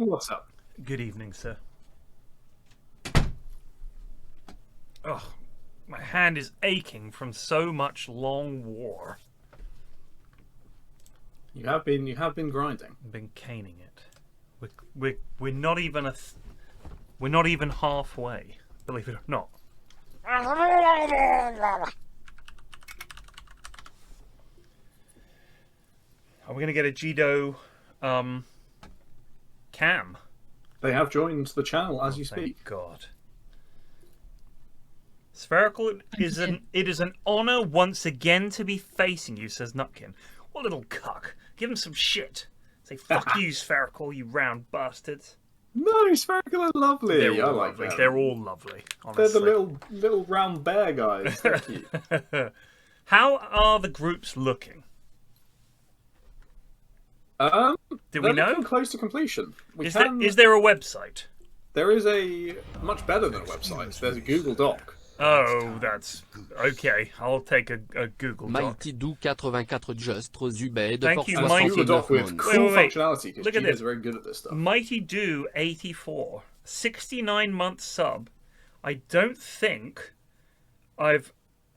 What's up? Good evening, sir. Oh, my hand is aching from so much long war. You have been grinding. I've been caning it. We're not even we're not even halfway, believe it or not. Are we gonna get a Jido cam? They have joined the channel as you Thank speak. God. Spherical is it is an honor once again to be facing you, says Nutkin. What little cuck. Give him some shit. Say fuck you, Spherical, you round bastards. No, Spherical are lovely. They're all I like lovely. them. They're all lovely, honestly. They're the little round bear guys. Thank you. How are the groups looking? Do we know? Close to completion. Is there a website? There is a much better than a website. There's a Google Doc. Oh, that's okay. I'll take a Google Doc. Mighty Do 84 Just Zubé de Thank you, Force Mighty. Google Doc with cool Wait. functionality because Look at Gino's this. very good at this stuff. Mighty Do 84, 69-month sub. I don't think I've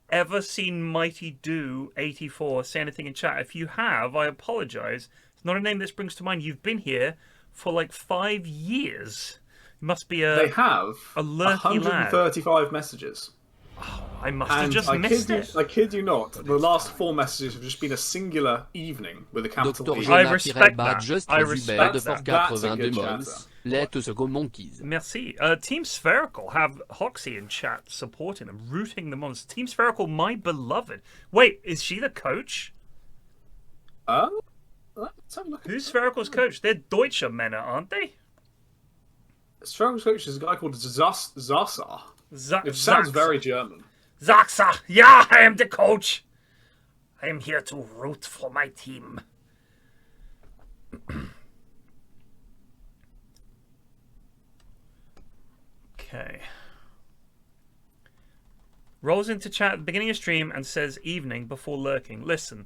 ever seen Mighty Do 84 say anything in chat. If you have, I apologize. It's not a name that springs to mind. You've been here for like 5 years. You must be They have a lurky lad. 135 messages. Oh, I must have just missed it. I kid you not. The last 4 messages have just been a singular evening with a capital Dr. E. I Jonah respect Bad that. Just I Zubé respect de that. Force That's a 82 good Mons. chatter. Let's go monkeys. Merci. Team Spherical have Hoxie in chat supporting them, rooting them on. Team Spherical, my beloved. Wait, is she the coach? Let's have a look. Who's Spherical's coach? They're Deutsche Männer, aren't they? Strong's coach is a guy called Zasa. It sounds Zasa. very German. Zasa! Yeah, I am the coach! I am here to root for my team. Okay. Rolls into chat at the beginning of stream and says evening before lurking. Listen,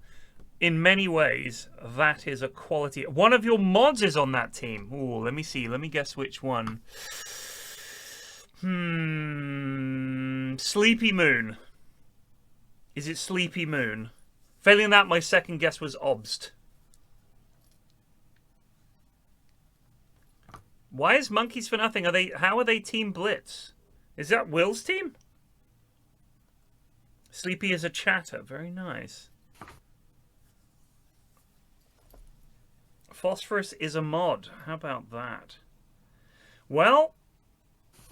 in many ways, that is a quality. One of your mods is on that team. Ooh, let me see. Let me guess which one. Sleepymoon. Is it Sleepymoon? Failing that, my second guess was Obst. Why is Monkeys for Nothing? How are they Team Blitz? Is that Will's team? Sleepy is a chatter. Very nice. Phosphorus is a mod. How about that? Well,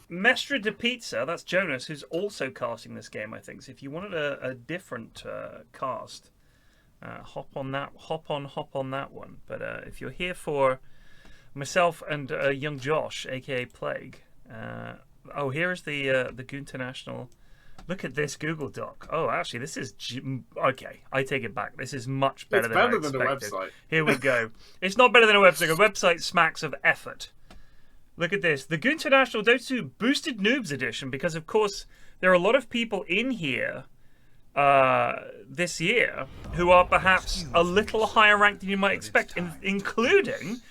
Mestre de Pizza, that's Jonas, who's also casting this game, I think. So if you wanted a different cast, hop on that one. But if you're here for myself and young Josh, aka Plague, oh, here's the International. Look at this Google Doc. Oh, actually, this is okay. I take it back. This is much better than I expected. Than a website. Here we go. It's not better than a website. A website smacks of effort. Look at this. The International Dota 2 Boosted Noobs Edition, because, of course, there are a lot of people in here this year who are perhaps a little higher ranked than you might expect, including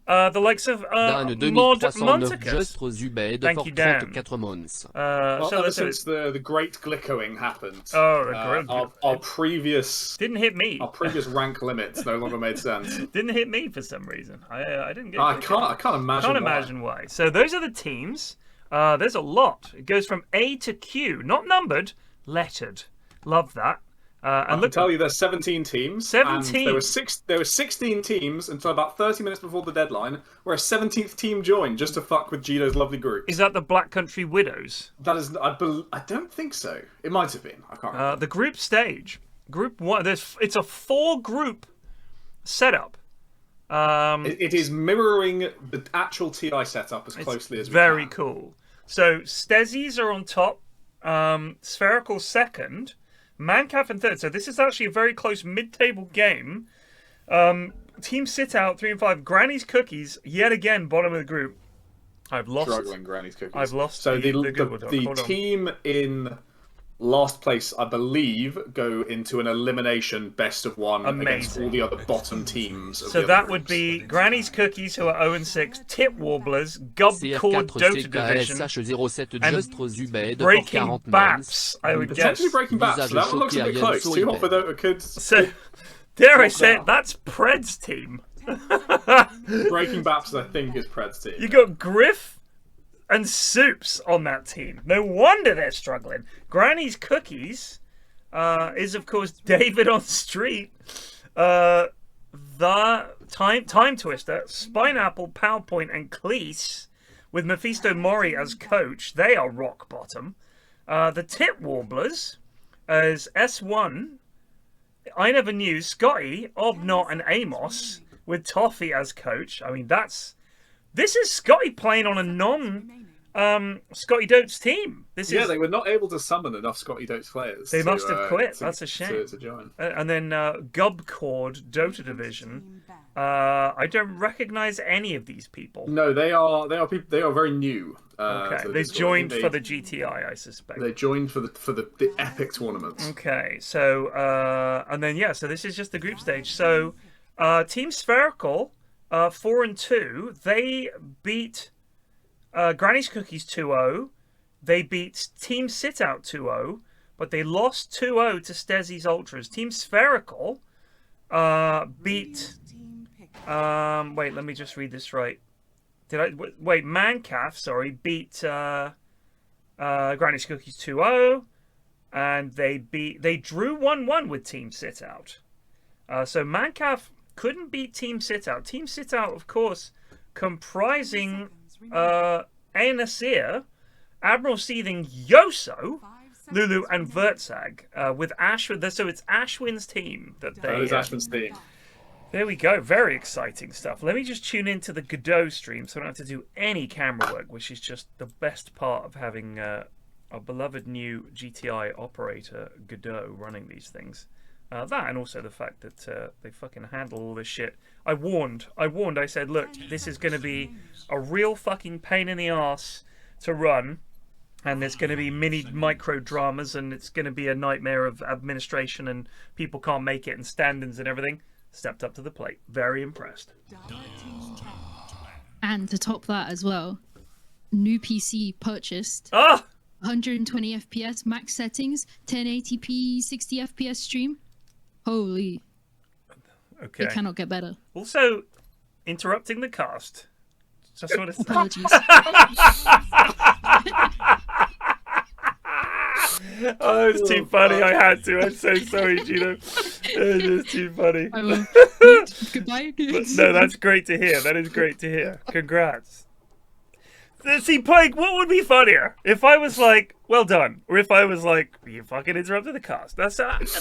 the likes of Mod Monticus. Just Zubé de Thank Force you, Dan. 84 Mons. Ever since the great glicking happened, our previous didn't hit me. Our previous rank limits no longer made sense. Didn't hit me for some reason. I didn't get. I can't imagine. Why. So those are the teams. There's a lot. It goes from A to Q, not numbered, lettered. Love that. I can tell you there's 17 teams. 17. And there were 16 teams until about 30 minutes before the deadline, where a 17th team joined just to fuck with Gino's lovely group. Is that the Black Country Widows? That is, I don't think so. It might have been. I can't remember. The group stage, Group 1. It's a 4-group setup. It is mirroring the actual TI setup as closely as we can. Very cool. So Stezzies are on top. Spherical second. Mancaf in third. So this is actually a very close mid-table game. Team Sit Out 3 and 5. Granny's Cookies yet again bottom of the group. I've lost. Struggling Granny's Cookies. I've lost. So the Google Doc. the team in Last place, I believe, go into an elimination best of one against all the other bottom teams. Of So the that other would groups. be Granny's Cookies, who are 0-6, Tip Warblers, Gubcord Dota Division, szethw Breaking Baps, I would guess. Potentially Breaking Baps. So that one looks a bit close. Too hot for Dota could. So, dare I say it, that's Pred's team. Breaking Baps, I think, is Pred's team. You got Griff and Soups on that team. No wonder they're struggling. Granny's Cookies is, of course, David on Street, the Time Twister, Spineapple, PowerPoint, and Cleese, with Mephisto Mori as coach. They are rock bottom. The Tit Warblers as S1, I Never Knew, Scotty, Obnot, and Amos, with Toffee as coach. I mean, this is Scotty playing on a Scotty Dote's team. They were not able to summon enough Scotty Dote's players. They must have quit. That's a shame. To join. And then Gubcord Dota Division. I don't recognize any of these people. No, they are very new. Okay, they joined for the GTI, I suspect. They joined for the epic tournaments. Okay, so and then so this is just the group stage. So Team Spherical, 4-2, they beat Granny's Cookies 2-0. They beat Team Sit Out 2-0, but they lost 2-0 to Stezzy's Ultras. Team Spherical beat. Wait, let me just read this right. Mancaf, sorry, beat Granny's Cookies 2-0, and they drew 1-1 with Team Sit Out. So Mancaf couldn't beat Team Sit Out. Team Sit Out, of course, comprising Aenasir, Admiral Seething, Yoso, Lulu, and Vertzag, with Ashwin. So it's Ashwin's team that they. That is Ashwin's team. There we go. Very exciting stuff. Let me just tune into the Godot stream so I don't have to do any camera work, which is just the best part of having our beloved new GTI operator, Godot, running these things. That and also the fact that they fucking handle all this shit. I warned. I said, look, this is going to be a real fucking pain in the ass to run. And there's going to be micro dramas, and it's going to be a nightmare of administration, and people can't make it, and stand-ins and everything. Stepped up to the plate. Very impressed. And to top that as well, new PC purchased. 120 FPS max settings, 1080p 60 FPS stream. Holy. Okay. It cannot get better. Also, interrupting the cast. Just want to say. Apologies. Oh, it was too funny. I had to. I'm so sorry, Gino. It was too funny. I will. Goodbye. But, no, that's great to hear. That is great to hear. Congrats. See, Pike, what would be funnier? If I was like, well done. Or if I was like, you fucking interrupted the cast. That's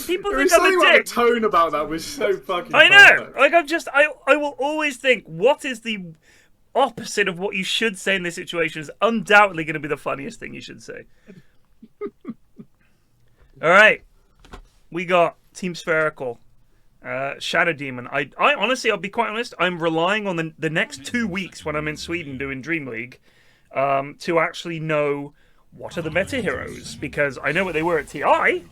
people think I'm a dick. The tone about that was so fucking I know. perfect. Like, I will always think, what is the opposite of what you should say in this situation is undoubtedly going to be the funniest thing you should say. All right. We got Team Spherical. Shadow Demon. I honestly, I'll be quite honest, I'm relying on the next 2 weeks when I'm in Sweden doing Dream League to actually know what are the meta heroes, because I know what they were at TI.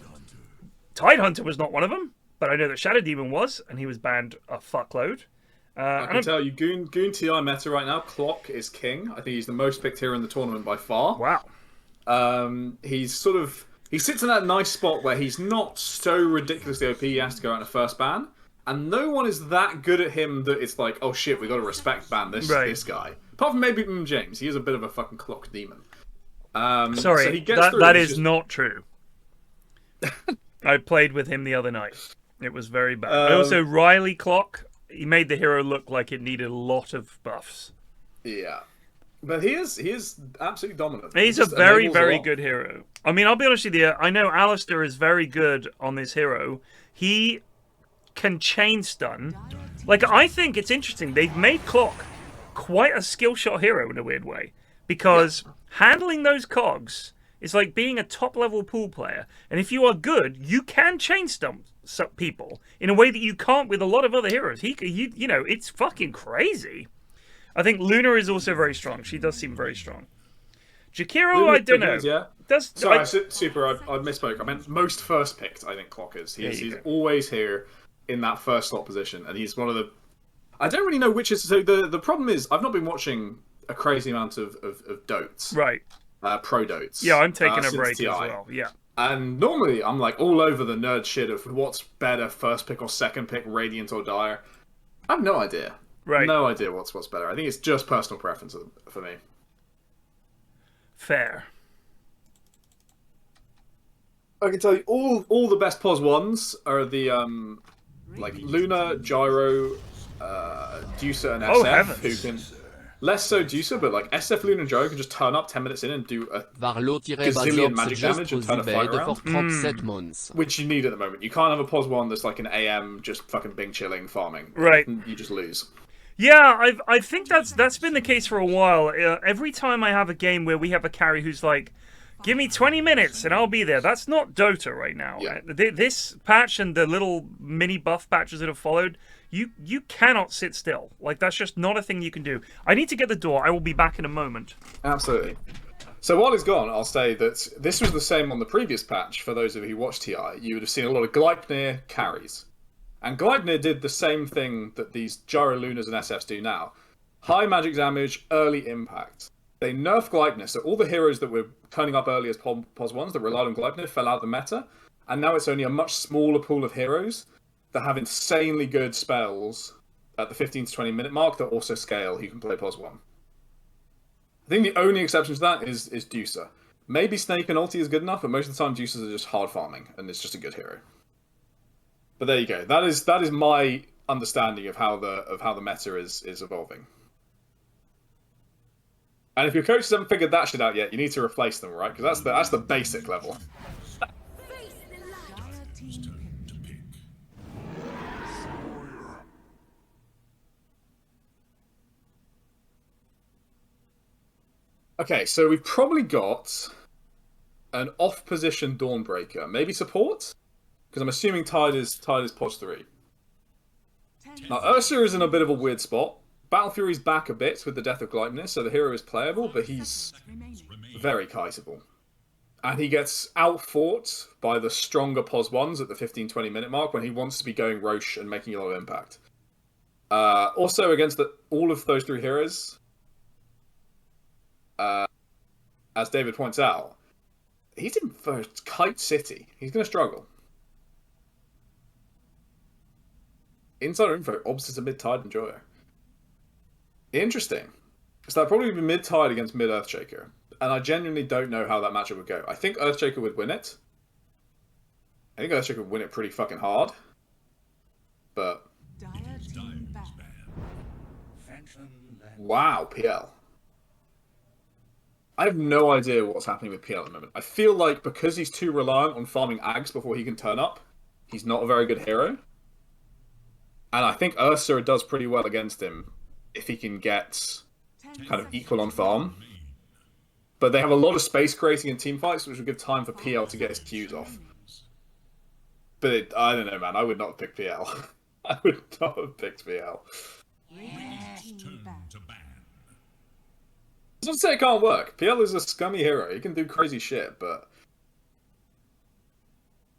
Tidehunter was not one of them, but I know that Shadow Demon was, and he was banned a fuckload. I can tell you, Goon TI meta right now, Clock is king. I think he's the most picked hero in the tournament by far. Wow. He sits in that nice spot where he's not so ridiculously OP he has to go out in a first ban, and no one is that good at him that it's like, oh shit, we got to respect ban this guy. Apart from maybe James, he is a bit of a fucking clock demon. Sorry, so he gets that is not true. I played with him the other night. It was very bad. Also, Riley Clock, he made the hero look like it needed a lot of buffs. Yeah. But he is absolutely dominant. He's a very, very good hero. I mean, I'll be honest with you. I know Alistair is very good on this hero. He can chain stun. Like, I think it's interesting. They've made Clock quite a skill shot hero in a weird way. Because handling those cogs is like being a top-level pool player. And if you are good, you can chain stun people in a way that you can't with a lot of other heroes. You know, it's fucking crazy. I think Luna is also very strong. She does seem very strong. Jakiro, I don't know. Good, yeah. Sorry, Super, I misspoke. I meant most first picked, I think Clock is. He's always here in that first slot position, and he's one of the... I don't really know which is... So the problem is, I've not been watching a crazy amount of Dotes. Right. Pro Dotes. Yeah, I'm taking a break TI. as well, yeah. And normally, I'm like all over the nerd shit of what's better, first pick or second pick, Radiant or Dire. I have no idea. Right. No idea what's better. I think it's just personal preference for me. Fair. I can tell you all the best pos ones are the like Luna, Gyro, Deucer, and SF, who can less so Deucer, but like SF, Luna, and Gyro can just turn up 10 minutes in and do a gazillion magic damage and turn a fight around. Which you need at the moment. You can't have a pos one that's like an AM just fucking Bing chilling farming. Right. You just lose. Yeah, I think that's been the case for a while. Every time I have a game where we have a carry who's like, give me 20 minutes and I'll be there. That's not Dota right now. Yeah. This patch and the little mini buff patches that have followed, you cannot sit still. Like, that's just not a thing you can do. I need to get the door. I will be back in a moment. Absolutely. So while he's gone, I'll say that this was the same on the previous patch. For those of you who watched TI, you would have seen a lot of Gleipnir carries. And Gleipnir did the same thing that these Gyro Lunas and SFs do now. High magic damage, early impact. They nerfed Gleipnir, so all the heroes that were turning up early as pos 1s that relied on Gleipnir fell out of the meta, and now it's only a much smaller pool of heroes that have insanely good spells at the 15 to 20 minute mark that also scale who can play pos 1. I think the only exception to that is Deucer. Maybe Snake and Ulti is good enough, but most of the time Deucers are just hard farming, and it's just a good hero. But there you go. That is my understanding of how the meta is evolving. And if your coaches haven't figured that shit out yet, you need to replace them, right? Because that's the basic level. Okay, so we've probably got an off-position Dawnbreaker, maybe support. Because I'm assuming Tide is pos 3. Now, Ursa is in a bit of a weird spot. Battle Fury's back a bit with the death of Gleipnir, so the hero is playable, but he's very kiteable. And he gets outfought by the stronger pos 1s at the 15-20 minute mark when he wants to be going Roche and making a lot of impact. Also, against all of those three heroes, as David points out, he's in first Kite City. He's going to struggle. Insider info, Obs is a mid-tide Enjoyer. Interesting. So that'd probably be mid-tide against mid-Earthshaker. And I genuinely don't know how that matchup would go. I think Earthshaker would win it. I think Earthshaker would win it pretty fucking hard. But... Wow, PL. I have no idea what's happening with PL at the moment. I feel like because he's too reliant on farming Ags before he can turn up, he's not a very good hero. And I think Ursa does pretty well against him if he can get kind of equal on farm. But they have a lot of space creating in team fights, which will give time for PL to get his Qs off. But I don't know, man. I would not have picked PL. I would not have picked PL. It's not to say it can't work. PL is a scummy hero. He can do crazy shit, but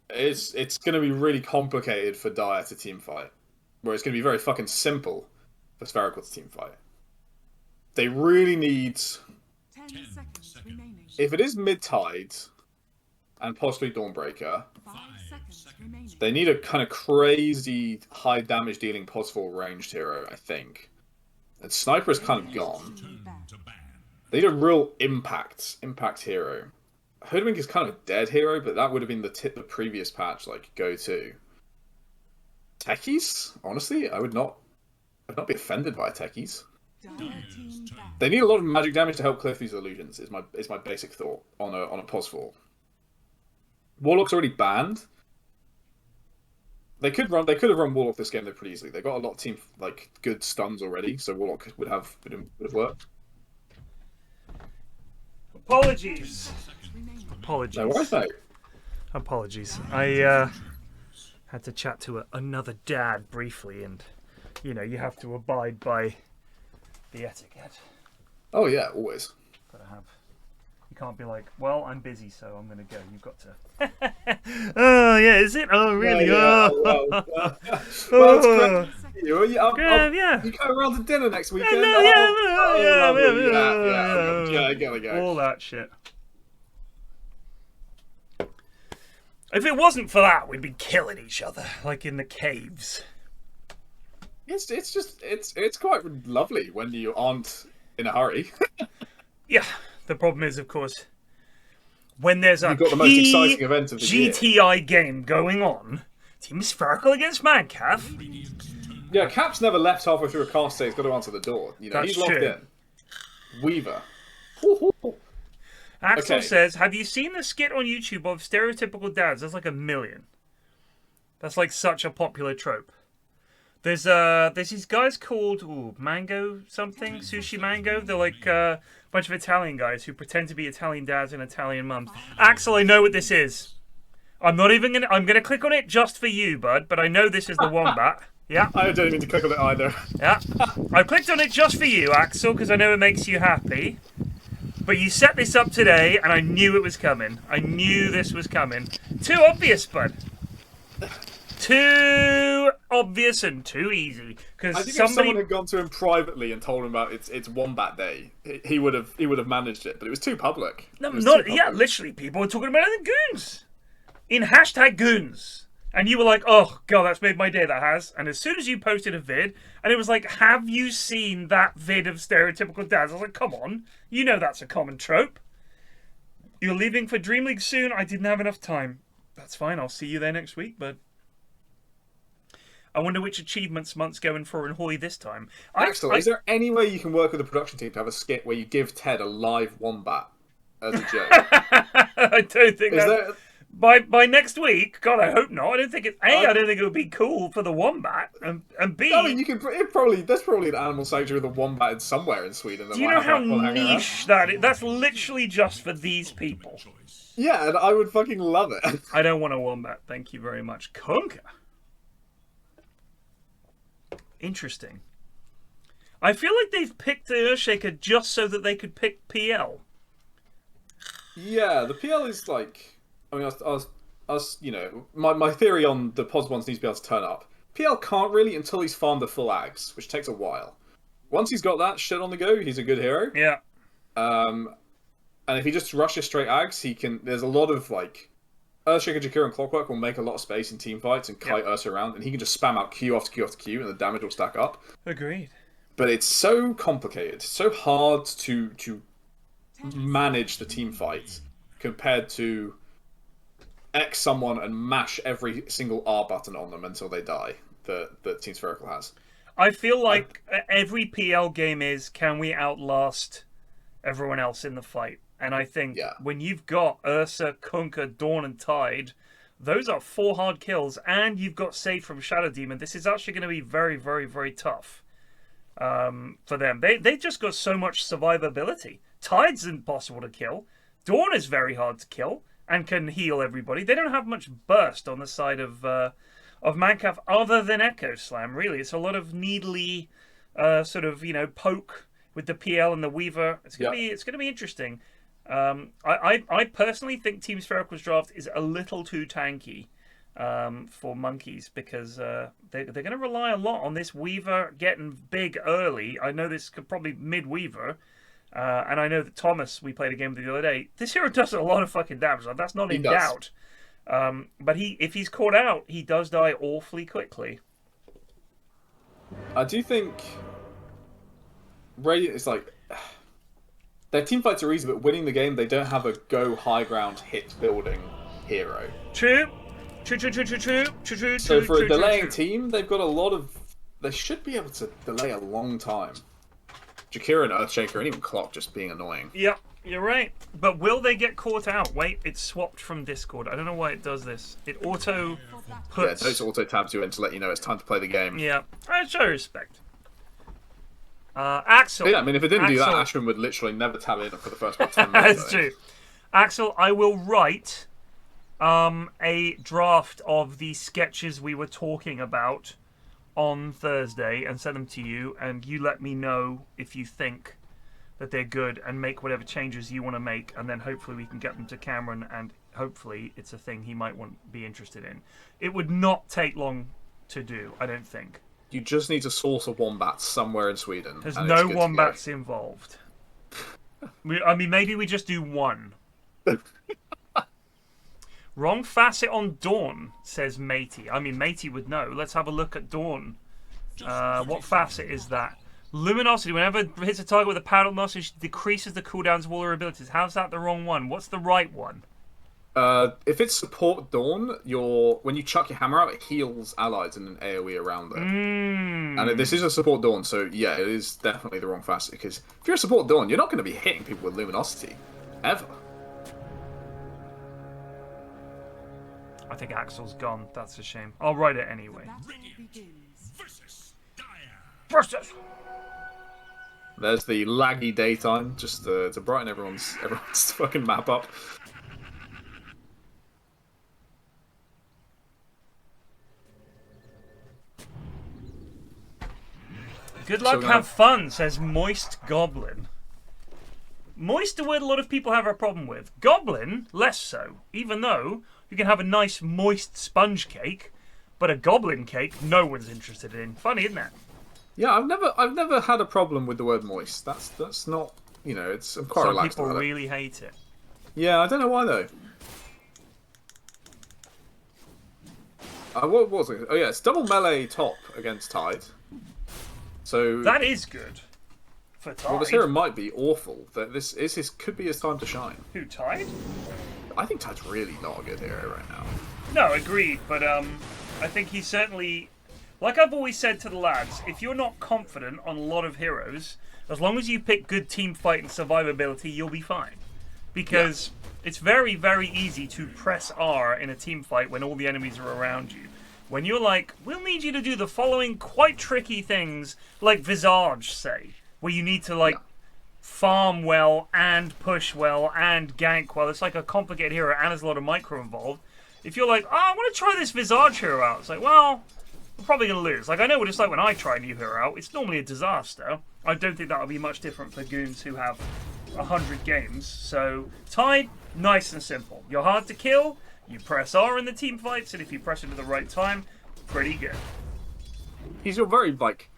it's going to be really complicated for Dire to team fight. Where it's going to be very fucking simple for Spherical to team fight. They really need... 10 seconds remaining. If it is mid-tide and possibly Dawnbreaker, they need a kind of crazy high damage dealing pos 4 ranged hero, I think. And Sniper is kind of gone. They need a real impact hero. Hoodwink is kind of a dead hero, but that would have been the previous patch, like, go-to. Techies? Honestly, I'd not be offended by techies. They need a lot of magic damage to help cliff these illusions, is my basic thought on a pos 4. Warlock's already banned. They could have run Warlock this game though pretty easily. They got a lot of team like good stuns already, so Warlock would have worked. Apologies. No, why so? Apologies. I had to chat to another dad briefly, and you know, you have to abide by the etiquette. Oh yeah, always. Gotta have You can't be like, well, I'm busy, so I'm going to go. You've got to. Oh, yeah, is it? Oh, really? Yeah, Oh, it's great. yeah. You go around to dinner next weekend? Yeah. I gotta go. All that shit. If it wasn't for that, we'd be killing each other, like in the caves. It's quite lovely when you aren't in a hurry. Yeah. The problem is, of course, when there's a got the most exciting event of the GTI game going on, Team Spherical against Mancav. Yeah, Cap's never left halfway through a cast, so he's got to answer the door. You know, That's he's locked true. in. Weaver. Axel says, have you seen the skit on YouTube of stereotypical dads? There's like 1 million. That's like such a popular trope. There's these guys called Mango something, Sushi Mango. They're like a bunch of Italian guys who pretend to be Italian dads and Italian mums. Axel, I know what this is. I'm gonna click on it just for you, bud. But I know this is the wombat. Yeah. I don't mean to click on it either. Yeah. I clicked on it just for you, Axel, because I know it makes you happy. But you set this up today, and I knew it was coming. I knew this was coming. Too obvious, bud. Too obvious and too easy. Because I think if someone had gone to him privately and told him about it's Wombat Day, he would have managed it. But it was too public. No, literally, people were talking about it in Goons, in #Goons, and you were like, "Oh god, that's made my day." That has. And as soon as you posted a vid, and it was like, "Have you seen that vid of stereotypical dads?" I was like, "Come on, you know that's a common trope." You're leaving for Dream League soon. I didn't have enough time. That's fine. I'll see you there next week, bud. I wonder which achievements Mont's going for in Hoy this time. Axel, is there any way you can work with the production team to have a skit where you give Ted a live wombat as a joke? I don't think that... By next week, God, I hope not. I don't think I don't think it would be cool for the wombat, and B. I mean, you can. There's probably an animal sanctuary with a wombat somewhere in Sweden. Do you know how niche that is? That's literally just for these people. Yeah, and I would fucking love it. I don't want a wombat. Thank you very much, Kunka. Interesting. I feel like they've picked the Earthshaker just so that they could pick PL. Yeah, the PL is like. I mean, I was you know, my theory on the POS ones needs to be able to turn up. PL can't really until he's farmed the full ags, which takes a while. Once he's got that shit on the go, he's a good hero. Yeah. And if he just rushes straight ags, he can. There's a lot of like. Earthshaker, Jakira, and Clockwork will make a lot of space in team fights and kite Ursa around, and he can just spam out Q after Q after Q, and the damage will stack up. Agreed. But it's so complicated, so hard to manage the team fight compared to X someone and mash every single R button on them until they die that Team Spherical has. I feel like every PL game is, can we outlast everyone else in the fight? And I think when you've got Ursa, Kunkka, Dawn, and Tide, those are 4 hard kills, and you've got Save from Shadow Demon. This is actually going to be very, very, very tough for them. They just got so much survivability. Tide's impossible to kill. Dawn is very hard to kill and can heal everybody. They don't have much burst on the side of Mancav other than Echo Slam, really. It's a lot of needly sort of, you know, poke with the PL and the Weaver. It's gonna be interesting. I personally think Team Spherical's draft is a little too tanky for Monkeys because they're going to rely a lot on this Weaver getting big early. I know this could probably mid-Weaver, and I know that Thomas, we played a game with the other day, this hero does a lot of fucking damage. That's not in doubt. But if he's caught out, he does die awfully quickly. I do think Radiant is like... Their team fights are easy, but winning the game, they don't have a go high ground hit building hero. True. So for a delaying team, they've got a lot of... They should be able to delay a long time. Jakira and Earthshaker and even Clock just being annoying. Yep, you're right. But will they get caught out? Wait, it's swapped from Discord. I don't know why it does this. It auto puts... Yeah, it auto tabs you in to let you know it's time to play the game. Yeah, I show respect. Axel. Yeah, I mean, if it didn't do that, Ashwin would literally never tab in for the first 10 minutes. That's true. Axel, I will write a draft of the sketches we were talking about on Thursday and send them to you, and you let me know if you think that they're good and make whatever changes you want to make, and then hopefully we can get them to Cameron, and hopefully it's a thing he might be interested in. It would not take long to do, I don't think. You just need to source a wombat somewhere in Sweden. There's no wombats involved. I mean, maybe we just do one. Wrong facet on Dawn, says Matey. I mean, Matey would know. Let's have a look at Dawn. What facet is that? Luminosity. Whenever it hits a target with a power luminosity, decreases the cooldowns of all their abilities. How's that the wrong one? What's the right one? If it's support Dawn, when you chuck your hammer out, it heals allies in an AoE around it. And this is a support Dawn, so yeah, it is definitely the wrong facet, because if you're a support Dawn, you're not going to be hitting people with Luminosity. Ever. I think Axel's gone. That's a shame. I'll write it anyway. Versus! There's the laggy daytime, just to brighten everyone's fucking map up. Good luck, have fun, says Moist Goblin. Moist a word a lot of people have a problem with. Goblin, less so. Even though you can have a nice moist sponge cake, but a goblin cake, no one's interested in. Funny, isn't that? Yeah, I've never had a problem with the word moist. That's not, you know, I'm quite relaxed about it. Some people really hate it. Yeah, I don't know why though. What was it? Oh yeah, it's double melee top against Tide. So that is good for Tide. Well, this hero might be awful. This could be his time to shine. Who, Tide? I think Tide's really not a good hero right now. No, agreed. But I think he's certainly, like I've always said to the lads, if you're not confident on a lot of heroes, as long as you pick good team fight and survivability, you'll be fine. Because it's very, very easy to press R in a team fight when all the enemies are around you. When you're like, we'll need you to do the following quite tricky things, like Visage, say, where you need to, like, farm well and push well and gank well. It's like a complicated hero and there's a lot of micro involved. If you're like, oh, I want to try this Visage hero out, it's like, well, we're probably going to lose. Like, I know what it's like when I try a new hero out. It's normally a disaster. I don't think that'll be much different for goons who have 100 games. So, Tide, nice and simple. You're hard to kill. You press R in the team fights, and if you press it at the right time, pretty good. He's your very, like,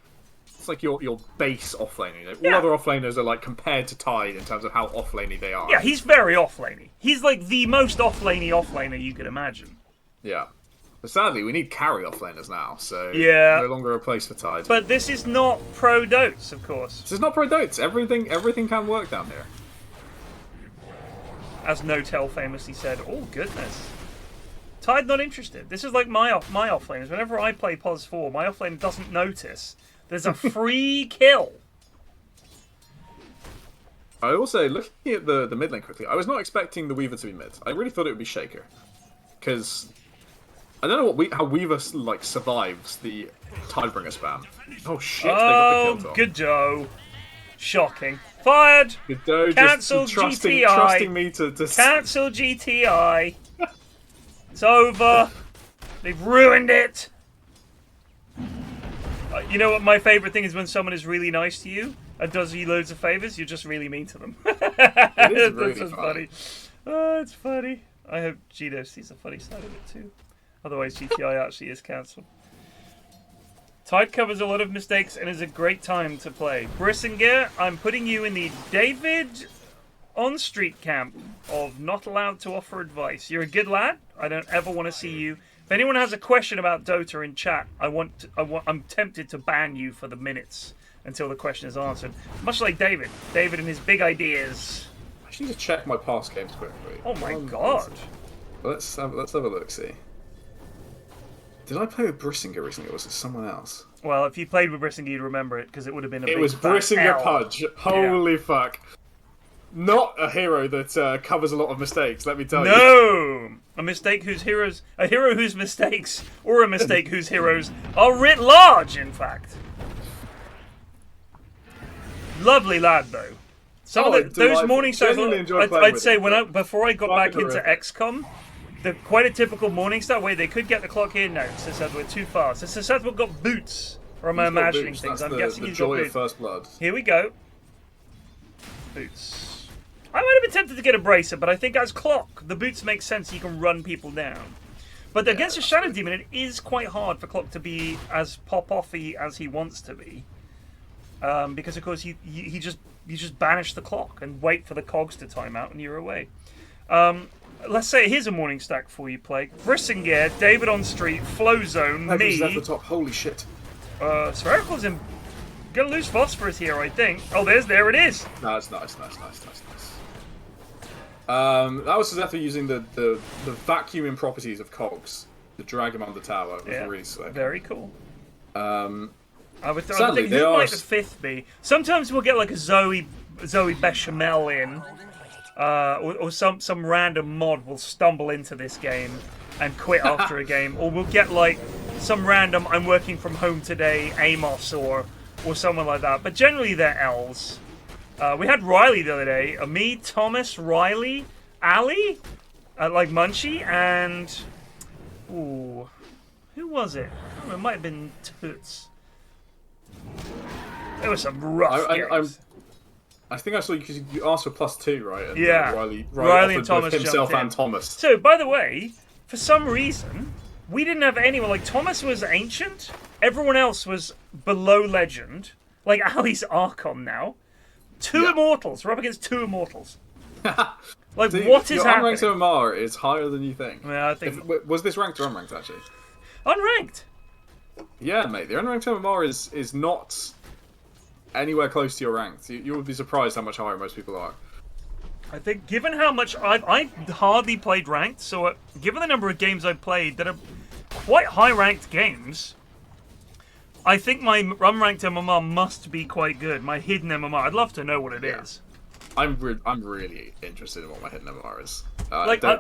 it's like your base offlaner. You know? All other offlaners are, like, compared to Tide in terms of how offlaney they are. Yeah, he's very offlaney. He's, like, the most offlaner you could imagine. Yeah. But sadly, we need carry offlaners now, so no longer a place for Tide. But this is not pro Dotes, of course. This is not pro Dotes. Everything can work down here. As No-Tell famously said, oh, goodness. Tide not interested. This is like my offlaners. Whenever I play Pos 4, my offlaner doesn't notice. There's a free kill. I also, looking at the mid lane quickly, I was not expecting the Weaver to be mid. I really thought it would be Shaker. Because I don't know how Weaver, like, survives the Tidebringer spam. Oh shit, they got the kill top. Good Joe. Shocking. Fired! Good Joe, cancel just GTI. trusting me to... Cancel GTI. It's over. They've ruined it. You know what my favourite thing is when someone is really nice to you and does you loads of favours, you're just really mean to them. It is really That's funny. Oh, it's funny. I hope Gino sees the funny side of it too. Otherwise, GTI actually is cancelled. Tide covers a lot of mistakes and is a great time to play. Brissinger, I'm putting you in the David on street camp of not allowed to offer advice. You're a good lad. I don't ever want to see you. If anyone has a question about Dota in chat, I'm tempted to ban you for the minutes until the question is answered. Much like David. David and his big ideas. I just need to check my past games quickly. Oh my god. Let's have a look, see. Did I play with Brissinger recently, or was it someone else? Well, if you played with Brissinger, you'd remember it, because it would have been a big It was Brissinger Pudge. Holy fuck. Not a hero that covers a lot of mistakes, let me tell you. No! A hero whose mistakes, or a mistake whose heroes are writ large, in fact. Lovely lad, though. Those morning stars, I'd say before I got back into XCOM, quite a typical morning star. Wait, they could get the clock here. No, szethw, we're too fast. So szethw got boots. Or am I imagining things? I'm guessing he's got boots. Of First Blood. Here we go. boots. I might have been tempted to get a bracer, but I think as Clock, the boots make sense. You can run people down. But against a Shadow Demon, it is quite hard for Clock to be as pop-offy as he wants to be. Because, of course, you just banish the Clock and wait for the cogs to time out and you're away. Let's say here's a morning stack for you, Plague. Brisingare, David on Street, Flow Zone, me. At the top. Holy shit. Spherical's in... Gonna lose Phosphorus here, I think. Oh, there it is. Nice. That was szethw using the vacuuming properties of cogs to drag him on the tower. It was really slick. Very cool. I would Sadly, think who might the fifth be? Sometimes we'll get like a Zoe Bechamel in, or some random mod will stumble into this game and quit after a game, or we'll get like some random I'm working from home today Amos or someone like that. But generally they're L's. We had Riley the other day. Me, Thomas, Riley, Ali, like Munchie, and who was it? I don't know, it might have been Toots. There was some rough games. I think I saw you because you asked for +2, right? And yeah. Riley and Thomas himself jumped and Thomas. So, by the way, for some reason, we didn't have anyone. Like, Thomas was Ancient. Everyone else was below Legend. Like, Ali's Archon now. Two Immortals. We're up against 2 Immortals. Like, See, what is happening? Your unranked MMR is higher than you think. Yeah, I think... was this ranked or unranked, actually? Unranked. Yeah, mate. The unranked MMR is not anywhere close to your ranked. You would be surprised how much higher most people are. I think, given how much I've hardly played ranked, so given the number of games I've played that are quite high-ranked games, I think my unranked MMR must be quite good. My hidden MMR. I'd love to know what it is. I'm really interested in what my hidden MMR is.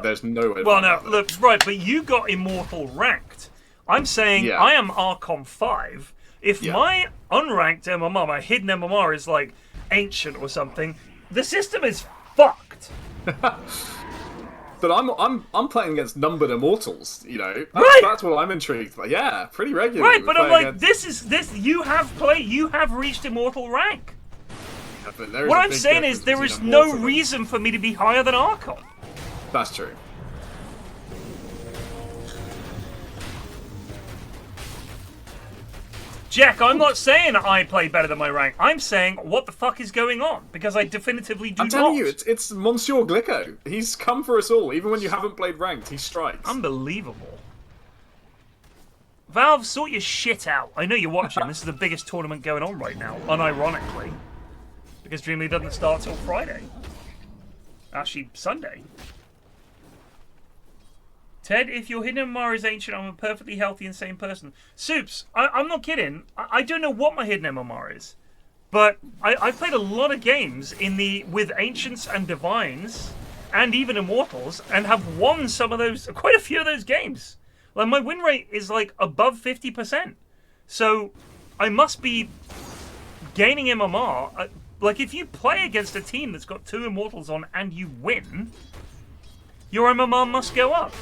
There's no way. Well, no, look, right, but you got Immortal ranked. I'm saying I am Archon 5. If my unranked MMR, my hidden MMR is like Ancient or something, the system is fucked. But I'm playing against numbered Immortals, you know. That's what I'm intrigued by. Yeah, pretty regularly. Right, but I'm like, this. You have reached Immortal rank. Yeah, what I'm saying is there is no reason for me to be higher than Archon. That's true. Jack, I'm not saying I play better than my rank. I'm saying what the fuck is going on, because I definitively do not. I'm telling you, it's Monsieur Glicko. He's come for us all. Even when you haven't played ranked, he strikes. Unbelievable. Valve, sort your shit out. I know you're watching. This is the biggest tournament going on right now, unironically. Because Dream League doesn't start till Friday. Actually, Sunday. Ted, if your hidden MMR is Ancient, I'm a perfectly healthy and sane person. Soups, I'm not kidding. I don't know what my hidden MMR is. But I've played a lot of games with Ancients and Divines, and even Immortals, and have won quite a few of those games. Like, my win rate is, like, above 50%. So, I must be gaining MMR. Like, if you play against a team that's got 2 Immortals on and you win, your MMR must go up.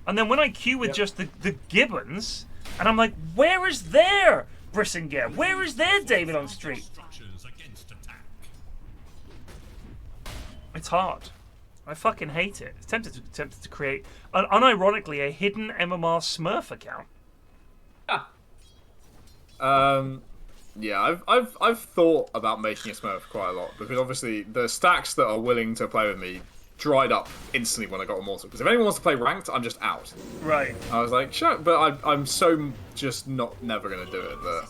And then when I queue with just the Gibbons, and I'm like, where is their Brisingare? Where is their David on Street? It's hard. I fucking hate it. It's tempted to create, unironically, a hidden MMR Smurf account. Yeah, I've thought about making a Smurf quite a lot, because obviously the stacks that are willing to play with me dried up instantly when I got Immortal. Because if anyone wants to play ranked, I'm just out. Right. I was like, sure, but I'm so just never gonna do it that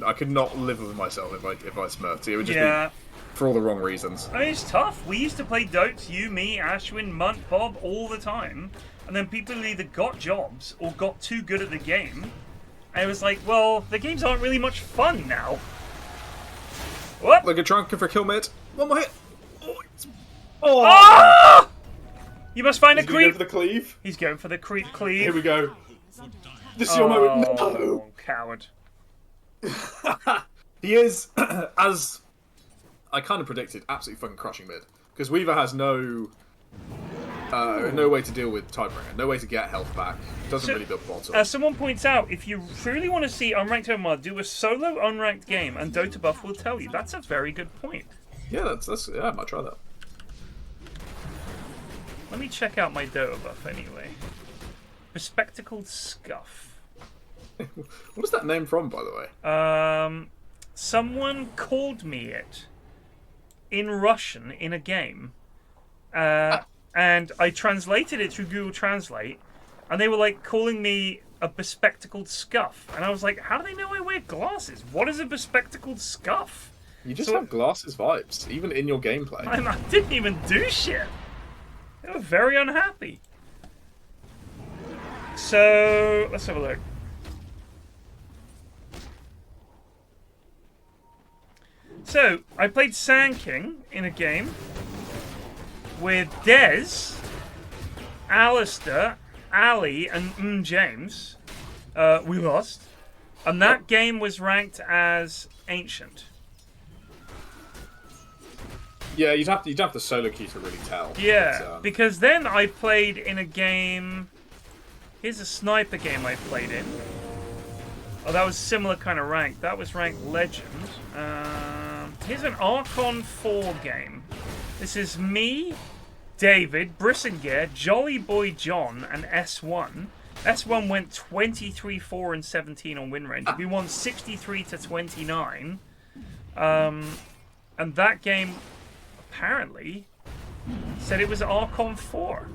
I could not live with myself if I Smurfed. It would just be for all the wrong reasons. I mean, it's tough. We used to play Dotes, you, me, Ashwin, Munt, Bob, all the time, and then people either got jobs or got too good at the game. And it was like, well, the games aren't really much fun now. What? Like a drunken for kill mid. One more hit. Oh! Ah! You must find a creep. He's going for the cleave. He's going for the cleave. Here we go. This is your moment. No! Coward. He is, as I kind of predicted, absolutely fucking crushing mid. Because Weaver has no way to deal with Tidebringer. No way to get health back. Doesn't really build bottom. As someone points out, if you really want to see unranked MMR, do a solo unranked game, and Dota Buff will tell you. That's a very good point. Yeah, yeah, I might try that. Let me check out my Dota buff anyway. Bespectacled Scuff. What is that name from, by the way? Someone called me it in Russian in a game. And I translated it through Google Translate, and they were like calling me a bespectacled scuff. And I was like, how do they know I wear glasses? What is a bespectacled scuff? You just have glasses vibes, even in your gameplay. I didn't even do shit. They were very unhappy. So, let's have a look. So, I played Sand King in a game with Dez, Alistair, Ali, and James. We lost. And that game was ranked as Ancient. Yeah, you'd have the solo queue to really tell. Yeah, because then I played in a game... Here's a sniper game I played in. Oh, that was similar kind of rank. That was ranked Legend. Here's an Archon 4 game. This is me, David, Brissingear, Jolly Boy John, and S1. S1 went 23, 4, and 17 on win range. We won 63 to 29. And that game, apparently, said it was Archon 4.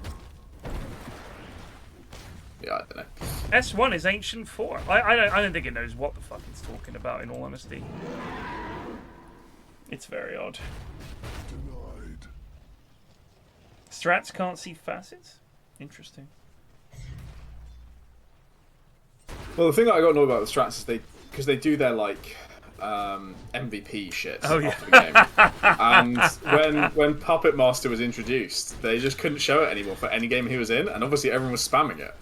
Yeah, I don't know. S1 is Ancient 4. I don't think it knows what the fuck it's talking about, in all honesty. It's very odd. Denied. Strats can't see facets? Interesting. Well, the thing that I got annoyed about the strats is because they do their like MVP shit after the game. And when Puppet Master was introduced, they just couldn't show it anymore for any game he was in, and obviously everyone was spamming it.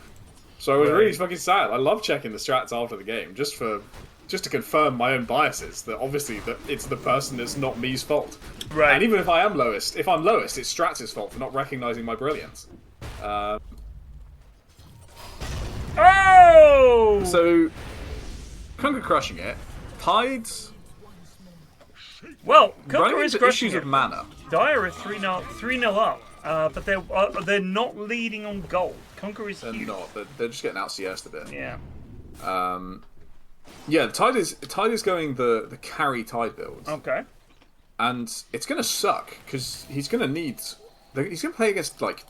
So I was really fucking sad. I love checking the strats after the game just to confirm my own biases. That obviously it's the person that's not me's fault. Right. And even if I'm lowest, it's Strats' fault for not recognizing my brilliance. Oh! So, Kunga crushing it. Tides. Well, Kunga running is into crushing issues it. of mana. Dire are 3-0 up, but they're not leading on gold. Kunga is They're huge. not. They're just getting out CS'd a bit. Yeah. Yeah, Tide is going the carry Tide build. Okay. And it's going to suck, because he's going to play against, like,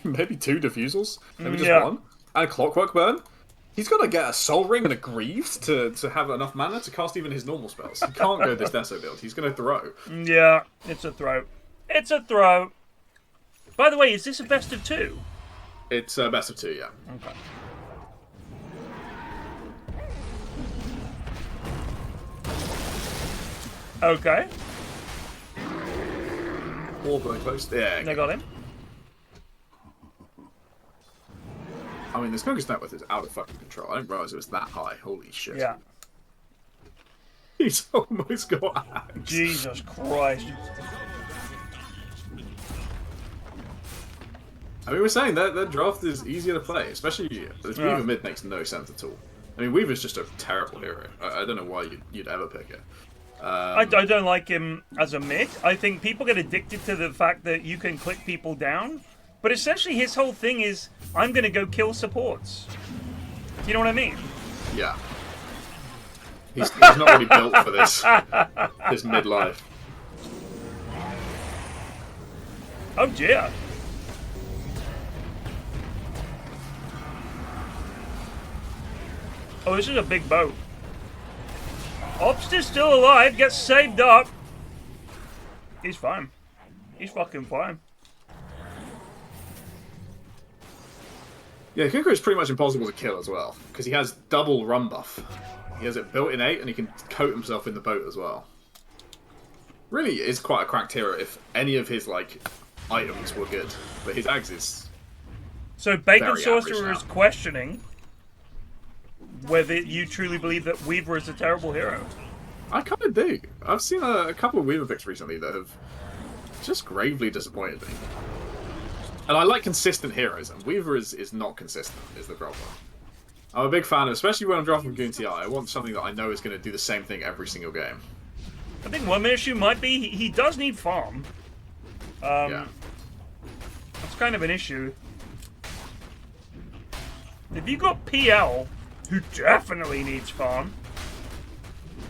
maybe two diffusals, maybe just one, and a Clockwork Burn. He's got to get a Soul Ring and a Grieved to have enough mana to cast even his normal spells. He can't go this Deso build. He's going to throw. Yeah, it's a throw. It's a throw. By the way, is this a best of 2? It's a best of 2, yeah. Okay. Okay. Warbird close. Yeah. I got him. I mean, this Kunga's net worth is out of fucking control. I didn't realise it was that high. Holy shit. Yeah. He's almost got axe. Jesus Christ. I mean, we're saying that draft is easier to play, especially this Weaver mid makes no sense at all. I mean, Weaver's just a terrible hero. I don't know why you'd ever pick it. I don't like him as a mid. I think people get addicted to the fact that you can click people down. But essentially his whole thing is, I'm going to go kill supports. Do you know what I mean? Yeah. He's not really built for this midlife. Oh dear. Oh, this is a big boat. Obst is still alive, gets saved up. He's fine. He's fucking fine. Yeah, Kuka is pretty much impossible to kill as well, because he has double run buff. He has it built in 8, and he can coat himself in the boat as well. Really is quite a cracked hero if any of his, like, items were good. But his axe is... So Bacon Sorcerer is questioning whether you truly believe that Weaver is a terrible hero. I kind of do. I've seen a couple of Weaver picks recently that have just gravely disappointed me. And I like consistent heroes, and Weaver is not consistent, is the problem. I'm a big fan of, especially when I'm drafting GTI, I want something that I know is going to do the same thing every single game. I think one issue might be he does need farm. Yeah. That's kind of an issue. If you got PL, who definitely needs farm,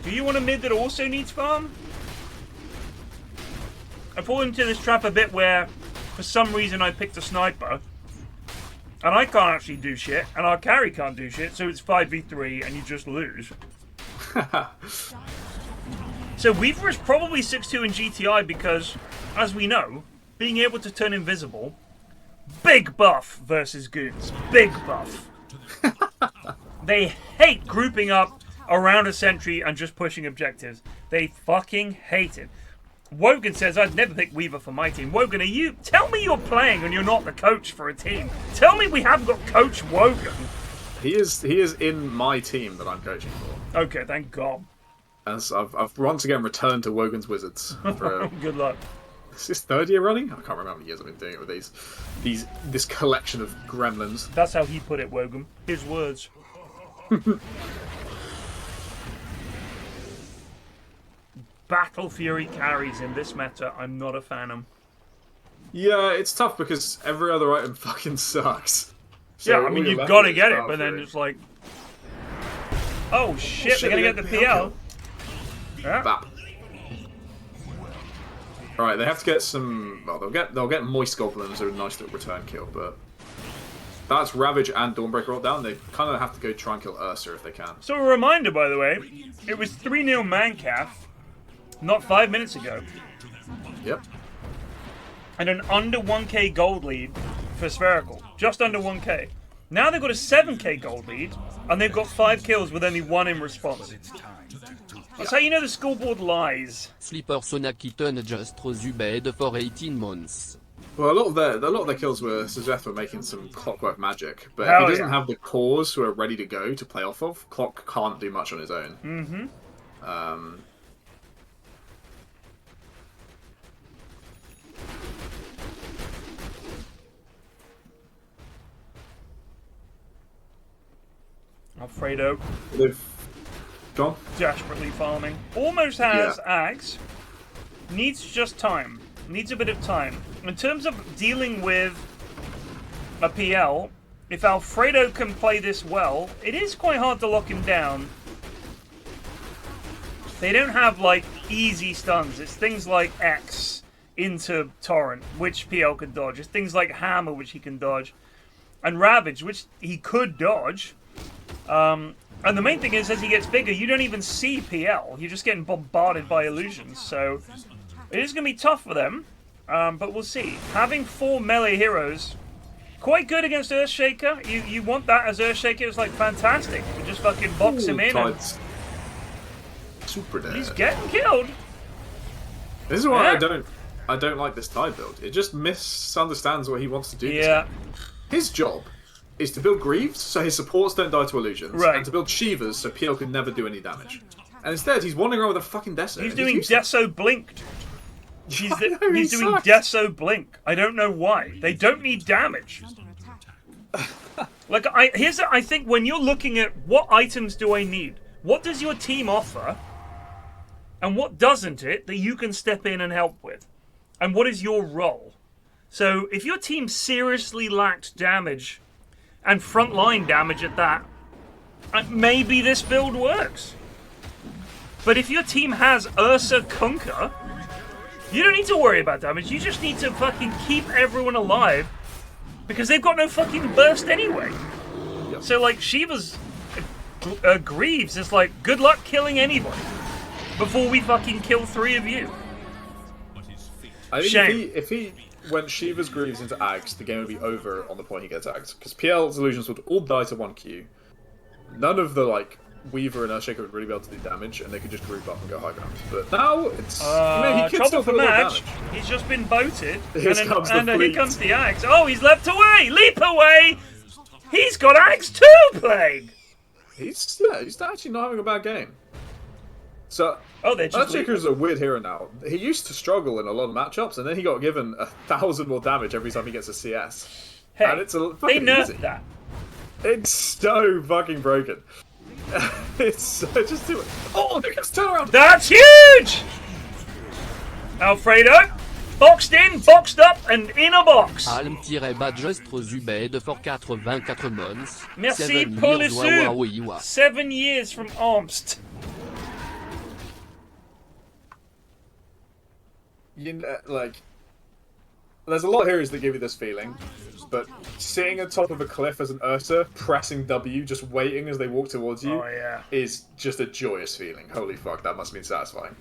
do you want a mid that also needs farm? I fall into this trap a bit where, for some reason, I picked a sniper, and I can't actually do shit, and our carry can't do shit, so it's 5v3, and you just lose. So Weaver is probably 6-2 in GTI because, as we know, being able to turn invisible, big buff versus goons. Big buff. They hate grouping up around a sentry and just pushing objectives. They fucking hate it. Wogan says, I'd never pick Weaver for my team. Wogan, tell me you're playing and you're not the coach for a team. Tell me we haven't got Coach Wogan. He is in my team that I'm coaching for. Okay, thank God. As I've once again returned to Wogan's Wizards. For, good luck. Is this 3rd year running? I can't remember how many years I've been doing it with this collection of gremlins. That's how he put it, Wogan. His words. Battle Fury carries in this meta. I'm not a fan of. Yeah, it's tough because every other item fucking sucks. So yeah, I mean, you've got to get it, but then it's like... Oh, shit, they're going to get the PL. Yeah. Bap. Alright, they have to get some... Well, they'll get Moist Goblins, a nice little return kill, but... That's Ravage and Dawnbreaker all down. They kind of have to go try and kill Ursa if they can. So a reminder, by the way, it was 3-0 Mancaf not 5 minutes ago. Yep. And an under 1k gold lead for Spherical. Just under 1k. Now they've got a 7k gold lead, and they've got 5 kills with only 1 in response. That's how you know the scoreboard lies. Sleeper Sona Kitten just zubed for 18 months. Well, a lot of their kills were szethw were making some clockwork magic, but Hell if he doesn't have the cores who are ready to go to play off of, Clock can't do much on his own. Mm-hmm. Alfredo. They've gone. Desperately farming. Almost has Axe. Needs just time. Needs a bit of time. In terms of dealing with a PL, if Alfredo can play this well, it is quite hard to lock him down. They don't have, like, easy stuns. It's things like X into Torrent, which PL could dodge. It's things like Hammer, which he can dodge. And Ravage, which he could dodge. And the main thing is, as he gets bigger, you don't even see PL. You're just getting bombarded by illusions. So it is going to be tough for them, but we'll see. Having 4 melee heroes, quite good against Earthshaker. You want that as Earthshaker. It's like fantastic. You just fucking box him in. And Super dead. he's getting killed. This is why I don't like this Tide build. It just misunderstands what he wants to do. Yeah. His job is to build Greaves so his supports don't die to illusions, and to build Shivas so PL can never do any damage. And instead, he's wandering around with a fucking Deso. He's doing Deso Blink, dude. He's doing Deso Blink. I don't know why. They don't need damage. Like, I think when you're looking at what items do I need, what does your team offer, and what doesn't it that you can step in and help with? And what is your role? So, if your team seriously lacked damage, and frontline damage at that, maybe this build works. But if your team has Ursa Kunkka, you don't need to worry about damage. You just need to fucking keep everyone alive, because they've got no fucking burst anyway. Yep. So, like, Shiva's Greaves is like, good luck killing anybody before we fucking kill 3 of you. I think Shame. if he went Shiva's Greaves into Ags, the game would be over on the point he gets Ags. Because PL's illusions would all die to 1Q. None of the, like, Weaver and Earthshaker would really be able to do damage, and they could just group up and go high ground. But now, it's... he can still for put a lot of match. damage. He's just been voted. Here comes the fleet. Here comes the Axe. Oh, he's leapt away! Leap away! He's got Axe 2, Plague! He's actually not having a bad game. So, Earthshaker's a weird hero now. He used to struggle in a lot of matchups, and then he got given 1,000 more damage every time he gets a CS. Hey, and it's they nerfed easy. that. It's so fucking broken. It's so just too... Oh, there goes turnaround! That's huge! Alfredo, boxed in, boxed up, and in a box. Alm-badgestre Zubed for 84 months. Merci pour le sub. 7 years from Omst. You know, like, there's a lot of heroes that give you this feeling, but sitting on top of a cliff as an Ursa, pressing W, just waiting as they walk towards you, is just a joyous feeling. Holy fuck, that must have been satisfying.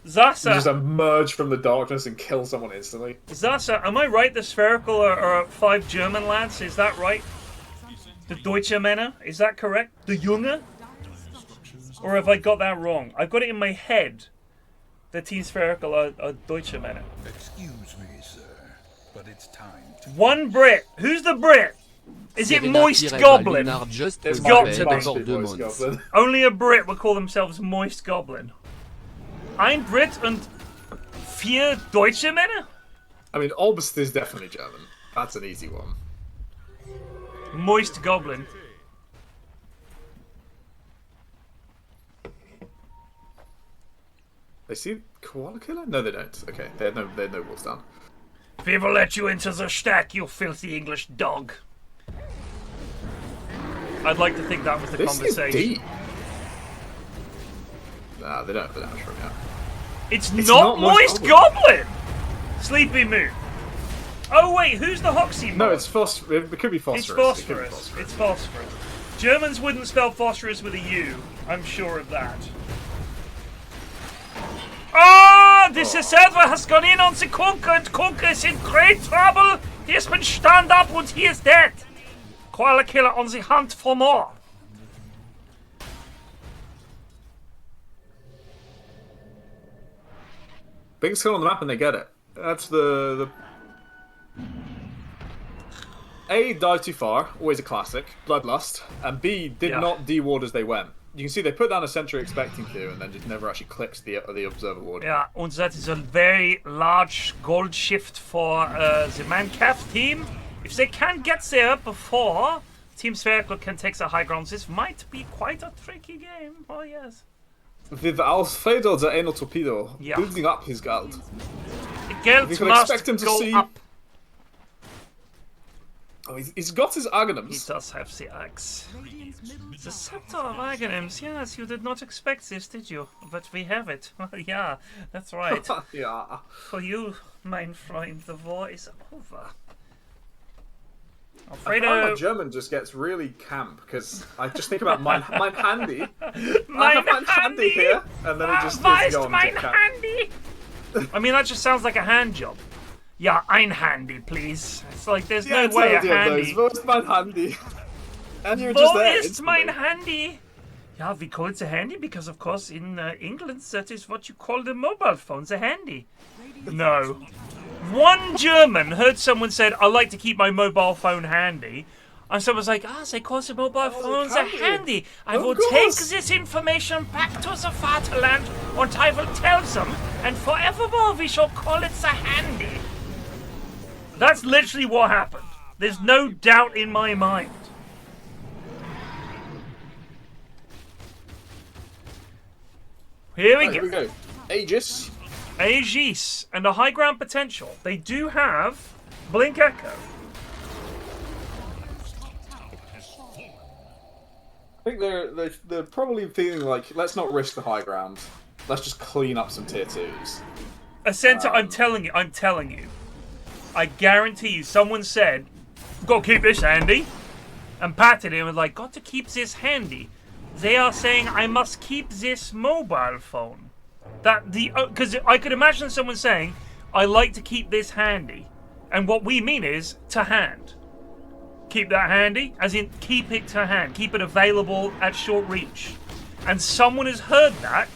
Zasa. You just emerge from the darkness and kill someone instantly. Zasa, am I right? The Spherical are 5 German lads, is that right? The Deutsche Männer, is that correct? The Junge? Or have I got that wrong? I've got it in my head. The Team Spherical are Deutsche Männer. Excuse me, sir, but it's time to... One Brit. Who's the Brit? Is it Moist Goblin? It's got to be. Moist Goblin. Only a Brit would call themselves Moist Goblin. Ein Brit und 4 Deutsche Männer? I mean, Obst is definitely German. That's an easy one. Moist Goblin. They see Koala Killer? No, they don't. Okay, they know what's done. People let you into the stack, you filthy English dog. I'd like to think that was the conversation. Is deep. Nah, they don't have the damage from yet. It's not Moist Goblin! Sleepymoon. Oh wait, who's the Hoxie mod? No, it's Phosphorus. It could be Phosphorus. It's Phosphorus. It's Phosphorus. Germans wouldn't spell phosphorus with a U. I'm sure of that. Oh, the szethw has gone in on the Kunke, and Kunke is in great trouble. He has been stand up and he is dead. Koala Killer on the hunt for more. Biggest kill on the map and they get it. That's the... A, dive too far, always a classic, Bloodlust, and B, did not de-ward as they went. You can see they put down a sentry expecting to, and then just never actually clicked the observer ward. Yeah, and that is a very large gold shift for the Mancaf team. If they can get there before Team Spherical can take the high ground, this might be quite a tricky game. Oh yes. With Alfredo the Analtorpedo building up his guild. The guild must expect him to go see... up. Oh, he's got his Aghanims. He does have the axe. The scepter of Aghanims, yes, you did not expect this, did you? But we have it. Yeah, that's right. Yeah. For you, mein Freund, the war is over. Alfredo... I find my German just gets really camp, because I just think about mein Handy. Mein Handy here, and then it just is gone mein Handy! I mean, that just sounds like a hand job. Yeah, ein Handy, please. It's like, there's no way a handy. Wo ist mein Handy? And you're just there. Wo ist mein Handy? Yeah, we call it a handy because, of course, in England, that is what you call the mobile phones, a handy. No. One German heard someone said, I like to keep my mobile phone handy. And someone's like, they call the mobile phones a handy. I will take this information back to the fatherland and I will tell them, and forevermore we shall call it the handy. That's literally what happened. There's no doubt in my mind. Here we go. Aegis. Aegis and a high ground potential. They do have Blink Echo. I think they're probably feeling like, let's not risk the high ground. Let's just clean up some tier 2s. Ascenta, I'm telling you. I guarantee you, someone said, "Got to keep this handy," and patted him and was like, "Got to keep this handy." They are saying, "I must keep this mobile phone." Because I could imagine someone saying, "I like to keep this handy," and what we mean is to hand. Keep that handy, as in keep it to hand, keep it available at short reach. And someone has heard that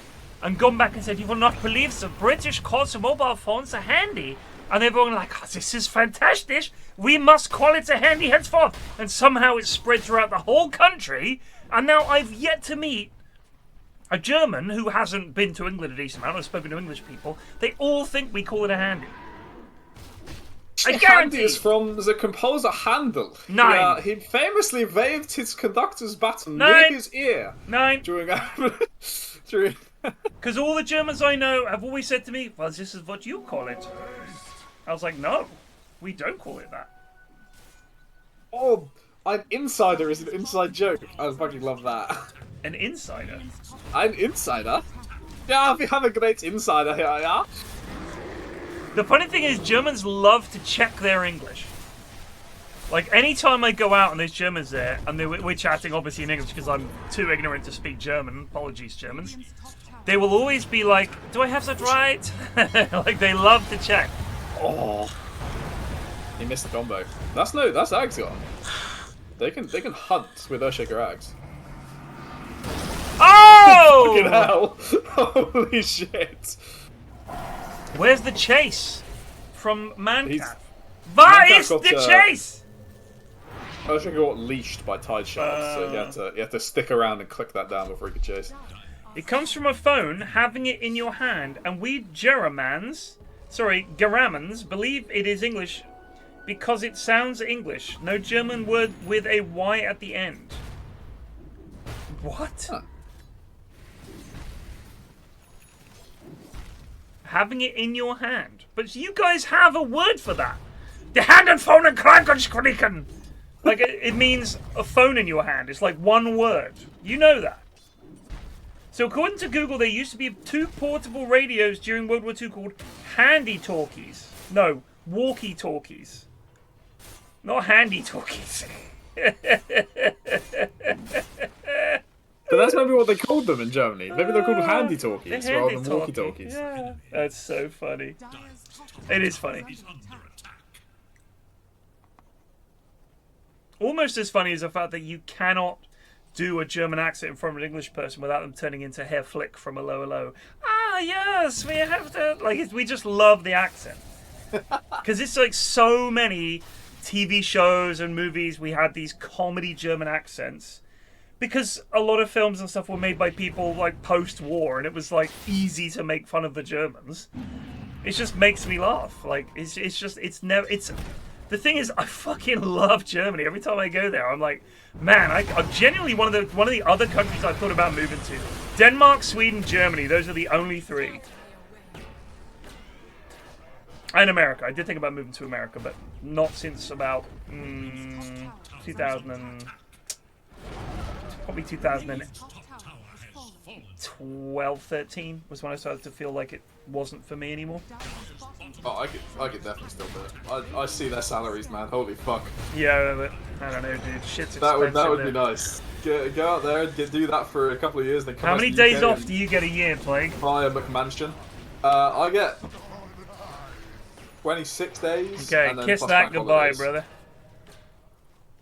and gone back and said, "You will not believe the British calls the mobile phones a handy." And everyone like, this is fantastic. We must call it a handy henceforth. And somehow it's spread throughout the whole country. And now I've yet to meet a German who hasn't been to England a decent amount or spoken to English people. They all think we call it a handy. I guarantee. Handy is from the composer Handel. 9. He famously waved his conductor's baton near his ear. 9. During Because all the Germans I know have always said to me, well, this is what you call it. I was like, no, we don't call it that. Oh, an insider is an inside joke. I fucking love that. An insider? An insider? Yeah, we have a great insider here, yeah? The funny thing is, Germans love to check their English. Like, anytime I go out and there's Germans there, and we're chatting obviously in English because I'm too ignorant to speak German, apologies Germans, they will always be like, do I have that right? Like, they love to check. Oh. He missed the combo. That's Ags gone. They can hunt with Earthshaker Ags. Oh! Fucking hell! Holy shit! Where's the chase from Mancat? What is the chase? Earthshaker got leashed by Tide Shards, so you had to stick around and click that down before he could chase. It comes from a phone, having it in your hand, and we Garamans believe it is English because it sounds English. No German word with a Y at the end. What? Huh. Having it in your hand. But you guys have a word for that. The hand and phone and Krankensprechen. Like, it means a phone in your hand. It's like one word. You know that. So according to Google, there used to be 2 portable radios during World War II called handy-talkies. No, walkie-talkies. Not handy-talkies. But that's maybe what they called them in Germany. Maybe they're called handy-talkies rather than walkie-talkies. Yeah. That's so funny. It is funny. Almost as funny as the fact that you cannot do a German accent in front of an English person without them turning into Herr Flick from a lower low. Ah, yes, we have to... Like, we just love the accent. Because it's like so many TV shows and movies, we had these comedy German accents. Because a lot of films and stuff were made by people like post-war, and it was like easy to make fun of the Germans. It just makes me laugh. Like the thing is, I fucking love Germany. Every time I go there, I'm like, man, I'm genuinely one of the other countries I thought about moving to. Denmark, Sweden, Germany. Those are the only 3. And America. I did think about moving to America, but not since about 2012, 13 was when I started to feel like it wasn't for me anymore. Oh, I could definitely still do it. I see their salaries, man. Holy fuck. Yeah, but I don't know, dude. Shit's expensive. That would be nice. Go out there and do that for a couple of years. Then come How many days off do you get a year, Plague? Buy a McMansion. I get 26 days. Okay, and then kiss plus that bank goodbye, holidays. brother.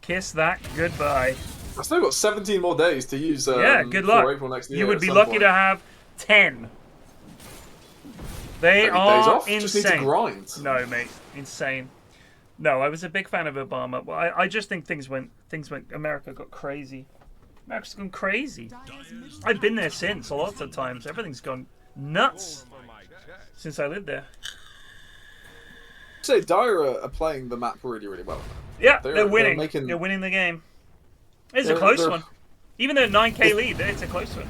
Kiss that goodbye. I've still got 17 more days to use. Yeah, good luck. For April next year You would at be some lucky point. to have 10. They Days are off? insane. Just need to grind. No, mate, insane. No, I was a big fan of Obama. Well, I just think things went. America got crazy. America's gone crazy. I've been there since a lot of times. Everything's gone nuts since I lived there. Say Dire are playing the map really, really well. Yeah, they're winning. making- They're winning the game. It's a close one. Even though 9k lead, it's a close one.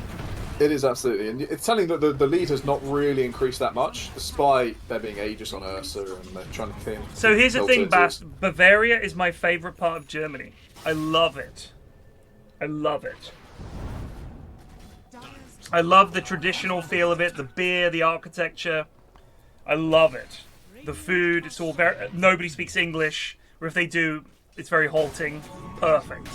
It is absolutely, and it's telling that the lead has not really increased that much, despite there being Aegis on Ursa and they're trying to clean. So here's the thing, alternatives. Bavaria is my favorite part of Germany. I love it. I love it. I love the traditional feel of it, the beer, the architecture. I love it. The food, it's all very... Nobody speaks English, or if they do, it's very halting. Perfect.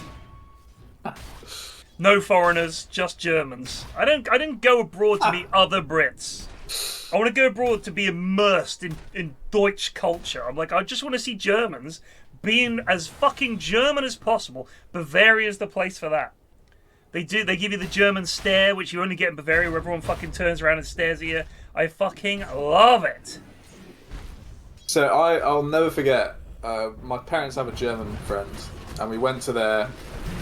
No foreigners, just Germans. I didn't go abroad to meet other Brits. I want to go abroad to be immersed in Deutsch culture. I'm like, I just want to see Germans being as fucking German as possible. Bavaria's the place for that. They give you the German stare, which you only get in Bavaria, where everyone fucking turns around and stares at you. I fucking love it. So I'll never forget, my parents have a German friend, and we went to their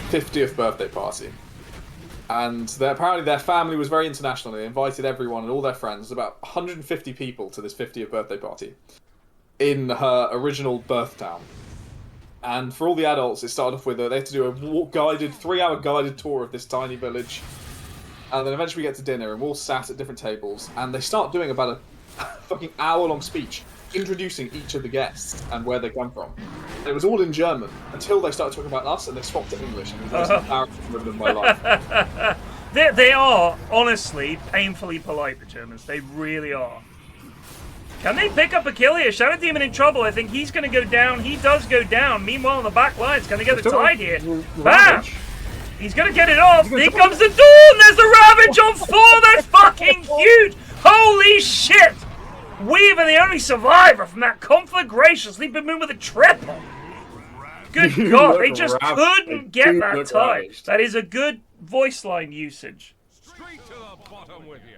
50th birthday party. And apparently their family was very international. They invited everyone and all their friends, about 150 people, to this 50th birthday party in her original birth town. And for all the adults, it started off with they had to do a 3-hour guided tour of this tiny village. And then eventually we get to dinner, and we're all sat at different tables, and they start doing about a fucking hour-long speech introducing each of the guests and where they come from. And it was all in German until they started talking about us, and they swapped to English, and it was the most embarrassing moment of my life. They are, honestly, painfully polite, the Germans. They really are. Can they pick up a kill here? Shadow Demon in trouble. I think he's going to go down. He does go down. Meanwhile, on the back lines, can they get the tide here? Bam! He's going to get it off. Here comes the Dawn. There's the Ravage on 4. That's fucking huge. Holy shit. Weaver, the only survivor from that conflagration. Sleepymoon with a triple. Good God. They just couldn't get that tide. That is a good voice line usage. Straight to the bottom with you.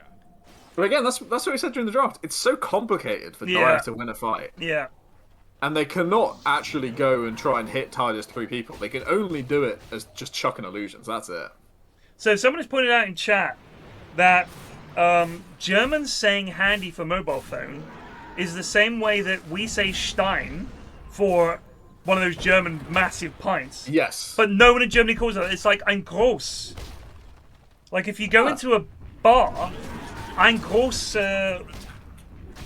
But again, that's what we said during the draft. It's so complicated for Dire to win a fight. Yeah. And they cannot actually go and try and hit Tide as 3 people. They can only do it as just chucking illusions. That's it. So someone has pointed out in chat that Germans saying handy for mobile phone is the same way that we say Stein for one of those German massive pints. Yes. But no one in Germany calls it. It's like ein groß. Like if you go into a bar, ein groß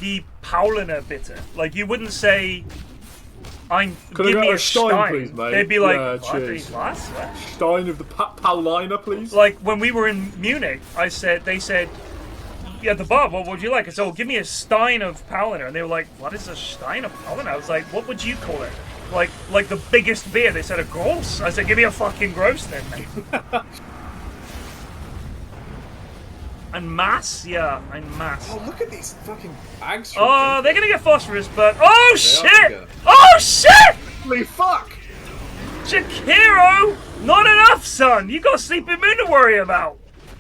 die Paulaner bitte. Like you wouldn't say give me a Stein, please, mate. They'd be like, what? What? Stein of the Pauliner, please. Like when we were in Munich, they said, yeah, at the bar, what would you like? I said, oh, give me a Stein of Paulaner. And they were like, what is a Stein of Paulaner? I was like, what would you call it? Like the biggest beer. They said a gross. I said, give me a fucking gross then, mate. And mass? Yeah, and mass. Oh, look at these fucking bags. Oh, they're gonna get phosphorus, but oh shit! Oh shit! Holy fuck! Shakiro! Not enough, son! You got Sleepymoon to worry about!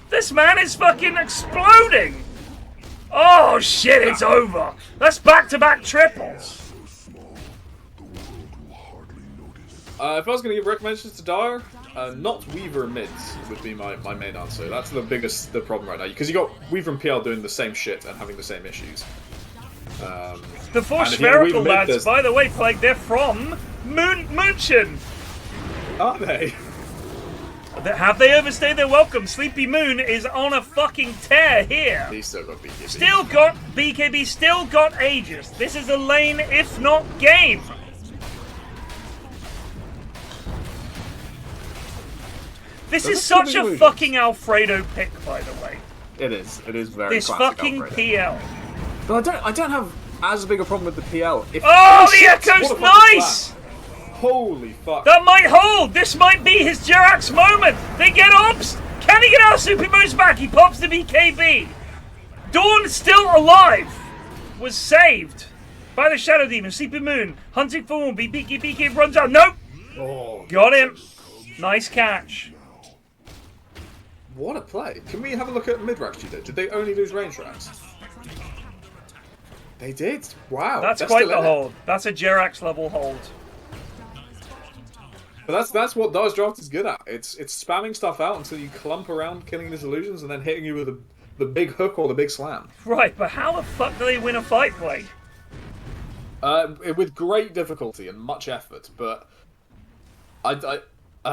This man is fucking exploding! Oh shit, it's over! That's back-to-back triples! If I was going to give recommendations to Dire, not Weaver and Mids would be my main answer. That's the problem right now. Because you got Weaver and PL doing the same shit and having the same issues. The 4 Spherical lads, by the way, like they're from München! Are they? Have they overstayed their welcome? Sleepymoon is on a fucking tear here. He's still got BKB. Still got BKB, still got Aegis. This is a lane, if not game. This is such a fucking Alfredo pick, by the way. It is. It is very this classic fucking Alfredo. PL. But I don't have as big a problem with the PL. Oh, the Echo's nice! Holy fuck. That might hold! This might be his Jirax moment! They get ops! Can he get out of Sleepymoon's back? He pops the BKB. Dawn, still alive, was saved by the Shadow Demon. Sleepymoon hunting for one. BK runs out. Nope! Oh, got him. Nice catch. What a play. Can we have a look at mid-racks you did? Did they only lose range racks? They did. Wow. That's quite the hold. That's a Jirax level hold. But that's what Dire's draft is good at. It's spamming stuff out until you clump around killing these illusions and then hitting you with the big hook or the big slam. Right, but how the fuck do they win a fight play? With great difficulty and much effort, but I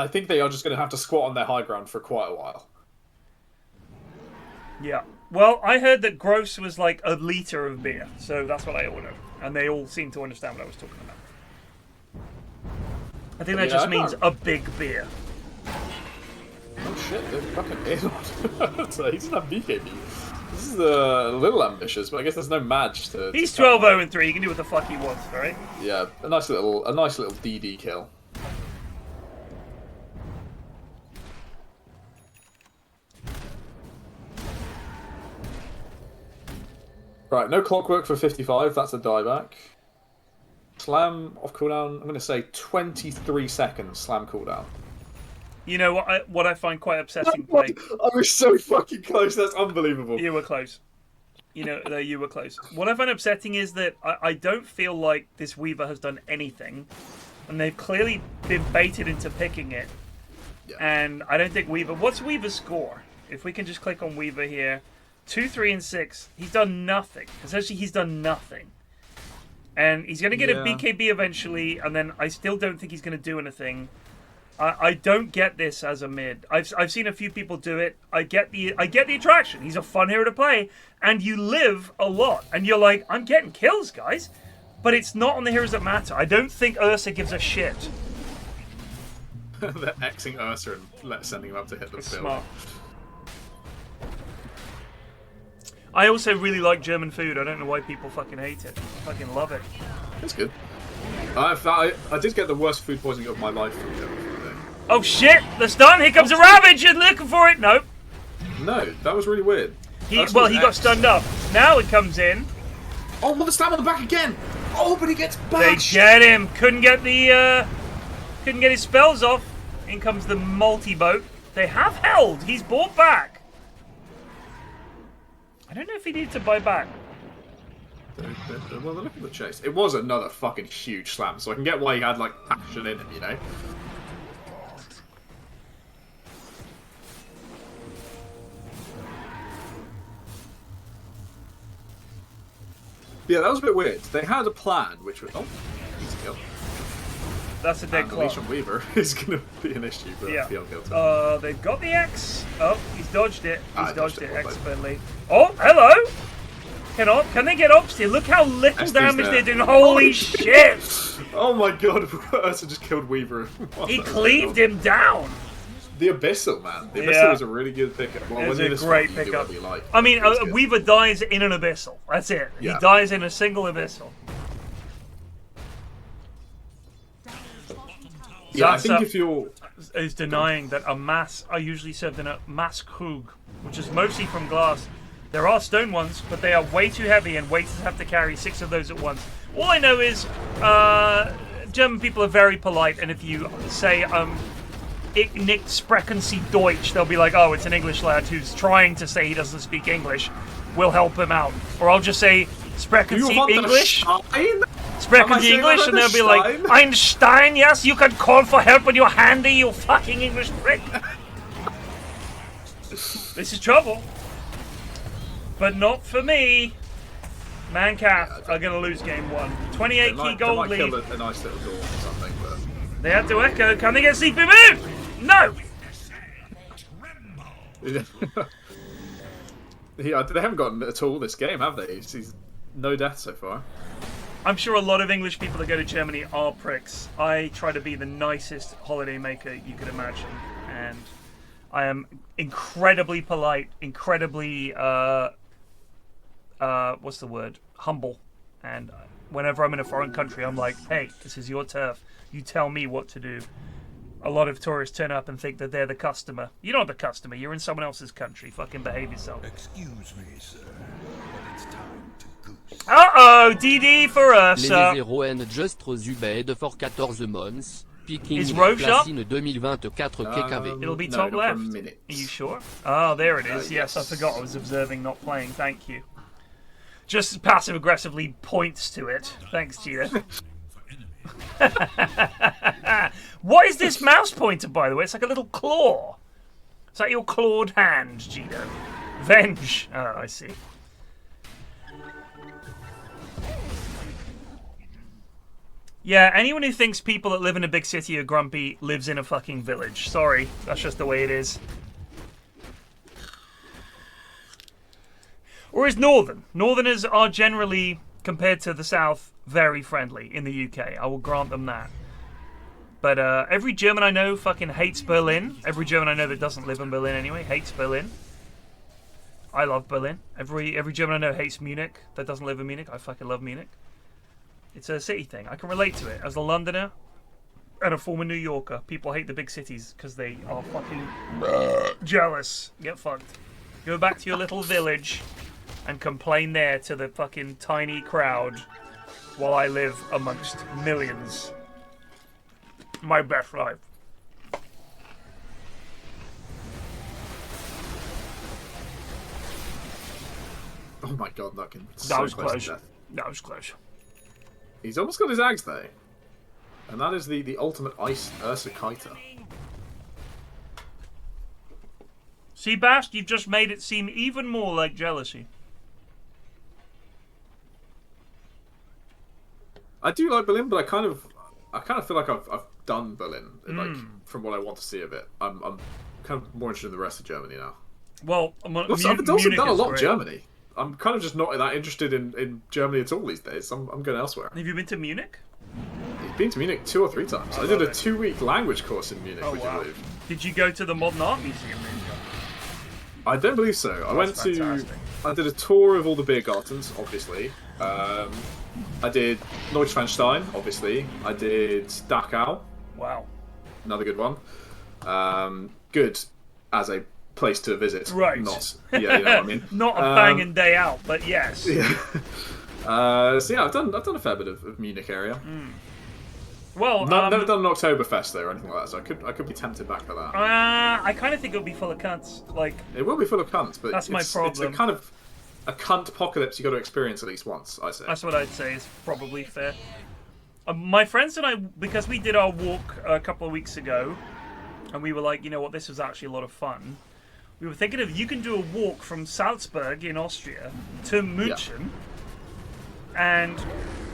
think they are just going to have to squat on their high ground for quite a while. Yeah. Well, I heard that gross was like a litre of beer, so that's what I all know. And they all seem to understand what I was talking about. I think that just means a big beer. Oh shit, they're fucking in. So he doesn't have BKB. This is a little ambitious, but I guess there's no match to... He's 12-0-3, he can do what the fuck he wants, right? Yeah, a nice little DD kill. Right, no clockwork for 55, that's a dieback. Slam off cooldown, I'm going to say 23 seconds slam cooldown. You know what I find quite upsetting? I was so fucking close, that's unbelievable. You were close. You know, you were close. What I find upsetting is that I don't feel like this Weaver has done anything. And they've clearly been baited into picking it. Yeah. And I don't think Weaver... What's Weaver's score? If we can just click on Weaver here. 2, 3, and 6. He's done nothing. Essentially, he's done nothing. And he's going to get a BKB eventually, and then I still don't think he's going to do anything. I don't get this as a mid. I've seen a few people do it. I get the attraction. He's a fun hero to play, and you live a lot. And you're like, I'm getting kills, guys, but it's not on the heroes that matter. I don't think Ursa gives a shit. They're Xing Ursa and sending him up to hit the field. Smart. I also really like German food. I don't know why people fucking hate it. I fucking love it. It's good. I did get the worst food poisoning of my life from German food. Oh shit! The stun! Here comes a Ravage! You're looking for it! Nope. No, that was really weird. He got stunned up. Now it comes in. Oh, well, the stab on the back again! Oh, but he gets bashed! They get him! Couldn't get his spells off. In comes the multi-boat. They have held! He's brought back! I don't know if he needed to buy back. Well, look at the chase. It was another fucking huge slam, so I can get why he had, like, passion in it, you know? Yeah, that was a bit weird. They had a plan, which was... Oh, easy kill. That's a dead claw. Deletion Weaver is going to be an issue, but yeah. the kill. They've got the X. Oh, he's dodged it. He's dodged it expertly. Well. Oh, hello! Can they get ops here? Look how little damage they're doing. Holy shit! Oh my god, Ursa just killed Weaver. He cleaved him down. The Abyssal, man. The Abyssal was a really good pickup. Well, it's a great pickup. Like. I mean, Weaver dies in an Abyssal. That's it. Yeah. He dies in a single Abyssal. Yeah, I think if you're... is denying that a mass are usually served in a mass Krug, which is mostly from glass. There are stone ones, but they are way too heavy, and waiters have to carry 6 of those at once. All I know is German people are very polite, and if you say Ich nicht sprechen Sie Deutsch, they'll be like, oh, it's an English lad who's trying to say he doesn't speak English. We'll help him out. Or I'll just say, sprechen Sie English? Sprechen Sie English? And they'll be like, Einstein, yes, you can call for help when you're handy, you fucking English prick. This is trouble. But not for me. Mancath are going to lose game 1. 28 key gold lead. Kill a nice little door or something, but... They have to echo. Can they get Sleepymoon? No! They haven't gotten at all this game, have they? He's no death so far. I'm sure a lot of English people that go to Germany are pricks. I try to be the nicest holiday maker you could imagine, and I am incredibly polite, incredibly what's the word? Humble. And whenever I'm in a foreign country, I'm like, hey, this is your turf. You tell me what to do. A lot of tourists turn up and think that they're the customer. You're not the customer. You're in someone else's country. Fucking behave yourself. Excuse me, sir, but it's time to goose. Uh-oh! DD for us. Les héroïnes just Zubed for 14 months. Picking Classine 2024 KKV. It'll be top left. Are you sure? Oh, there it is. Yes, I forgot I was observing, not playing. Thank you. Just passive-aggressively points to it. Thanks, Gita. What is this mouse pointer, by the way? It's like a little claw. It's like your clawed hand, Gita. Venge. Oh, I see. Yeah, anyone who thinks people that live in a big city are grumpy lives in a fucking village. Sorry, that's just the way it is. Or is Northern. Northerners are generally, compared to the South, very friendly in the UK. I will grant them that. But every German I know fucking hates Berlin. Every German I know that doesn't live in Berlin anyway hates Berlin. I love Berlin. Every German I know hates Munich that doesn't live in Munich. I fucking love Munich. It's a city thing. I can relate to it. As a Londoner and a former New Yorker, people hate the big cities because they are fucking jealous. Get fucked. Go back to your little village and complain there to the fucking tiny crowd while I live amongst millions. My best life. Oh my god, Nutkin. That was close. That was close. He's almost got his Ags though. And that is the ultimate ice Ursa Kiter. See, Bast, you've just made it seem even more like jealousy. I do like Berlin, but I kind of feel like I've done Berlin. Like from what I want to see of it, I'm kind of more interested in the rest of Germany now. Well, I've also done a lot of Germany. I'm kind of just not that interested in Germany at all these days. I'm going elsewhere. Have you been to Munich? I've been to Munich 2 or 3 times. I did a 2-week language course in Munich, would you believe? Did you go to the Modern Art Museum? I don't believe so. I did a tour of all the beer gardens, obviously. I did Neuschwanstein, obviously. I did Dachau. Wow. Another good one. Good as a place to visit. Right. Not, yeah, you know what I mean? Not a banging day out, but yes. Yeah. So yeah, I've done a fair bit of Munich area. Well, never done an Oktoberfest though or anything like that, so I could be tempted back for that. I kind of think it'll be full of cunts. Like it will be full of cunts, but that's my problem. It's a kind of a cunt apocalypse you got to experience at least once. I say. That's what I'd say is probably fair. My friends and I, because we did our walk a couple of weeks ago, and we were like, you know what, this was actually a lot of fun. We were thinking of you can do a walk from Salzburg in Austria to München. Yeah. And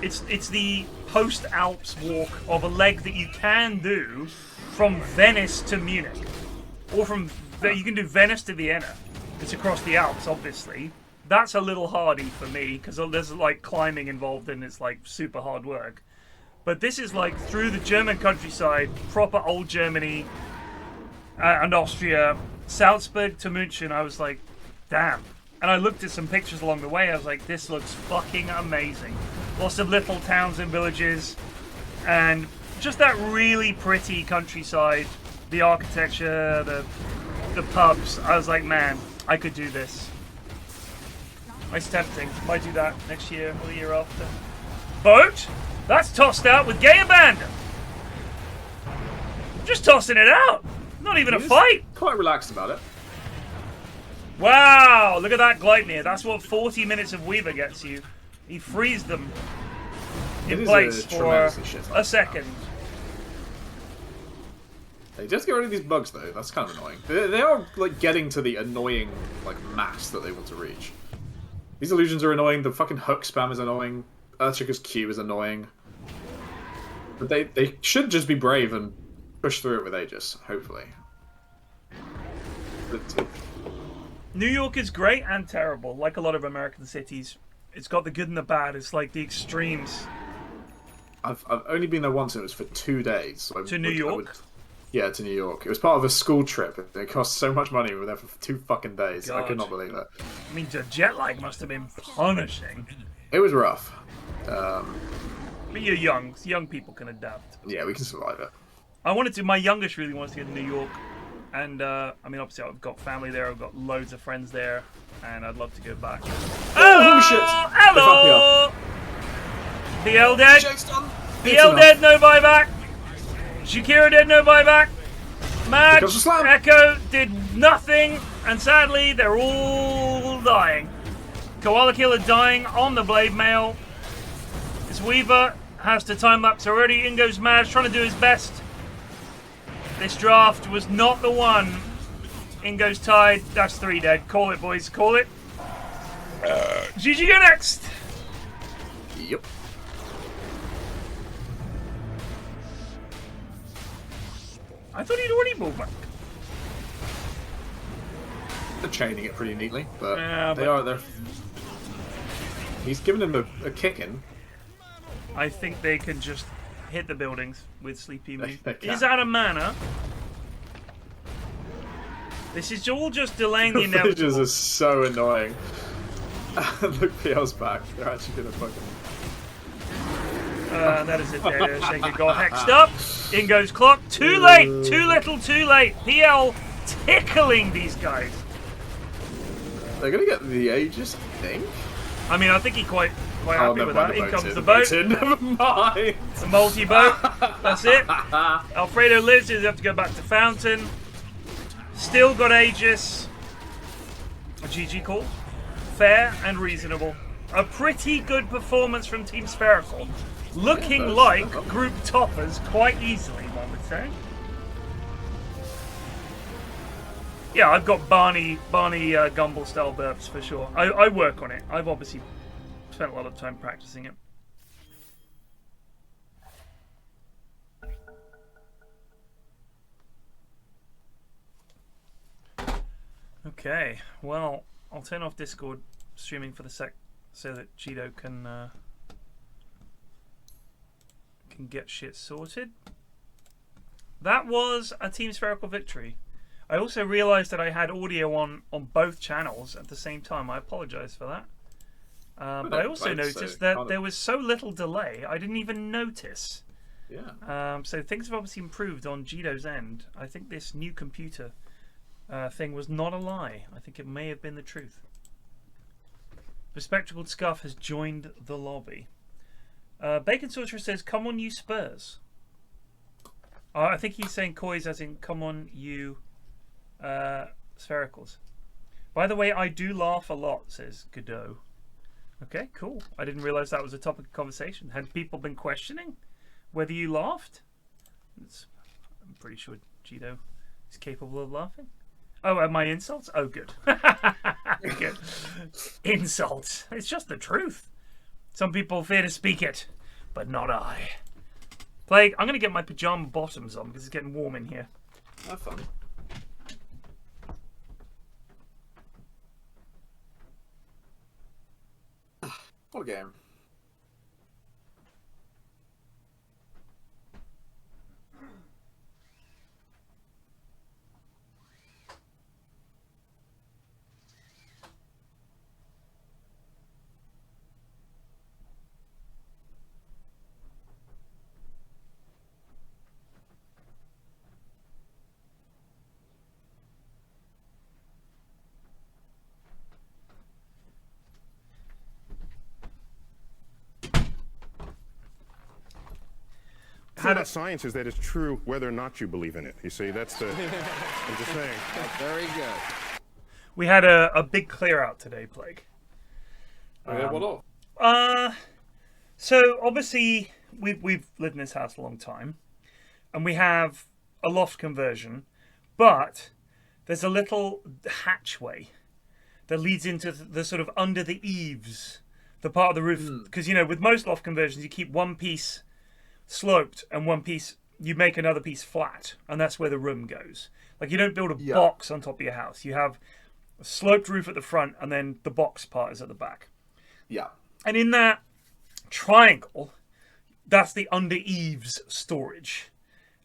it's the post-Alps walk of a leg that you can do from Venice to Munich. Or you can do Venice to Vienna. It's across the Alps, obviously. That's a little hardy for me, because there's like climbing involved and it's like super hard work. But this is like through the German countryside, proper old Germany and Austria, Salzburg to München. I was like, damn. And I looked at some pictures along the way. I was like, this looks fucking amazing. Lots of little towns and villages. And just that really pretty countryside. The architecture, the pubs. I was like, man, I could do this. It's tempting. Might do that next year or the year after. Boat? That's tossed out with gay abandon. Just tossing it out. Not even a fight. Quite relaxed about it. Wow, look at that Gleipnir. That's what 40 minutes of Weaver gets you. He frees them in place for a second. Hey, just get rid of these bugs, though. That's kind of annoying. They are like getting to the annoying like mass that they want to reach. These illusions are annoying. The fucking hook spam is annoying. Earthshaker's Q is annoying. But they should just be brave and push through it with Aegis, hopefully. New York is great and terrible, like a lot of American cities. It's got the good and the bad. It's like the extremes. I've only been there once, and it was for 2 days. So to New York? Yeah, to New York. It was part of a school trip. It cost so much money. We were there for 2 fucking days. God. I could not believe it. I mean, the jet lag must have been punishing. It was rough. But you're young. Young people can adapt. Yeah, we can survive it. My youngest really wants to get to New York. And, I mean, obviously I've got family there. I've got loads of friends there. And I'd love to go back. Oh, shit! Hello! PL dead. PL dead, no buyback. Shakira dead, no buyback. Mag, Echo did nothing. And sadly, they're all dying. Koala Killer dying on the Blade Mail. This Weaver has to time-lapse already. In goes Mad, trying to do his best. This draft was not the one. In goes Tide. That's 3 dead. Call it, boys. Call it. GG go next. Yep. I thought he'd already moved back. They're chaining it pretty neatly, but they're. He's given him a kick-in. I think they can just hit the buildings with Sleepymoon. He's out of mana. This is all just delaying the inevitable. Villagers are so annoying. Look, PL's back. They're actually gonna fucking. That is it there. Shaker got hexed up. In goes Clock. Too late. Too little. Too late. PL tickling these guys. They're gonna get the Aegis, I think. I mean, I think he's quite happy with that. In comes the boat. Never mind. The multi-boat. That's it. Alfredo lives. He'll have to go back to Fountain. Still got Aegis. A GG call. Fair and reasonable. A pretty good performance from Team Spherical. Looking like group toppers quite easily, one would say. Yeah, I've got Barney Gumble style burps for sure. I work on it. I've obviously spent a lot of time practicing it. Okay, well, I'll turn off Discord streaming for the sec so that Cheeto can get shit sorted. That was a Team Spherical victory. I also realised that I had audio on both channels at the same time. I apologise for that. But I also noticed that there was so little delay, I didn't even notice. Yeah. So things have obviously improved on Cheeto's end. I think this new computer thing was not a lie. I think it may have been the truth. Bespectacled Scuff has joined the lobby. Bacon Sorcerer says, "Come on, you Spurs." I think he's saying coys as in, "Come on, you Sphericals." By the way, I do laugh a lot, says Godot. Okay, cool. I didn't realise that was a topic of conversation. Had people been questioning whether you laughed? I'm pretty sure Cheeto is capable of laughing. Oh, my insults? Oh, good. Good. Insults. It's just the truth. Some people fear to speak it, but not I. Plague, I'm going to get my pyjama bottoms on because it's getting warm in here. Have fun. What a game. How about science is that it's true whether or not you believe in it. You see, that's the... I'm just saying. Very good. We had a big clear out today, Plague. What off? So obviously we've lived in this house a long time, and we have a loft conversion, but there's a little hatchway that leads into the sort of under the eaves, the part of the roof, because you know with most loft conversions you keep one piece sloped and one piece, you make another piece flat, and that's where the room goes. Like you don't build a box on top of your house. You have a sloped roof at the front, and then the box part is at the back. Yeah. And in that triangle, that's the under eaves storage,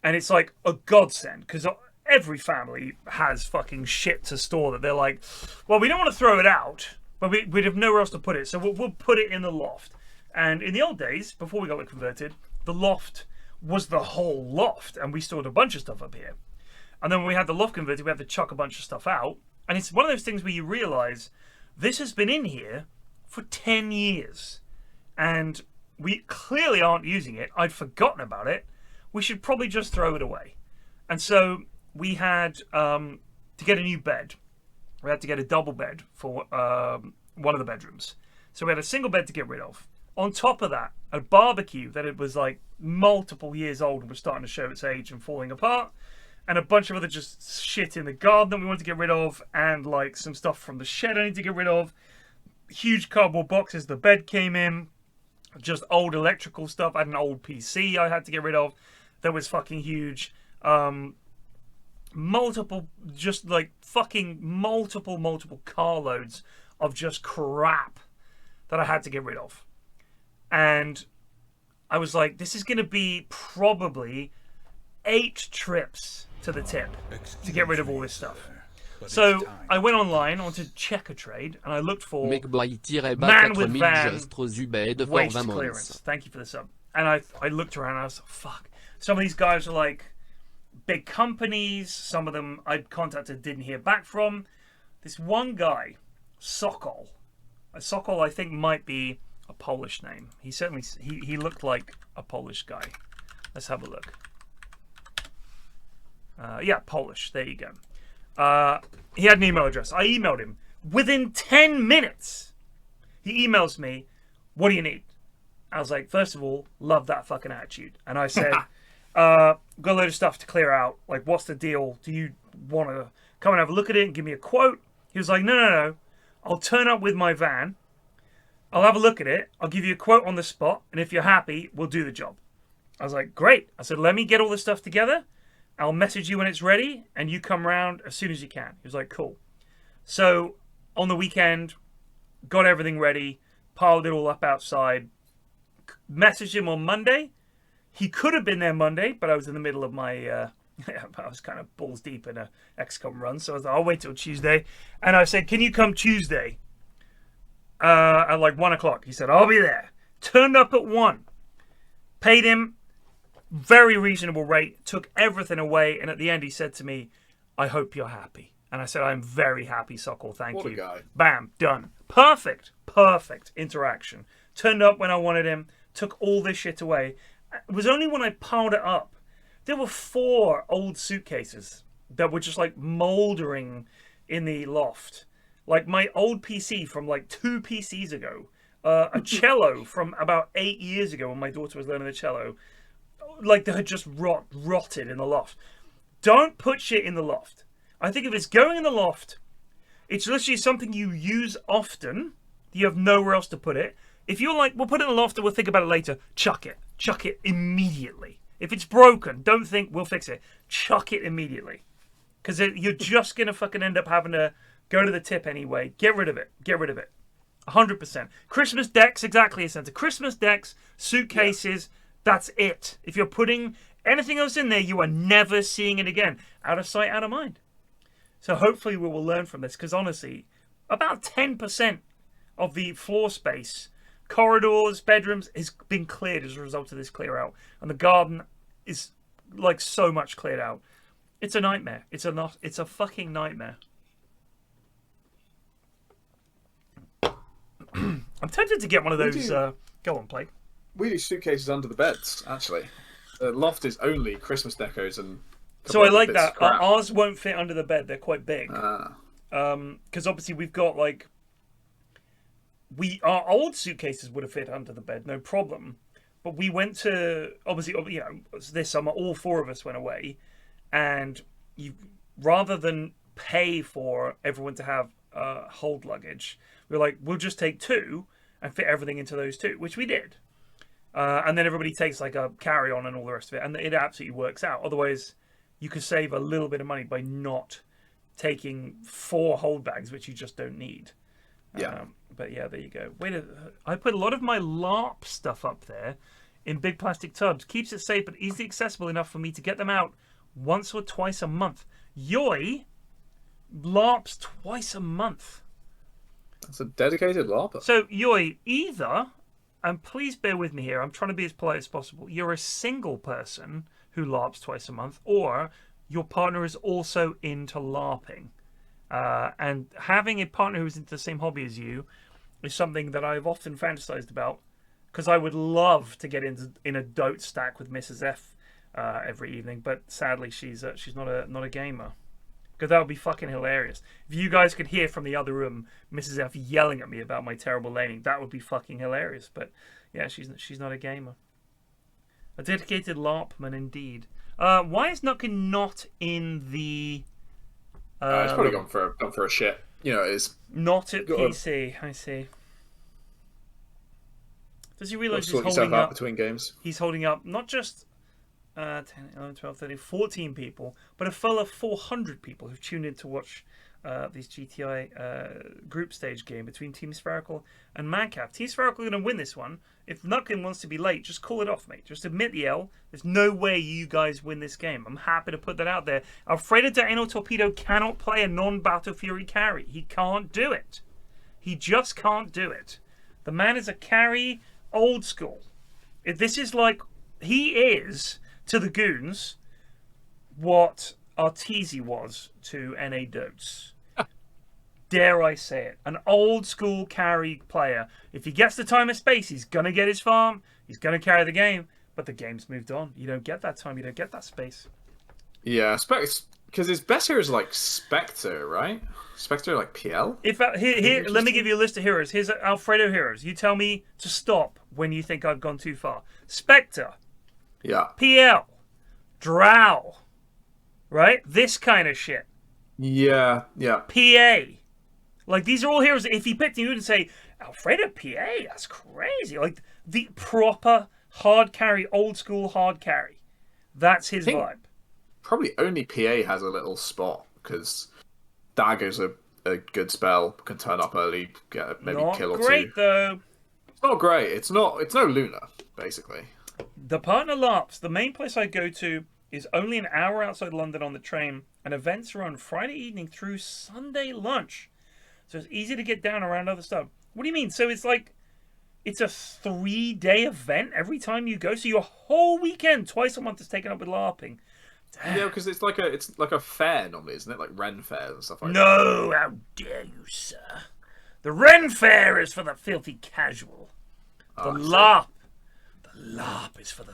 and it's like a godsend because every family has fucking shit to store that they're like, well, we don't want to throw it out, but we'd have nowhere else to put it, so we'll put it in the loft. And in the old days, before we got it converted, the loft was the whole loft, and we stored a bunch of stuff up here. And then when we had the loft converted, we had to chuck a bunch of stuff out. And it's one of those things where you realise this has been in here for 10 years. And we clearly aren't using it. I'd forgotten about it. We should probably just throw it away. And so we had to get a new bed. We had to get a double bed for one of the bedrooms. So we had a single bed to get rid of. On top of that, a barbecue that it was like multiple years old and was starting to show its age and falling apart, and a bunch of other just shit in the garden that we wanted to get rid of, and like some stuff from the shed I need to get rid of. Huge cardboard boxes the bed came in, just old electrical stuff. I had an old PC I had to get rid of that was fucking huge. Multiple, just like fucking multiple carloads of just crap that I had to get rid of. And I was like, this is going to be probably 8 trips to the tip to get rid of all this stuff. So I went online onto Check a Trade and I looked for man with van waste clearance. Thank you for the sub. And I looked around and I was like, fuck. Some of these guys are like big companies. Some of them I'd contacted, didn't hear back from. This one guy, Sokol. Sokol I think might be a Polish name. He certainly he looked like a Polish guy. Let's have a look. Yeah, Polish. There you go. He had an email address. I emailed him. Within 10 minutes, he emails me, what do you need? I was like, first of all, love that fucking attitude. And I said, got a load of stuff to clear out. Like, what's the deal? Do you want to come and have a look at it and give me a quote? He was like, no. I'll turn up with my van. I'll have a look at it. I'll give you a quote on the spot. And if you're happy, we'll do the job. I was like, great. I said, let me get all this stuff together. I'll message you when it's ready. And you come around as soon as you can. He was like, cool. So on the weekend, got everything ready, piled it all up outside, messaged him on Monday. He could have been there Monday, but I was in the middle of my... I was kind of balls deep in a XCOM run, so I was like, I'll wait till Tuesday. And I said, can you come Tuesday? At like 1 o'clock. He said, I'll be there. Turned up at 1. Paid him. Very reasonable rate. Took everything away. And at the end, he said to me, I hope you're happy. And I said, I'm very happy, Sokol. Thank you. What a guy. Bam. Done. Perfect. Perfect interaction. Turned up when I wanted him. Took all this shit away. It was only when I piled it up. There were 4 old suitcases that were just like mouldering in the loft. Like my old PC from like 2 PCs ago. A cello from about 8 years ago when my daughter was learning the cello. Like they had just rotted in the loft. Don't put shit in the loft. I think if it's going in the loft, it's literally something you use often. You have nowhere else to put it. If you're like, we'll put it in the loft and we'll think about it later. Chuck it. Chuck it immediately. If it's broken, don't think we'll fix it. Chuck it immediately. Because you're just going to fucking end up having to go to the tip anyway. Get rid of it. Get rid of it. 100%. Christmas decks, exactly a sense. Christmas decks, suitcases, that's it. If you're putting anything else in there, you are never seeing it again. Out of sight, out of mind. So hopefully we will learn from this. Because honestly, about 10% of the floor space, corridors, bedrooms, has been cleared as a result of this clear out. And the garden is like so much cleared out. It's a nightmare. It's a fucking nightmare. I'm tempted to get one of those. Go on, play. We do suitcases under the beds, actually. The loft is only Christmas decos and. So I like that. Ours won't fit under the bed. They're quite big. Because obviously we've got like. Our old suitcases would have fit under the bed, no problem. But we went to, obviously, you know, this summer, all 4 of us went away. And rather than pay for everyone to have hold luggage, we were like, we'll just take 2 and fit everything into those 2, which we did. And then everybody takes like a carry-on and all the rest of it. And it absolutely works out. Otherwise, you could save a little bit of money by not taking 4 hold bags, which you just don't need. Yeah. But yeah, there you go. I put a lot of my LARP stuff up there in big plastic tubs. Keeps it safe but easily accessible enough for me to get them out once or twice a month. Yoy, LARPs twice a month. That's a dedicated LARPer. So, Yoy, either, and please bear with me here, I'm trying to be as polite as possible, you're a single person who LARPs twice a month, or your partner is also into LARPing. And having a partner who's into the same hobby as you is something that I've often fantasized about, because I would love to get in a Dota stack with Mrs. F every evening, but sadly she's not a gamer. Because that would be fucking hilarious. If you guys could hear from the other room Mrs. F yelling at me about my terrible laning, that would be fucking hilarious. But yeah, she's not a gamer. A dedicated LARPman indeed. Why is Nutkin not in the? It's probably gone for a shit. You know, it's not at PC. I see. Does he realise he's holding up between games? He's holding up not just 10, 11, 12, 13, 14 people, but a full of 400 people who've tuned in to watch these GTI group stage game between Team Spherical and Mancap. Team Spherical are going to win this one. If Nutkin wants to be late, just call it off, mate. Just admit the L. There's no way you guys win this game. I'm happy to put that out there. Alfredo de Analtorpedo cannot play a non-Battle Fury carry. He can't do it. He just can't do it. The man is a carry old school. This is like, he is to the goons what Arteezy was to NA Dotes. Dare I say it. An old school carry player. If he gets the time and space, he's going to get his farm. He's going to carry the game. But the game's moved on. You don't get that time. You don't get that space. Yeah, because his best hero is like Spectre, right? Spectre, like PL? Here, let me give you a list of heroes. Here's Alfredo heroes. You tell me to stop when you think I've gone too far. Spectre. Yeah. PL. Drow. Right? This kind of shit. Yeah. PA. Like, these are all heroes. If he picked you and say, Alfredo PA, that's crazy. Like, the proper hard carry, old school hard carry. That's his vibe. Probably only PA has a little spot, because daggers are a good spell, can turn up early, get maybe Not kill or great, two. though. It's not great. It's no Luna, basically. The partner LARPs, the main place I go to is only an hour outside London on the train, and events are on Friday evening through Sunday lunch. So it's easy to get down around other stuff. What do you mean? So it's like, it's a 3-day event every time you go? So your whole weekend, twice a month, is taken up with LARPing. Damn. Yeah, because it's like a fair normally, isn't it? Like Ren fairs and stuff like that. No, how dare you, sir. The Ren Fair is for the filthy casual. The LARP is for the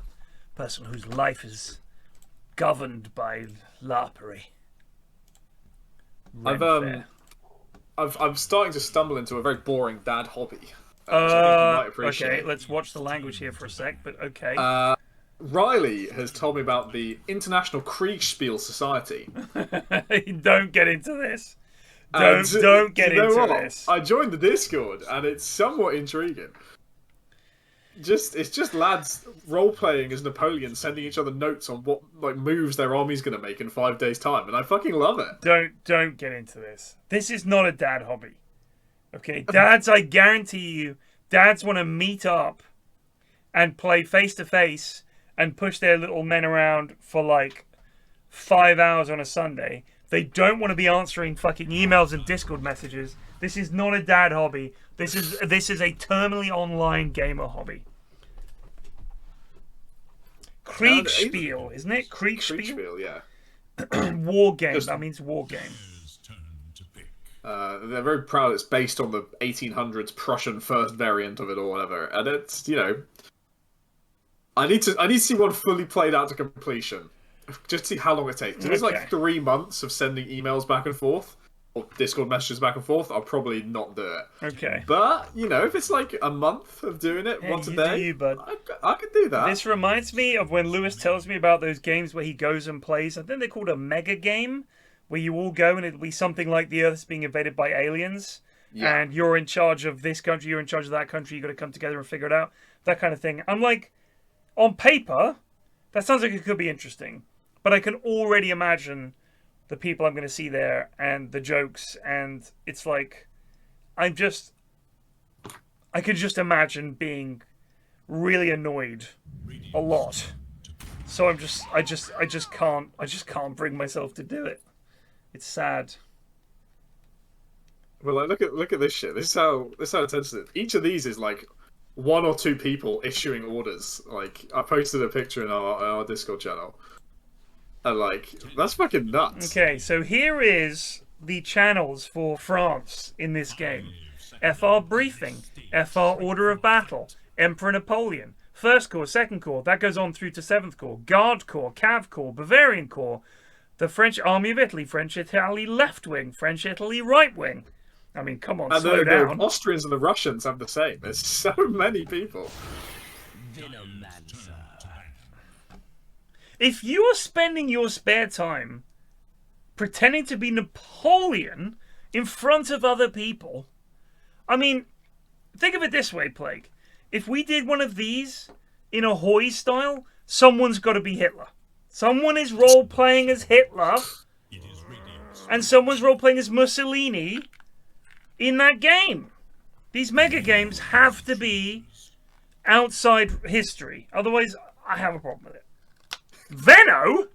person whose life is governed by LARPery. I'm starting to stumble into a very boring dad hobby. Which I think you might appreciate. Okay, let's watch the language here for a sec, but okay. Riley has told me about the International Kriegspiel Society. Don't get into this. Don't get into this. I joined the Discord, and it's somewhat intriguing. It's just lads role-playing as Napoleon, sending each other notes on what moves their army's going to make in 5 days' time, and I fucking love it. Don't get into this. This is not a dad hobby. Okay, dads, I guarantee you, dads want to meet up and play face-to-face and push their little men around for like 5 hours on a Sunday. They don't want to be answering fucking emails and Discord messages. This is not a dad hobby. This is a terminally online gamer hobby. Kriegspiel, isn't it? Kriegspiel, yeah. War game. That means war game. They're very proud it's based on the 1800s Prussian first variant of it or whatever, and it's, I need to see one fully played out to completion, just to see how long it takes. If it's like 3 months of sending emails back and forth or Discord messages back and forth, I'll probably not do it. Okay. But if it's like a month of doing it once a day, bud. I could do that. This reminds me of when Lewis tells me about those games where he goes and plays. I think they're called a mega game, where you all go and it'll be something like the Earth's being invaded by aliens, and you're in charge of this country, you're in charge of that country, you got to come together and figure it out. That kind of thing. I'm like, on paper, that sounds like it could be interesting, but I can already imagine the people I'm going to see there and the jokes, and it's like, I could just imagine being really annoyed a lot. So I just can't bring myself to do it. It's sad. Well, look at this shit. This is how intense it is. Each of these is like 1 or 2 people issuing orders. Like, I posted a picture in our Discord channel, and that's fucking nuts. Okay, so here is the channels for France in this game. FR Briefing, FR Order of Battle, Emperor Napoleon, First Corps, Second Corps, that goes on through to 7th Corps, Guard Corps, Cav Corps, Bavarian Corps, the French Army of Italy, French Italy left wing, French Italy right wing. I mean, come on, slow down. The Austrians and the Russians have the same. There's so many people. If you are spending your spare time pretending to be Napoleon in front of other people, I mean, think of it this way, Plague. If we did one of these in a Hoy style, someone's got to be Hitler. Someone is role-playing as Hitler, and someone's role-playing as Mussolini in that game. These mega games have to be outside history. Otherwise, I have a problem with it. Venno?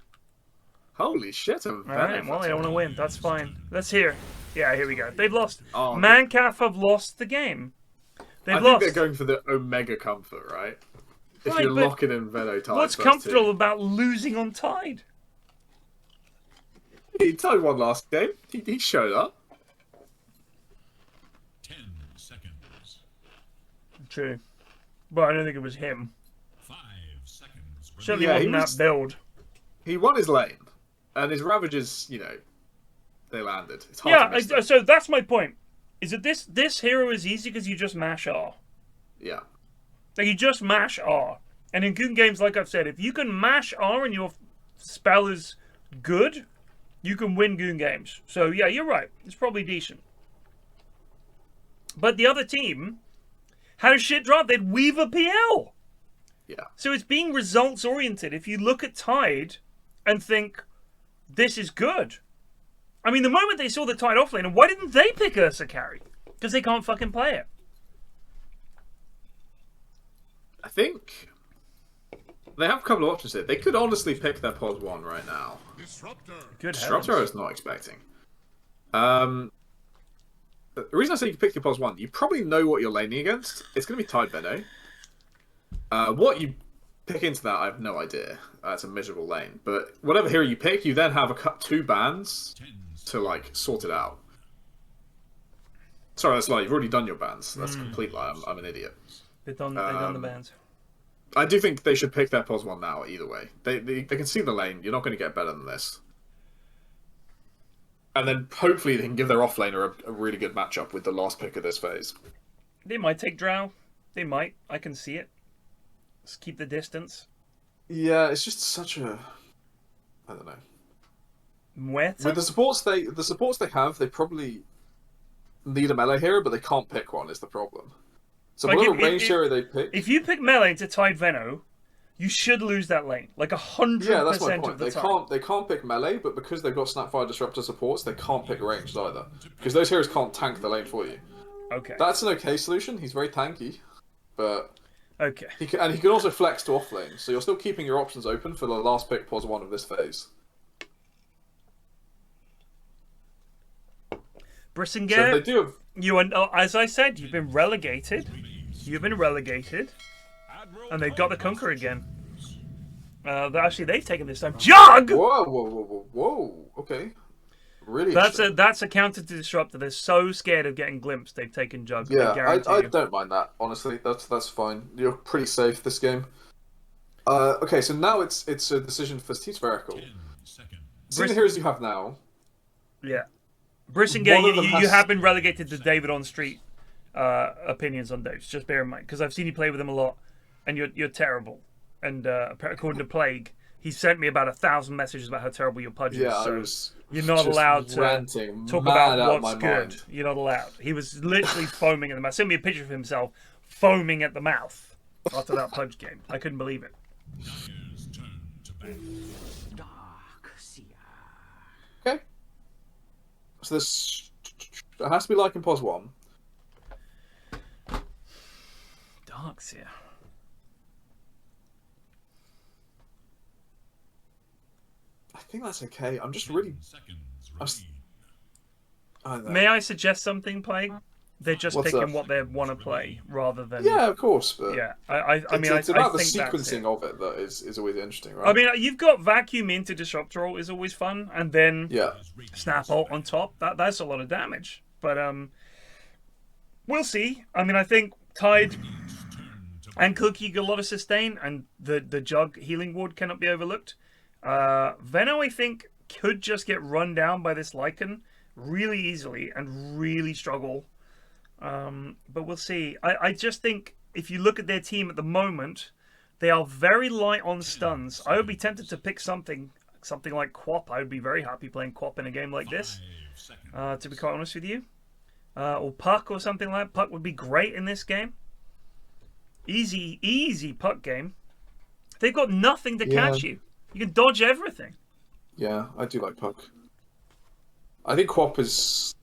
Holy shit, I'm Alright, well, they don't want to win. That's fine. Let's hear. Yeah, here we go. They've lost. Mancaf have lost the game. I think they're going for the Omega comfort, right? If you're locking in Venno Tide. What's comfortable about losing on Tide? He Tide won last game. He showed up. 10 seconds. True. But I don't think it was him. 5 seconds. Certainly wasn't that build. He won his lane. And his Ravages, they landed. It's hard to miss so that's my point. Is that this hero is easy because you just mash R. Yeah. Like, you just mash R. And in Goon games, like I've said, if you can mash R and your spell is good, you can win Goon games. So, yeah, you're right. It's probably decent. But the other team had a shit drop. They'd weave a PL. Yeah. So it's being results-oriented. If you look at Tide and think, this is good, I mean, the moment they saw the Tide offlaner, why didn't they pick Ursa carry? Because they can't fucking play it. I think they have a couple of options here. They could honestly pick their Pos 1 right now. Disruptor I was not expecting. The reason I say you can pick your Pos 1, you probably know what you're laning against. It's going to be Tide Venom. What you pick into that, I have no idea. It's a miserable lane. But whatever hero you pick, you then have two bans to, like, sort it out. Sorry, that's a lie. You've already done your bans. That's a complete lie. I'm an idiot. They've done the bans. I do think they should pick their Pos 1 now, either way. They can see the lane. You're not going to get better than this. And then hopefully they can give their offlaner a really good matchup with the last pick of this phase. They might take Drow. They might. I can see it. Just keep the distance. Yeah, it's just such a... I don't know. Muerta? With the supports they have, they probably need a melee hero, but they can't pick one, is the problem. So like whatever range hero they pick... If you pick melee to Tide Venom, you should lose that lane. Like 100% Yeah, that's my point. of the time. They can't pick melee, but because they've got Snapfire Disruptor supports, they can't pick ranged either. Because those heroes can't tank the lane for you. Okay. That's an okay solution. He's very tanky, but... Okay. He can also flex to offlane, so you're still keeping your options open for the last pick Pos 1 of this phase. Brissinger, So they do have... you are, as I said, you've been relegated. You've been relegated. And they've got the Conquer again. Actually, they've taken this time. Jug! Whoa. Okay. Really That's a counter to Disruptor. They're so scared of getting glimpsed, they've taken Jug. Yeah, I don't mind that, honestly. That's fine. You're pretty safe this game. Okay, so now it's a decision for Spherical. Seeing the heroes you have now... Yeah. Brissinger, you have been relegated to David on Street opinions on Doge. Just bear in mind, because I've seen you play with him a lot, and you're terrible. And according to Plague, he sent me about 1,000 messages about how terrible your Pudge is. Yeah, so I was you're not allowed to talk about what's good. Mind. You're not allowed. He was literally foaming at the mouth. Sent me a picture of himself foaming at the mouth after that Pudge game. I couldn't believe it. Okay. So this it has to be like in Pos 1. Darkseer. I think that's okay. I'm just really... May I suggest something, Plague? They're just What's picking up? what they want to play rather than... Yeah, of course, but... Yeah, I mean, it's about the think sequencing of it that is always interesting, right? I mean, you've got Vacuum into Disruptor ult is always fun, and then Snap ult on top. That's a lot of damage. But we'll see. I mean, I think Tide and Cookie get a lot of sustain, and the Jug healing ward cannot be overlooked. Veno, I think, could just get run down by this Lycan really easily and really struggle. But we'll see. I just think if you look at their team at the moment, they are very light on stuns. I would be tempted to pick something like Quap. I would be very happy playing Quap in a game like this, to be quite honest with you. Or Puck or something like that. Puck would be great in this game. Easy Puck game. They've got nothing to catch you. You can dodge everything. Yeah, I do like Puck. I think Quap is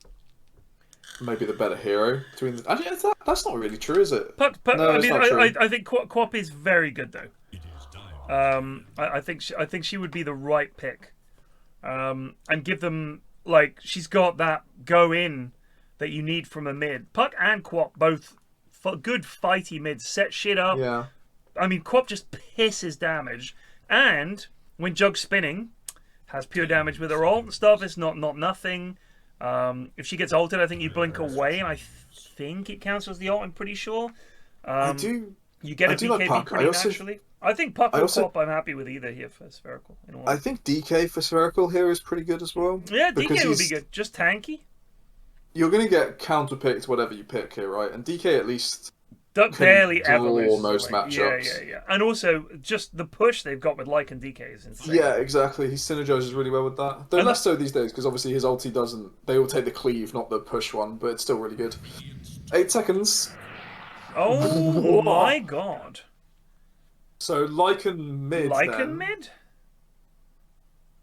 maybe the better hero between the... Actually, that's not really true, is it? Puck, no, I it's mean, not true. I think Quap is very good though. I think she would be the right pick, and give them, like, she's got that go in that you need from a mid. Puck and Quap both good fighty mids, set shit up. Yeah. I mean, Quap just pisses damage, and when Jug's spinning, has pure damage with her ult and stuff. It's not nothing. If she gets ulted, I think you blink away, and I think it counts as the ult. I'm pretty sure. You get a BKB like pretty naturally. I think Puck or Quap, I'm happy with either here for Spherical. I think DK for Spherical here is pretty good as well. Yeah, DK would be good. Just tanky. You're going to get counter-picked whatever you pick here, right? And DK at least barely ever loses most matchups. Yeah. And also, just the push they've got with Lycan DK is insane. Yeah, exactly. He synergizes really well with that. Though less so these days, because obviously his ulti doesn't... They all take the cleave, not the push one, but it's still really good. 8 seconds. Oh my god. So Lycan mid Lycan mid?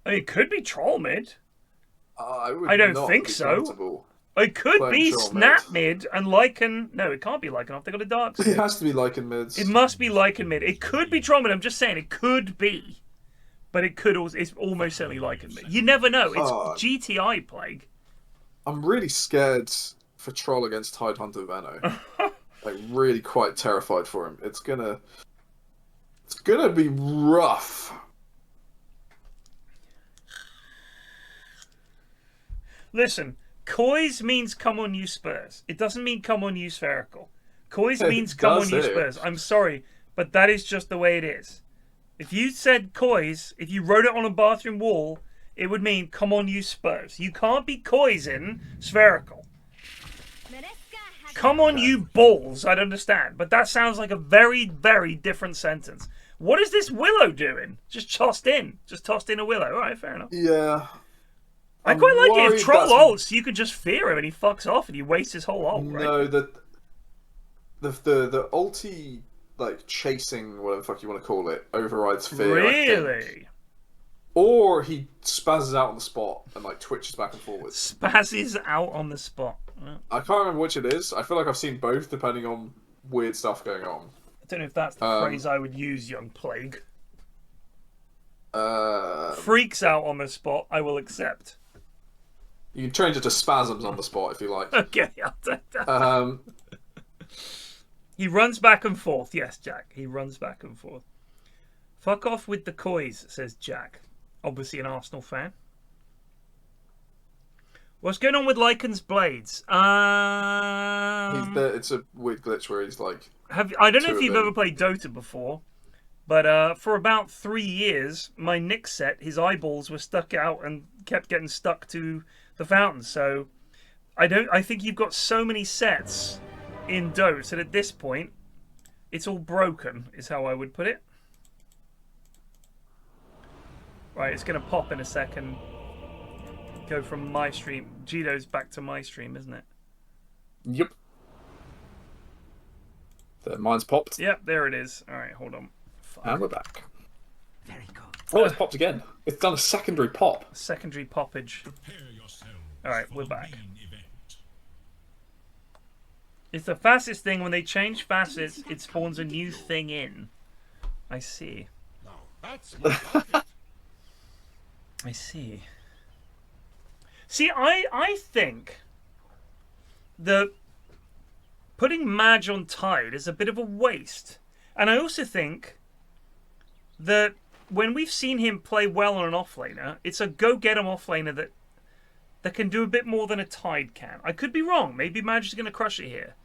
I mean, it could be Troll mid. I I don't think so. It could be Snap mid and Lycan. No, it can't be Lycan off. They got a dark skin. It has to be Lycan mids. It must be Lycan mid. It could be Troll mid. I'm just saying it could be, but it could also. It's almost certainly Lycan mid. You never know. It's GTI plague. I'm really scared for Troll against Tidehunter Venno. Like really quite terrified for him. It's gonna be rough. Listen, Coys means come on you Spurs. It doesn't mean come on you Spherical. Coys means come on you Spurs. I'm sorry, but that is just the way it is. If you said Coys, if you wrote it on a bathroom wall, it would mean come on you Spurs. You can't be Coys in Spherical. Come on you balls, I'd understand. But that sounds like a very, very different sentence. What is this Willow doing? Just tossed in a Willow. All right, fair have. Yeah. I quite like it. If Troll ults, you can just fear him and he fucks off and you waste his whole ult, right? No, the ulti, like, chasing, whatever the fuck you want to call it, overrides fear. Really? Or he spazzes out on the spot and, like, twitches back and forwards. Spazzes out on the spot. I can't remember which it is. I feel like I've seen both, depending on weird stuff going on. I don't know if that's the phrase I would use, young plague. Freaks out on the spot, I will accept. You can change it to spasms on the spot if you like. Okay, I'll take that. He runs back and forth. Yes, Jack. He runs back and forth. Fuck off with the coys, says Jack. Obviously an Arsenal fan. What's going on with Lycan's blades? It's a weird glitch where he's like... I don't know if you've ever played Dota before, but for about 3 years, my Nick set, his eyeballs were stuck out and kept getting stuck to the fountain. So I think you've got so many sets in Dota that at this point, it's all broken, is how I would put it. Right, it's going to pop in a second. Go from my stream. Gito's back to my stream, isn't it? Yep. Mine's popped. Yep, there it is. Alright, hold on. Fuck. And we're back. Very good. Oh, it's popped again. It's done a secondary pop. Secondary poppage. Alright, we're back. It's the fastest thing. When they change facets, it spawns a new thing in. I see. I see. See, I think that putting Madge on Tide is a bit of a waste. And I also think that when we've seen him play well on an offlaner, it's a go-get-him offlaner that can do a bit more than a Tide can. I could be wrong. Maybe Madge is going to crush it here.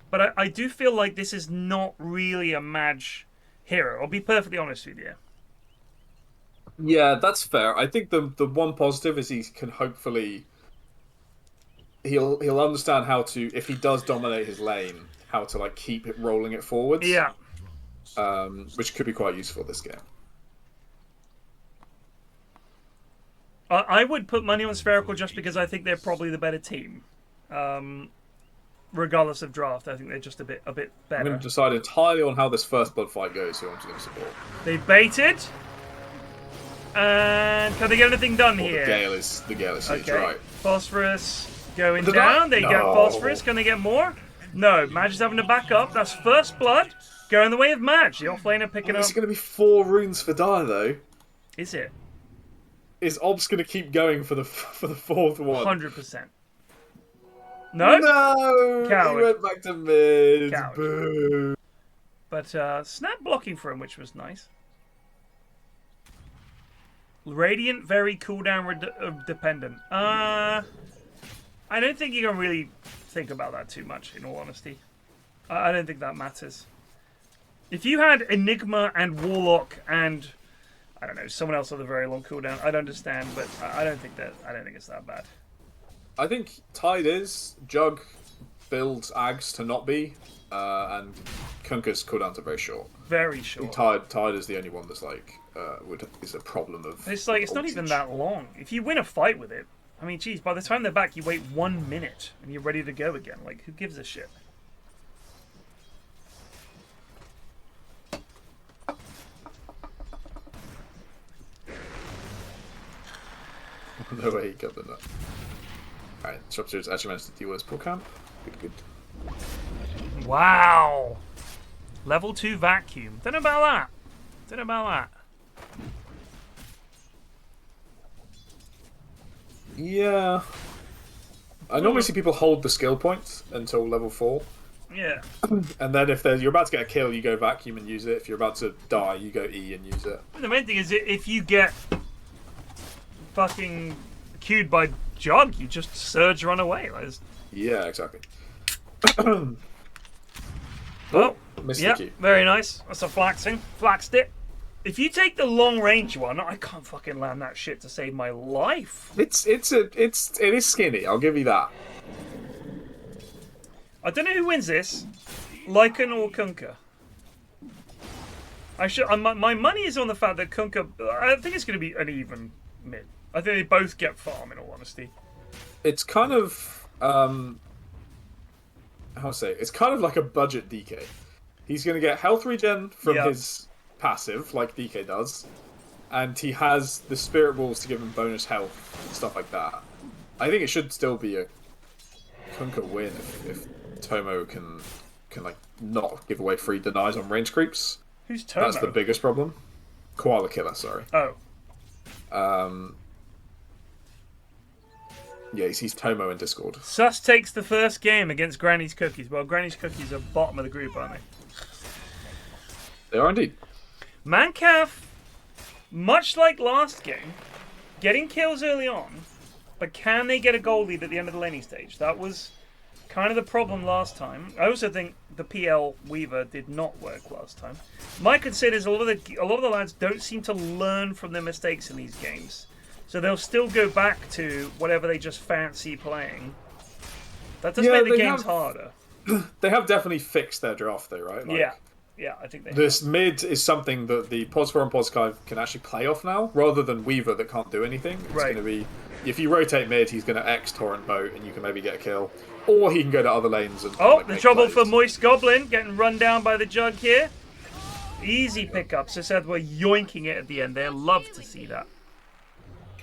But I do feel like this is not really a Madge hero. I'll be perfectly honest with you. Yeah, that's fair. I think the one positive is he can hopefully... He'll understand how to, if he does dominate his lane, how to like keep it rolling it forwards. Yeah. Which could be quite useful this game. I would put money on Spherical just because I think they're probably the better team. Regardless of draft, I think they're just a bit better. I'm going to decide entirely on how this first blood fight goes, who I'm going to support. They baited. And can they get anything done here? The Gale is huge, right. Phosphorus going down. They get Phosphorus. Can they get more? No. Madge is having to back up. That's first blood going the way of Madge. The offlaner picking up. It's going to be 4 runes for Dire, though. Is it? Is Ob's going to keep going for the 4th one? 100%. No? No! Coward. He went back to mid. Coward. Boo. But snap blocking for him, which was nice. Radiant, very cooldown dependent. I don't think you can really think about that too much, in all honesty. I don't think that matters. If you had Enigma and Warlock and, I don't know, someone else with a very long cooldown, I'd understand, but I don't think it's that bad. I think Tide is. Jug builds Ags to not be, and Kunka's cooldowns are very short. Very short. Tide is the only one that's like is a problem of. It's like it's not even that long. If you win a fight with it, I mean, geez, by the time they're back, you wait 1 minute and you're ready to go again. Like, who gives a shit? No way he got the nut. Alright, Disruptor's actually managed to deal with his poor camp. Good. Wow. Level 2 vacuum. Don't know about that. Yeah. I normally see people hold the skill points until level 4. Yeah. And then if you're about to get a kill, you go vacuum and use it. If you're about to die, you go E and use it. The main thing is if you get fucking queued by Jug, you just surge run away. Yeah, exactly. Oh, missed yeah, the cue. very nice. That's a flaxing. Flaxed it. If you take the long range one, I can't fucking land that shit to save my life. It is skinny. I'll give you that. I don't know who wins this, Lycan or Kunkka. My money is on the fact that Kunkka. I think it's going to be an even mid. I think they both get farm. In all honesty, it's kind of how to say? It's kind of like a budget DK. He's going to get health regen from his passive, like DK does, and he has the spirit balls to give him bonus health and stuff like that. I think it should still be a Kunkka win if Tomo can like not give away free denies on range creeps. Who's Tomo? That's the biggest problem. Koala Killer, sorry. Oh. Yeah, he's Tomo in Discord. Sus takes the first game against Granny's Cookies. Well, Granny's Cookies are bottom of the group, aren't they? They are indeed. Mancaf, much like last game, getting kills early on, but can they get a goal lead at the end of the laning stage? That was kind of the problem last time. I also think the PL Weaver did not work last time. My concern is a lot of the lads don't seem to learn from their mistakes in these games, so they'll still go back to whatever they just fancy playing. That does make the games harder. They have definitely fixed their draft, though, right? Yeah, I think they this have. Mid is something that the Phosphorus and Pfgoonarchive can actually play off now, rather than Weaver that can't do anything. It's going to be, if you rotate mid, he's going to X Torrent Boat and you can maybe get a kill. Or he can go to other lanes and the trouble for Moist Goblin, getting run down by the Jug here. Easy pickup, so szethw yoinking it at the end there. Love to see that.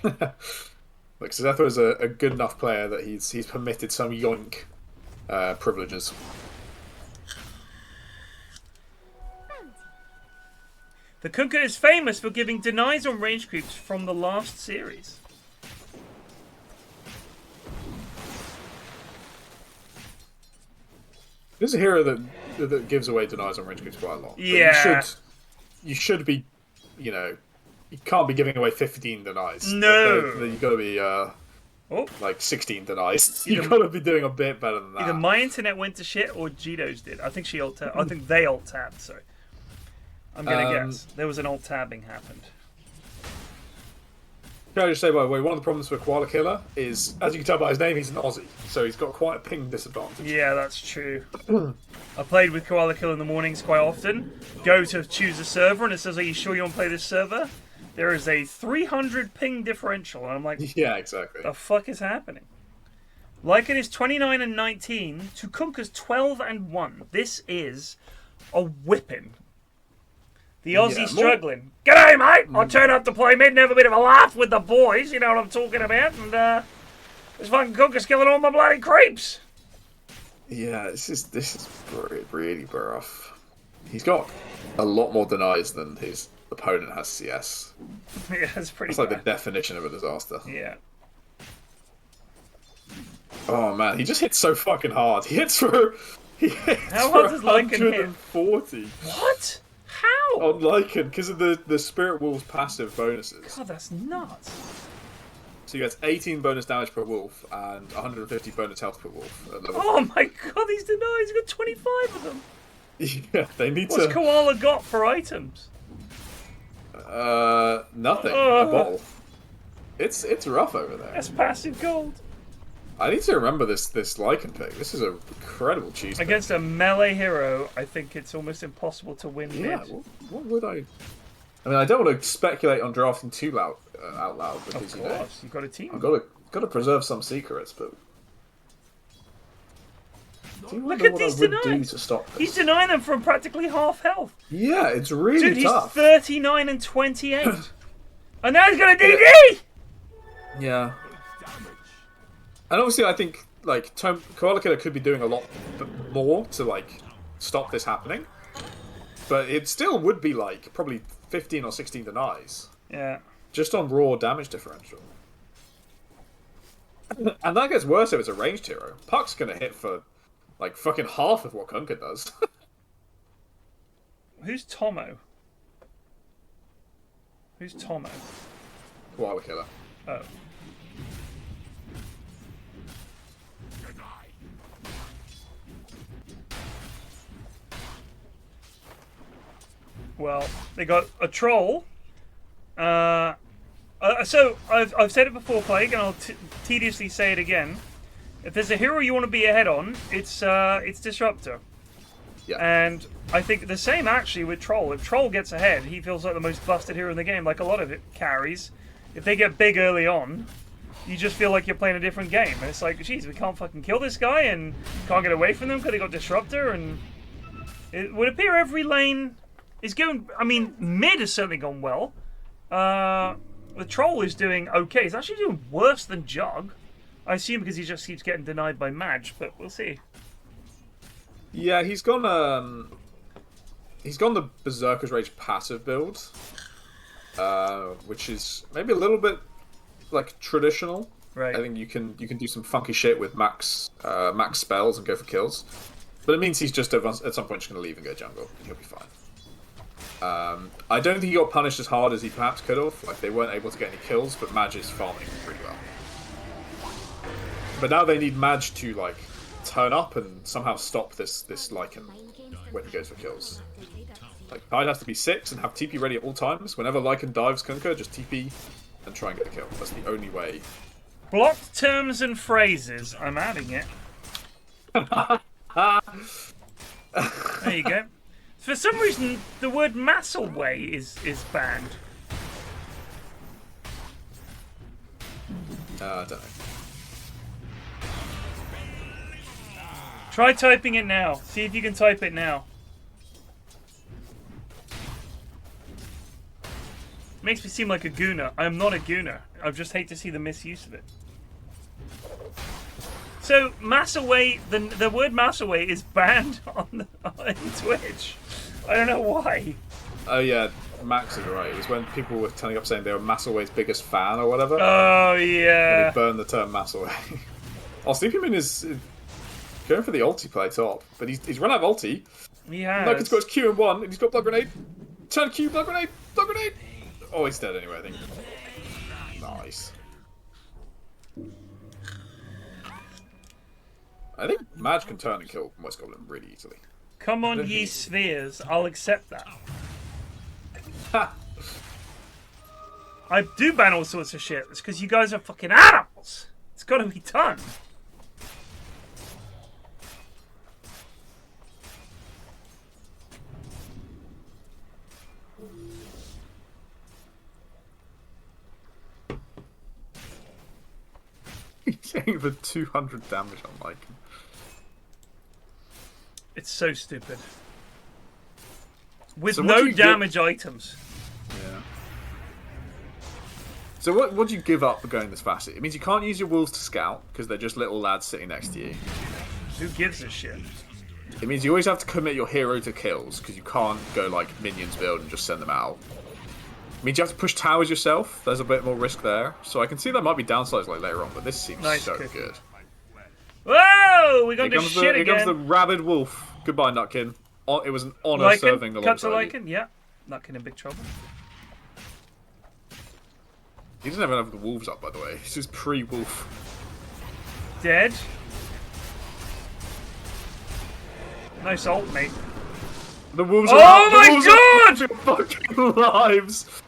Look, szethw is a good enough player that he's permitted some yoink privileges. The Kunkka is famous for giving denies on range creeps from the last series. This is a hero that gives away denies on range creeps quite a lot. Yeah. You should be, you can't be giving away 15 denies. No. You've got to be like 16 denies. You've got to be doing a bit better than that. Either my internet went to shit or Gito's did. I think I think they alt-tabbed, sorry. I'm going to guess. There was an alt-tabbing happened. Can I just say, by the way, one of the problems with Koala Killer is, as you can tell by his name, he's an Aussie. So he's got quite a ping disadvantage. Yeah, that's true. I played with Koala Killer in the mornings quite often. Go to choose a server, and it says, are you sure you want to play this server? There is a 300 ping differential. And I'm like, yeah, exactly. The fuck is happening? Lycan is 29 and 19 to Kunkka's 12 and 1. This is a whipping. The Aussie struggling. G'day, mate! I turn up to play mid and have a bit of a laugh with the boys, you know what I'm talking about, and this fucking Kunkka's killing all my bloody creeps. Yeah, this is really rough. He's got a lot more denies than his opponent has CS. Yeah, it's pretty It's like the definition of a disaster. Yeah. Oh man, he just hits so fucking hard. He hits for How hard does Lycan hit? 140. What? How? On Lycan, because of the Spirit Wolf's passive bonuses. God, that's nuts. So he gets 18 bonus damage per wolf and 150 bonus health per wolf at level 4. My god, these denies, you've got 25 of them. Yeah, they need What's Koala got for items? Nothing. A bottle. It's rough over there. That's passive gold. I need to remember this Lycan pick. This is an incredible cheese pick. Against a melee hero, I think it's almost impossible to win Yeah, mid. what would I... I mean, I don't want to speculate on drafting too out loud because, of course, you've got a team. I've got to preserve some secrets, but... Look at these denies. Do to stop this? He's denying them from practically half health. Yeah, it's really tough. Dude, he's 39 and 28. And now he's got a DD! Yeah. And obviously, I think like Koala Killer could be doing a lot more to like stop this happening, but it still would be like probably 15 or 16 denies. Yeah. Just on raw damage differential. And that gets worse if it's a ranged hero. Puck's gonna hit for like fucking half of what Kunkka does. Who's Tomo? Who's Tomo? Koala Killer. Oh. Well, they got a troll. So I've said it before, Plague, and I'll tediously say it again. If there's a hero you want to be ahead on, it's Disruptor. Yeah. And I think the same actually with Troll. If Troll gets ahead, he feels like the most busted hero in the game, like a lot of it carries. If they get big early on, you just feel like you're playing a different game. And it's like, geez, we can't fucking kill this guy and can't get away from them because they got Disruptor. And it would appear every lane is going... I mean, mid has certainly gone well. The Troll is doing okay. He's actually doing worse than Jug. I assume because he just keeps getting denied by Madge, but we'll see. Yeah, he's gone the Berserker's Rage passive build, which is maybe a little bit like traditional. Right. I think you can do some funky shit with max spells and go for kills, but it means he's just at some point just going to leave and go jungle. And he'll be fine. I don't think he got punished as hard as he perhaps could have. Like, they weren't able to get any kills, but Madge is farming pretty well. But now they need Madge to like turn up and somehow stop this Lycan when he goes for kills. Like, Tide has to be 6 and have TP ready at all times. Whenever Lycan dives Kunkka, just TP and try and get the kill. That's the only way. Blocked terms and phrases. I'm adding it. There you go. For some reason, the word Masselway is banned. I don't know. Try typing it now. See if you can type it now. Makes me seem like a gooner. I am not a gooner. I just hate to see the misuse of it. So, Massaway, the word Massaway is banned on Twitch. I don't know why. Oh yeah, Max is right. It was when people were turning up saying they were Massaway's biggest fan or whatever. Oh yeah. And he burned the term Massaway. Oh, Sleepymoon is going for the ulti play top, but he's run out of ulti. He has. Nutkin's got his Q in 1, and he's got Blood Grenade. Turn Q, Blood Grenade, Blood Grenade! Oh, he's dead anyway, I think. Nice. I think Madge can turn and kill Moist Goblin really easily. Come on, ye spheres. I'll accept that. Ha! I do ban all sorts of shit. It's because you guys are fucking animals. It's got to be done. He's getting the 200 damage on Lycan. It's so stupid. With no damage items. Yeah. So what do you give up for going this fast? It means you can't use your wolves to scout, because they're just little lads sitting next to you. Who gives a shit? It means you always have to commit your hero to kills, because you can't go like minions build and just send them out. It means you have to push towers yourself. There's a bit more risk there. So I can see there might be downsides like later on, but this seems so good. Whoa! We got this shit again. Here comes the rabid wolf. Goodbye, Nutkin. It was an honour serving alongside you. Lycan, yeah. Nutkin in big trouble. He doesn't even have the wolves up, by the way. This is pre-wolf. Dead. Nice ult, mate. The wolves are oh my god! Fucking lives.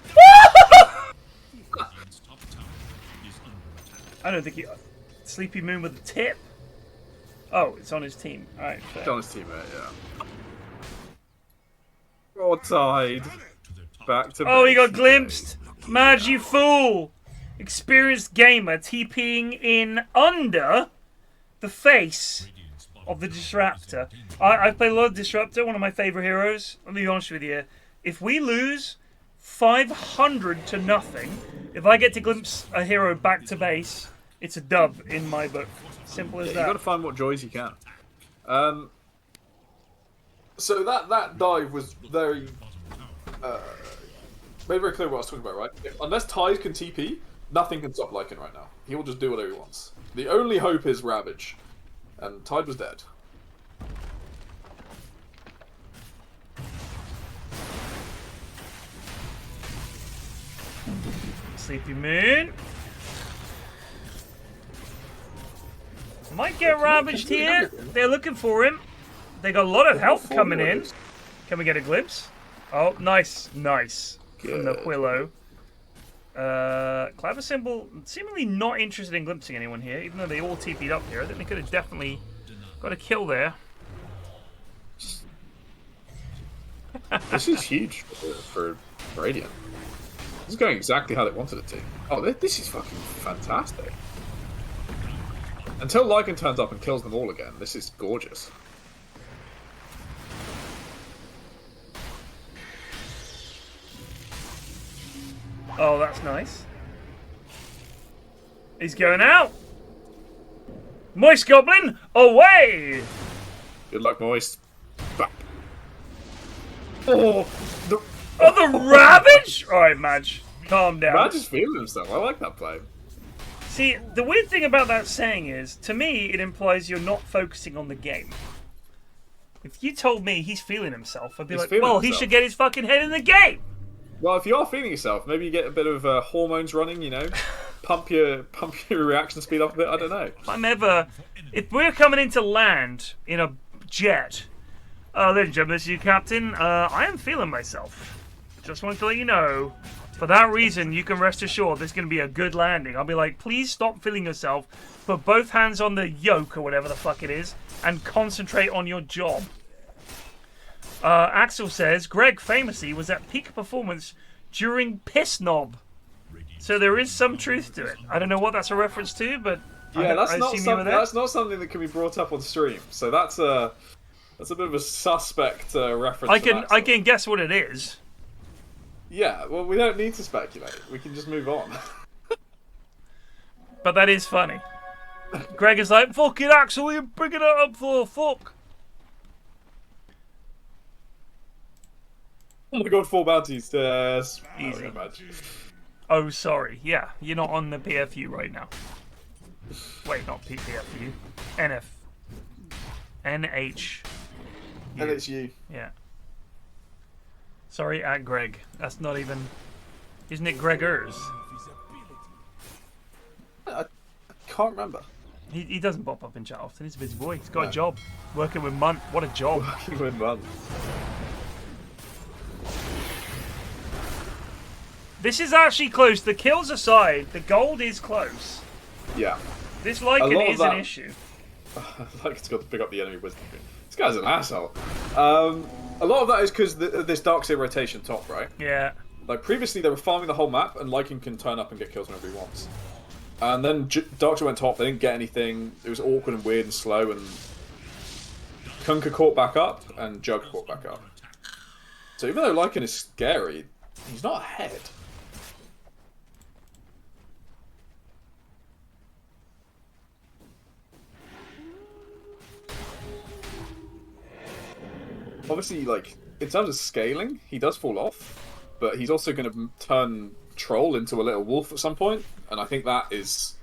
I don't think he... Sleepymoon with a tip. Oh, it's on his team. Alright, fair. It's on his teammate, yeah. Oh, Tide. Back to he got glimpsed. Madge, you fool. Experienced gamer TPing in under the face of the Disruptor. I play a lot of Disruptor, one of my favourite heroes. Let me be honest with you. If we lose 500 to nothing, if I get to glimpse a hero back to base, It's a dub in my book. Simple as that. You got to find what joys you can. So that dive was very made very clear what I was talking about, right? Unless Tide can TP, nothing can stop Lycan right now. He will just do whatever he wants. The only hope is Ravage, and Tide was dead. Sleepymoon. Might get ravaged here. They're looking for him. They got a lot of help coming in. Can we get a glimpse? Oh, nice. Nice. From the Willow. Clavicimbel seemingly not interested in glimpsing anyone here, even though they all TP'd up here. I think they could have definitely got a kill there. This is huge for Radiant. This is going exactly how they wanted it to. Oh, this is fucking fantastic. Until Lycan turns up and kills them all again, this is gorgeous. Oh, that's nice. He's going out. Moist Goblin, away! Good luck, Moist. Back. Oh, the Ravage? Alright, Madge, calm down. Madge is feeling himself. I like that play. See, the weird thing about that saying is, to me, it implies you're not focusing on the game. If you told me he's feeling himself, I'd be like, well, he should get his fucking head in the game! Well, if you are feeling yourself, maybe you get a bit of hormones running, you know? pump your reaction speed up a bit, I don't know. If we're coming into land in a jet, ladies and gentlemen, this is you, Captain, I am feeling myself. Just wanted to let you know. For that reason, you can rest assured this is going to be a good landing. I'll be like, please stop feeling yourself, put both hands on the yoke or whatever the fuck it is, and concentrate on your job. Axel says, Greg famously was at peak performance during Piss Knob. So there is some truth to it. I don't know what that's a reference to, but yeah, that's not something that can be brought up on stream. So that's a bit of a suspect reference. I can guess what it is. Yeah, well, we don't need to speculate. We can just move on. But that is funny. Greg is like, fucking Axel, you're bringing it up for fuck. Oh my god, 4 bounties. Easy. Oh, sorry. Yeah, you're not on the PFU right now. Wait, not PFU. NF. NH. NHU. Yeah. Sorry, at Greg. That's not even... Isn't it Gregors? I can't remember. He doesn't pop up in chat often. He's a busy boy. He's got a job. Working with Munt. What a job. Working with Munt. This is actually close. The kills aside, the gold is close. Yeah. This Lycan is an issue. Lycan's got to pick up the enemy wisdom. This guy's an asshole. A lot of that is because this Darkseer rotation top, right? Yeah. Like, previously they were farming the whole map, and Lycan can turn up and get kills whenever he wants. And then Darkseer went top, they didn't get anything, it was awkward and weird and slow, and Kunkka caught back up, and Jug caught back up. So even though Lycan is scary, he's not ahead. Obviously, like, in terms of scaling, he does fall off, but he's also going to turn Troll into a little wolf at some point, and I think that is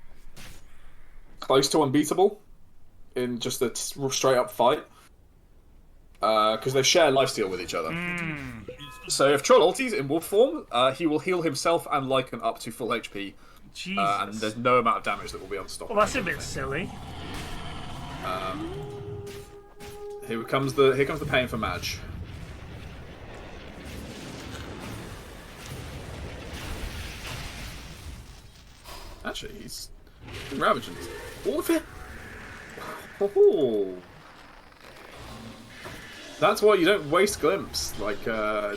close to unbeatable in just a straight-up fight, because they share lifesteal with each other. So if Troll ulties in wolf form, he will heal himself and Lycan up to full HP, and there's no amount of damage that will be able to stop him. Well, that's a bit silly. Here comes the pain for Madge. Actually, he's ravaging all of it. Oh. That's why you don't waste glimpse, like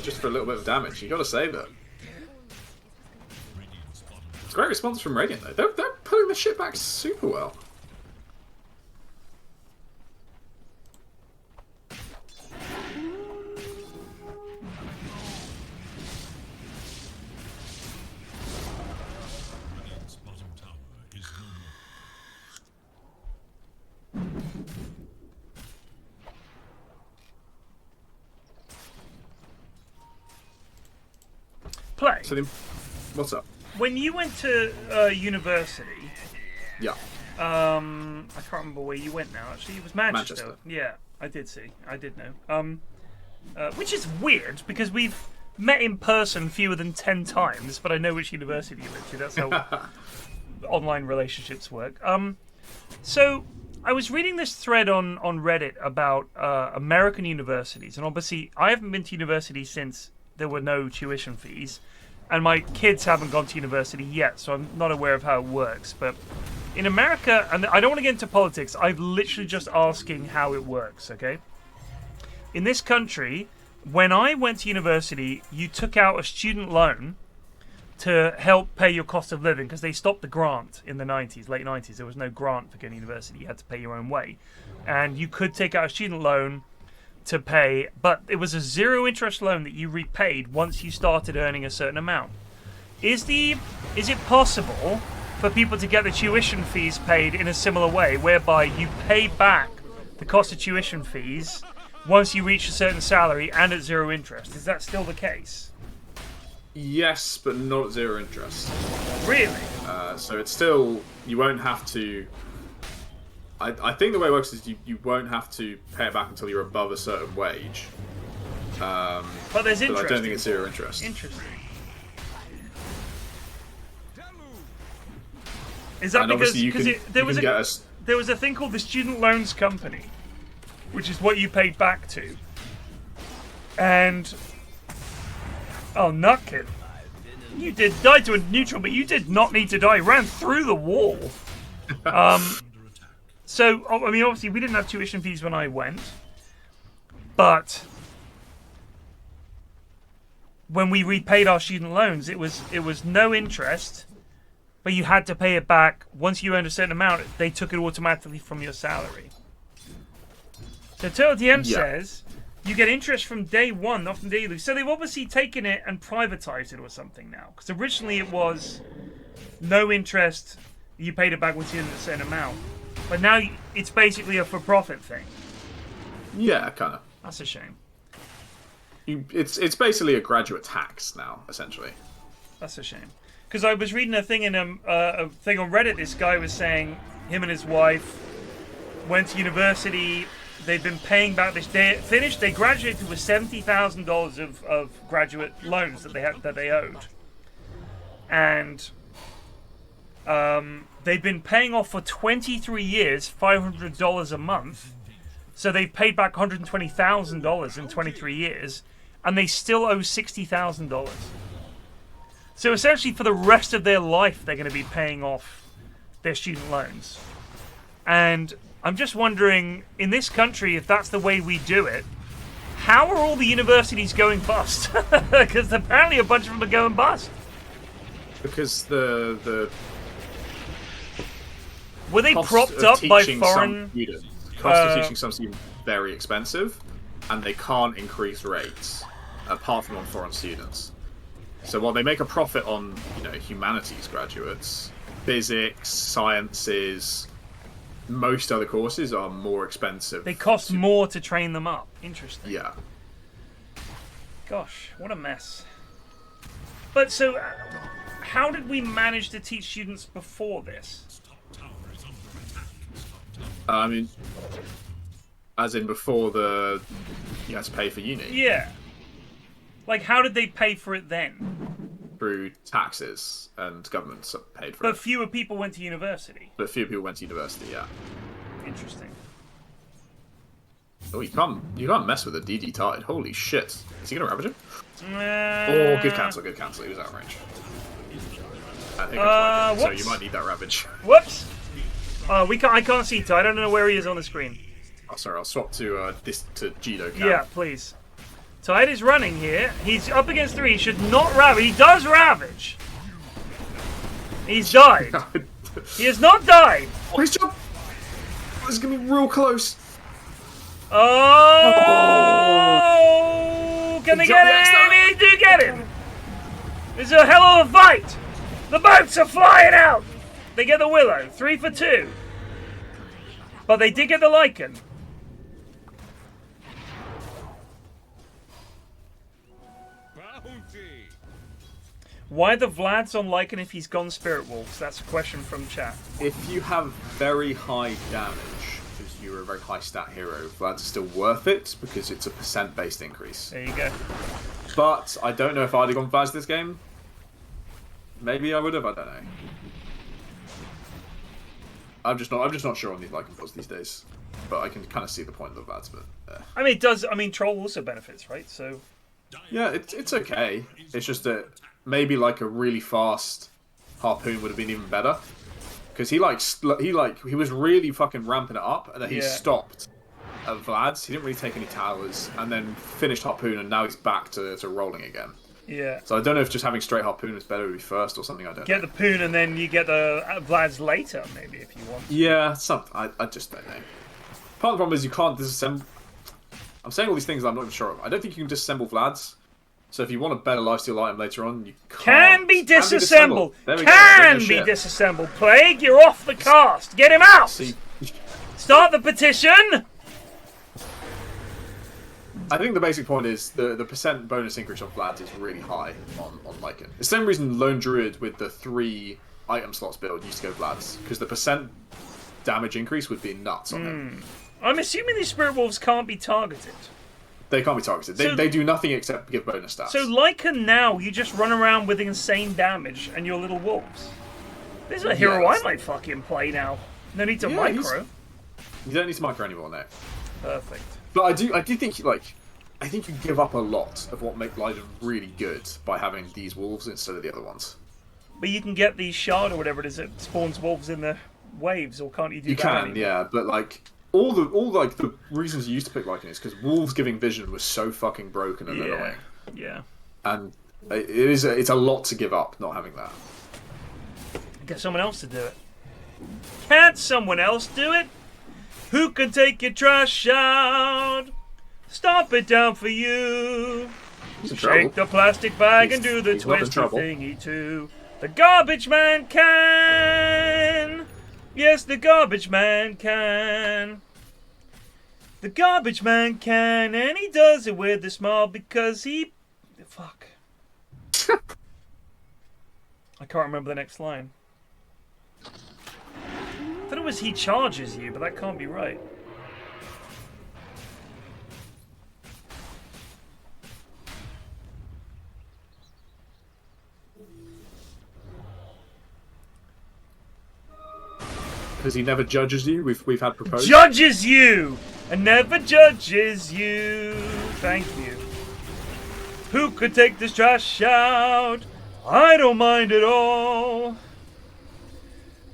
just for a little bit of damage. You got to save it. It's a great response from Radiant though. They're pulling the shit back super well. Play. So what's up? When you went to university, yeah. I can't remember where you went now. Actually, it was Manchester. Yeah, I did see. I did know. Which is weird because we've met in person fewer than 10 times, but I know which university you went to. That's how online relationships work. So I was reading this thread on Reddit about American universities, and obviously I haven't been to university since there were no tuition fees, and my kids haven't gone to university yet, so I'm not aware of how it works. But in America, and I don't want to get into politics, I'm literally just asking how it works, okay? In this country, when I went to university, you took out a student loan to help pay your cost of living, because they stopped the grant in the 90s, late 90s. There was no grant for going to university. You had to pay your own way. And you could take out a student loan to pay, but it was a zero interest loan that you repaid once you started earning a certain amount. Is it possible for people to get the tuition fees paid in a similar way, whereby you pay back the cost of tuition fees once you reach a certain salary and at zero interest? Is that still the case? Yes, but not at zero interest. Really? So it's still, you won't have to. I think the way it works is you won't have to pay it back until you're above a certain wage. But there's interest. But I don't think it's zero interest. Interesting. Is that and because there was a thing called the Student Loans Company, which is what you paid back to, and Nutkin, you died to a neutral, but you did not need to die. You ran through the wall. So I mean, obviously, we didn't have tuition fees when I went, but when we repaid our student loans, it was no interest. But you had to pay it back once you earned a certain amount. They took it automatically from your salary. So TurtleDM says you get interest from day one, not from day you lose. So they've obviously taken it and privatized it or something now. Because originally it was no interest. You paid it back once you earned a certain amount. But now it's basically a for-profit thing. Yeah, kind of. That's a shame. It's basically a graduate tax now, essentially. That's a shame. Because I was reading a thing in a thing on Reddit. This guy was saying him and his wife went to university. They've been paying back this. They graduated with $70,000 of graduate loans that they owed, and they've been paying off for 23 years, $500 a month. So they've paid back $120,000 in 23 years, and they still owe $60,000. So essentially, for the rest of their life, they're going to be paying off their student loans. And I'm just wondering, in this country, if that's the way we do it, how are all the universities going bust? Because apparently a bunch of them are going bust. Because the were they propped up by foreign? Cost of teaching some students very expensive, and they can't increase rates apart from on foreign students. So while they make a profit on, humanities graduates, physics, sciences, most other courses are more expensive. They cost more to train them up. Interesting. Yeah. Gosh, what a mess. But so, how did we manage to teach students before this? I mean, as in before you had to pay for uni? Yeah. Like, how did they pay for it then? Through taxes, and governments paid for it. But fewer people went to university. Yeah. Interesting. Oh, you can't mess with a DD Tide. Holy shit. Is he gonna ravage him? Oh, good cancel. He was out of range. I think I'm so you might need that ravage. Whoops! I can't see Tide. I don't know where he is on the screen. Oh, sorry, I'll swap to Jido Cam. Yeah, please. Tide is running here. He's up against 3. He should not ravage. He does ravage. He's died. He has not died. Oh, his jump. This is going to be real close. Oh! Can they get him? They do get him. This is a hell of a fight. The boats are flying out. They get the Willow. 3 for 2. But they did get the Lycan. Why the Vlad's on Lycan if he's gone Spirit Wolves? That's a question from chat. If you have very high damage, because you're a very high stat hero, Vlad's still worth it because it's a % based increase. There you go. But I don't know if I'd have gone Vlad's this game. Maybe I would have. I don't know. I'm just not sure on these Lycan builds these days. But I can kind of see the point of the Vlad's. But I mean, it does. I mean, Troll also benefits, right? So yeah, it's okay. It's just that maybe like a really fast Harpoon would have been even better. Because he was really fucking ramping it up, and then he stopped at Vlad's. He didn't really take any towers, and then finished Harpoon, and now he's back to rolling again. Yeah. So I don't know if just having straight Harpoon is better to be first or something. I don't know. Get the Poon, and then you get the Vlad's later, maybe, if you want. Yeah, something. I just don't know. Part of the problem is you can't disassemble. I'm saying all these things I'm not even sure of. I don't think you can disassemble Vlad's. So if you want a better lifesteal item later on, you can't. Can be disassembled. Can be disassembled. Plague, you're off the cast. Get him out. Start the petition. I think the basic point is the % bonus increase on Vlad's is really high on Lycan. It's the same reason Lone Druid with the 3 item slots build used to go Vlad's, because the % damage increase would be nuts on him. I'm assuming these Spirit Wolves can't be targeted. They can't be targeted. They do nothing except give bonus stats. So Lycan now, you just run around with insane damage and your little wolves. This is a hero I might fucking play now. No need to micro. You don't need to micro anymore now. Perfect. But I do think I think you give up a lot of what make Lycan really good by having these wolves instead of the other ones. But you can get the shard or whatever it is that spawns wolves in the waves, or can't you do that? You can, yeah, but like all the reasons you used to pick Lycan is because wolves giving vision was so fucking broken and annoying. Yeah. And it's a lot to give up not having that. Get someone else to do it. Can't someone else do it? Who can take your trash out? Stomp it down for you. Shake the plastic bag and do the twisty thingy too. The garbage man can. Yes, the garbage man can. The garbage man can, and he does it with a smile because he... Fuck. I can't remember the next line. I thought it was he charges you, but that can't be right. Because he never judges you. We've had proposed. Judges you and never judges you. Thank you. Who could take this trash out? I don't mind at all.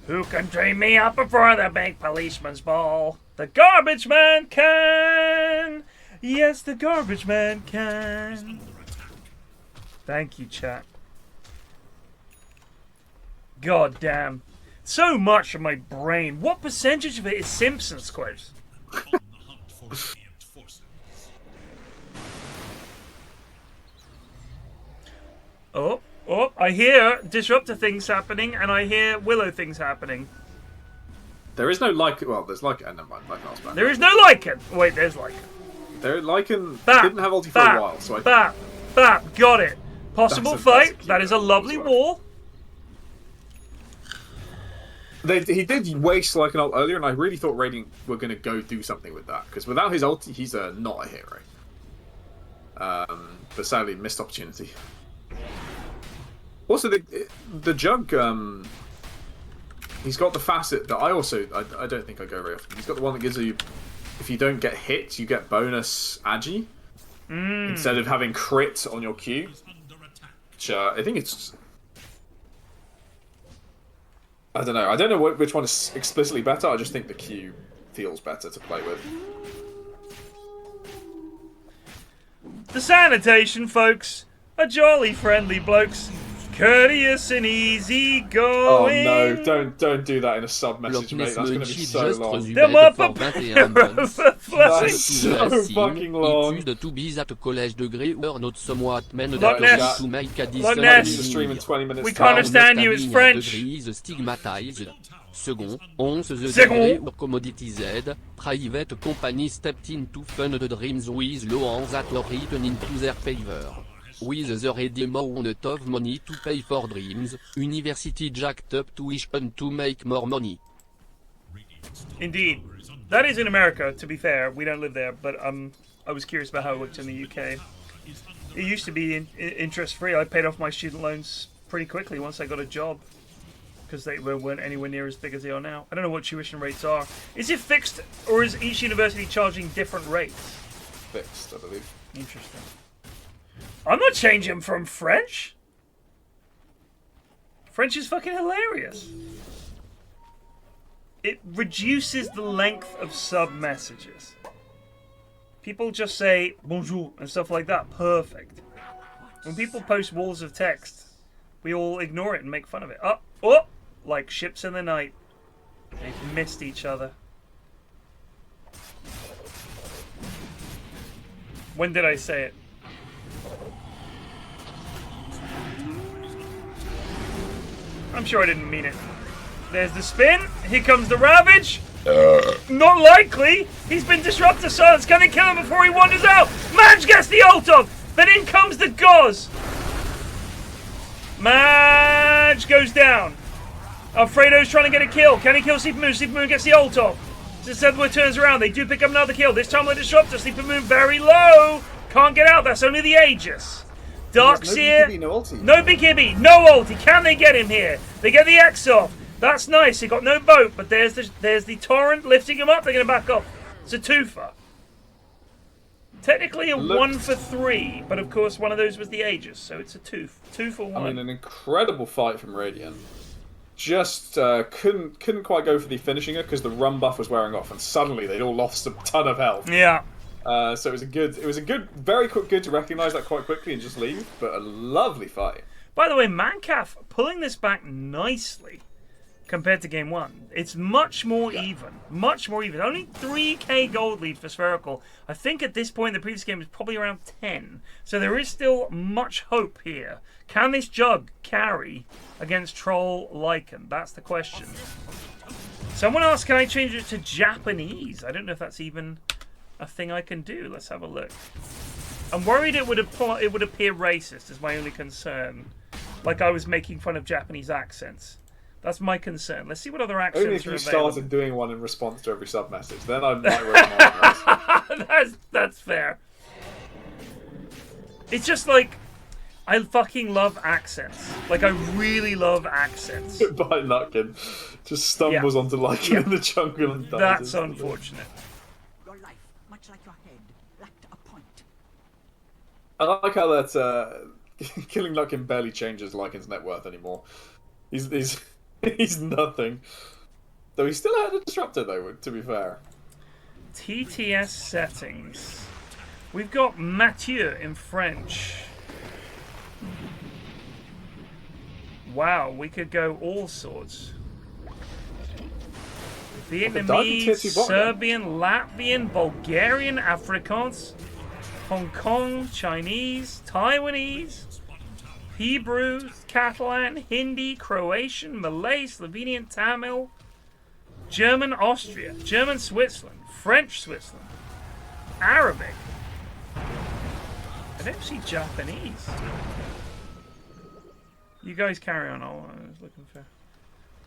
Who can train me up before the big policeman's ball? The garbage man can. Yes, the garbage man can. Thank you, chat. God damn. So much of my brain. What percentage of it is Simpsons quotes? Oh, I hear Disruptor things happening, and I hear Willow things happening. There is no Lycan. Well, there's Lycan. Never mind. Lycan's back. There is no Lycan. Wait, there's Lycan. Lycan didn't have ulti for a while, so Bap, got it. Possible fight. That is a lovely wall. He did waste Lycan ult earlier, and I really thought Radiant were going to go do something with that, because without his ulti, he's not a hero. But sadly, missed opportunity. Also, the Jug, he's got the facet that I don't think I go very often. He's got the one that gives you, if you don't get hit, you get bonus agi, instead of having crit on your Q. Which, I think it's... I don't know which one is explicitly better, I just think the Q feels better to play with. The sanitation folks are jolly friendly blokes. Courteous and easy going. Oh no, don't do that in a sub message, mate. That's going to be so long. That's so fucking long. De tout bizat collège degré ou notre somewhat men de stream in 20 minutes. We can't understand you, it's French. Stigmatized. Second, 11 degré commodity Z, private company stepped into fun the dreams with low that were written into their favor. with the ready amount of money to pay for dreams, university jacked up tuition to make more money. Indeed. That is in America, to be fair. We don't live there, but I was curious about how it worked in the UK. It used to be interest-free. I paid off my student loans pretty quickly once I got a job, because they weren't anywhere near as big as they are now. I don't know what tuition rates are. Is it fixed, or is each university charging different rates? Fixed, I believe. Interesting. I'm not changing from French. French is fucking hilarious. It reduces the length of sub-messages. People just say bonjour and stuff like that. Perfect. When people post walls of text, we all ignore it and make fun of it. Oh, like ships in the night. They've missed each other. When did I say it? I'm sure I didn't mean it. There's the spin. Here comes the Ravage. Not likely. He's been disruptor silence. Can they kill him before he wanders out? Madge gets the ult off. Then in comes the Gauze. Madge goes down. Alfredo's trying to get a kill. Can he kill Sleepymoon? Sleepymoon gets the ult off. szethw turns around. They do pick up another kill. This time with the disruptor. Sleepymoon very low. Can't get out. That's only the Aegis. Dark's here. No BKB. No ulti. Can they get him here? They get the X off. That's nice. He got no boat, but there's the torrent lifting him up. They're going to back off. It's a twofer. Technically a 1 for 3, but of course one of those was the Aegis, so it's a 2 for 1. I mean, an incredible fight from Radiant. Just couldn't quite go for the finishing it because the run buff was wearing off, and suddenly they'd all lost a ton of health. Yeah. So it was a good, very good to recognise that quite quickly and just leave, but a lovely fight. By the way, Mancaf pulling this back nicely compared to game 1. It's much more even. Much more even. Only 3k gold lead for Spherical. I think at this point in the previous game it was probably around 10. So there is still much hope here. Can this Jug carry against Troll Lycan? That's the question. Someone asked, can I change it to Japanese? I don't know if that's even a thing I can do. Let's have a look. I'm worried it would appear racist is my only concern. Like I was making fun of Japanese accents. That's my concern. Let's see what other accents Only if you started doing one in response to every sub-message. Then I might recognize. That's fair. It's just like, I fucking love accents. Like, I really love accents. By Nutkin. Just stumbles onto Lycan in the jungle and dies. That's unfortunate. Your life, much like your head, lacked a point. I like how that killing Nutkin barely changes Lycan's net worth anymore. He's nothing. Though he still had a disruptor, though, to be fair. TTS settings. We've got Mathieu in French. Wow, we could go all sorts. Vietnamese, Serbian, Latvian, Bulgarian, Afrikaans, Hong Kong, Chinese, Taiwanese, Hebrew, Catalan, Hindi, Croatian, Malay, Slovenian, Tamil, German, Austria, German, Switzerland, French, Switzerland, Arabic. I don't see Japanese. You guys carry on. I was looking for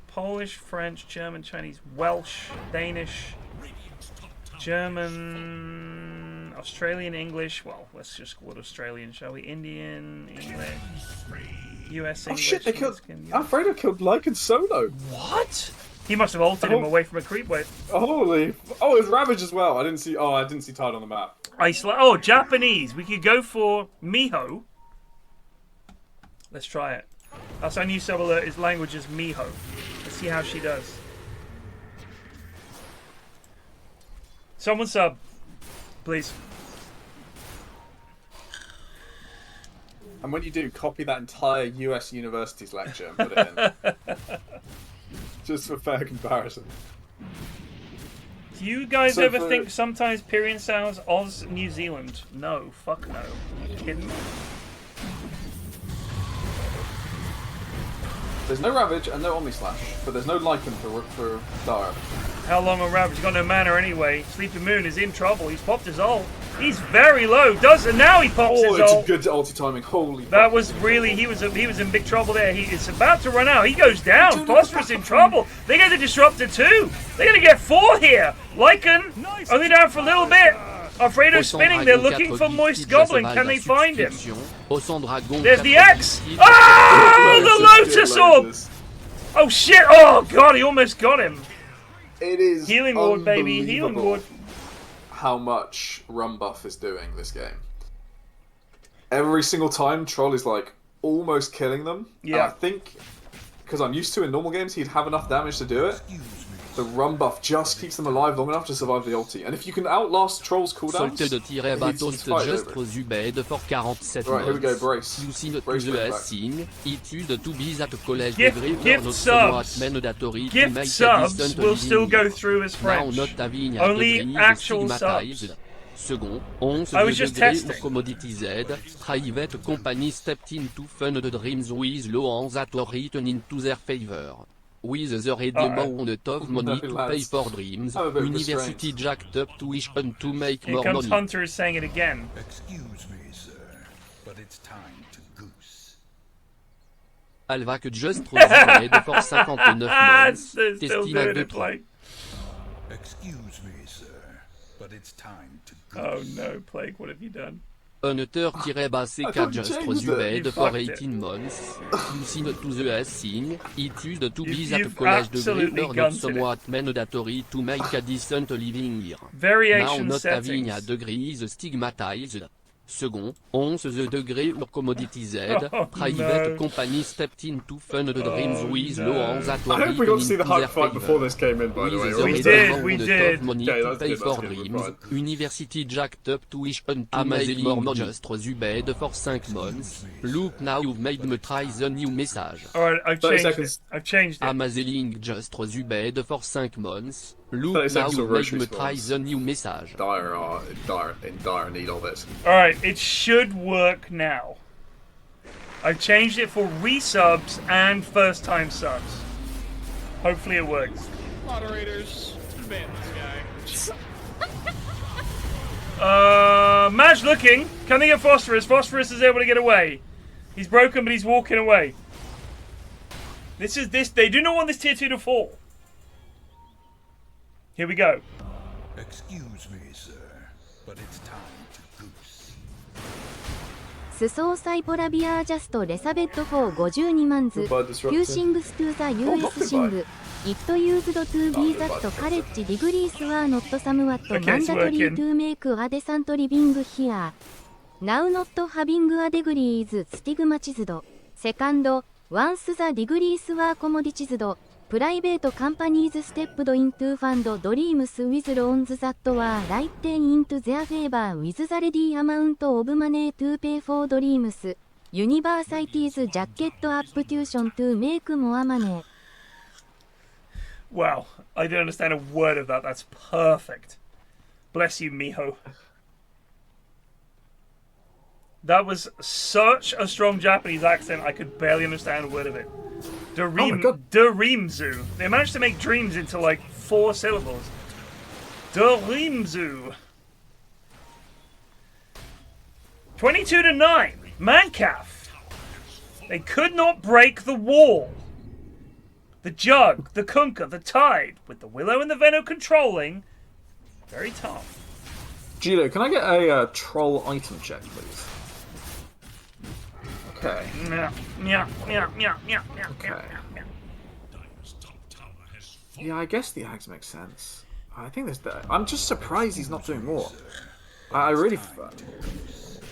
Polish, French, German, Chinese, Welsh, Danish, German, Australian, English. Well, let's just call it Australian, shall we? Indian, English, US English. Oh shit! They killed. Alfredo killed Lycan solo. What? He must have altered him away from a creep wave. Holy! Oh, it was Ravage as well. I didn't see. Oh, I didn't see Tide on the map. Oh, Japanese. We could go for Miho. Let's try it. That's our new sub alert. His language is Miho. Let's see how she does. Someone sub, please. And when you do, copy that entire US university's lecture and put it in. Just for fair comparison. Do you guys ever think sometimes Pyrion sounds Oz, New Zealand? No, fuck no. Are you kidding me? There's no Ravage and no Omni Slash, but there's no Lycan for Dire. How long on Ravage? He's got no mana anyway. Sleepymoon is in trouble. He's popped his ult. He's very low. And now he pops his ult. Oh, it's a good ulti timing. Holy. That was really he was in big trouble there. He is about to run out. He goes down. Phosphorus in trouble. They get the disruptor too. They're gonna get 4 here. Lycan only down for a little bit. Alfredo spinning. They're looking for Moist Goblin. Can they find him? There's the X. Oh, the Lotus Orb. Oh shit. Oh god, he almost got him. It is Healing Ward, baby. Healing Ward. How much run buff is doing this game. Every single time, Troll is like almost killing them. Yeah. And I think, because I'm used to in normal games, he'd have enough damage to do it. The run buff just keeps them alive long enough to survive the ulti. And if you can outlast Troll's cooldowns, de tirer Batost Justre Zubed for 47 right, here we go, brace. Lucine to the Sing, Etude to be at collège de Gift subs will still go through as French. Only actual subs. Second, 11 degrés Commodity Z, Private Company stepped into fun the dreams with low that were written into their favor. With the ready amount of money to pay for dreams, university jacked up tuition to make more money. Here comes Hunter is saying it again. Excuse me, sir, but it's time to goose. Alva que just Zubed for 59 months, Destina de play. Excuse me, sir, but it's time to goose. Oh no, Plague, what have you done? Hunter-BCK just Zubed for 18 months, Lucine to the Sing, Etude to be at college degree not somewhat mandatory to make a decent living here. Variation now not settings. having a degrees stigmatized. Second, 11 degrés Commodity Z, Private Company stepped into fun the dreams with low that were I hope we got to see the hype fight before this came in, by the way. We did. Money to pay for dreams, university jacked up tuition to make more money. Just Zubed for 5 months. Look now you've made me try the new message. Alright, I've changed it. Amazing just Zubed for 5 months. Look now you made me try the new message. In dire need of it. Alright, it should work now. I've changed it for resubs and first time subs. Hopefully it works. Moderators, ban this guy. Maj looking. Can they get Phosphorus? Phosphorus is able to get away. He's broken, but he's walking away. They do not want this tier 2 to fall. Here we go. Excuse me, sir, but it's time to goose. スソーサイポラビアージャストレサベット4 52万ズ Fusings to the US Sing It used to be that college degrees were not somewhat mandatory to make a decent living here. Now not having a degree is stigmatized. Second, once the degrees were commoditized, private companies stepped into fund dreams with loans that were written into their favor with the ready amount of money to pay for dreams. Universities jacket up tuition to make more money. Wow, I didn't understand a word of that. That's perfect. Bless you, mijo. That was such a strong Japanese accent, I could barely understand a word of it. Dreamzu. They managed to make dreams into like 4 syllables. Dreamzu. 22-9. Mancaf. They could not break the wall. The Jug, the Kunkka, the Tide, with the Willow and the Veno controlling. Very tough. Gilo, can I get a troll item check, please? Okay. Okay. Yeah, I guess the Ags make sense. I think there's that. I'm just surprised he's not doing more. I really.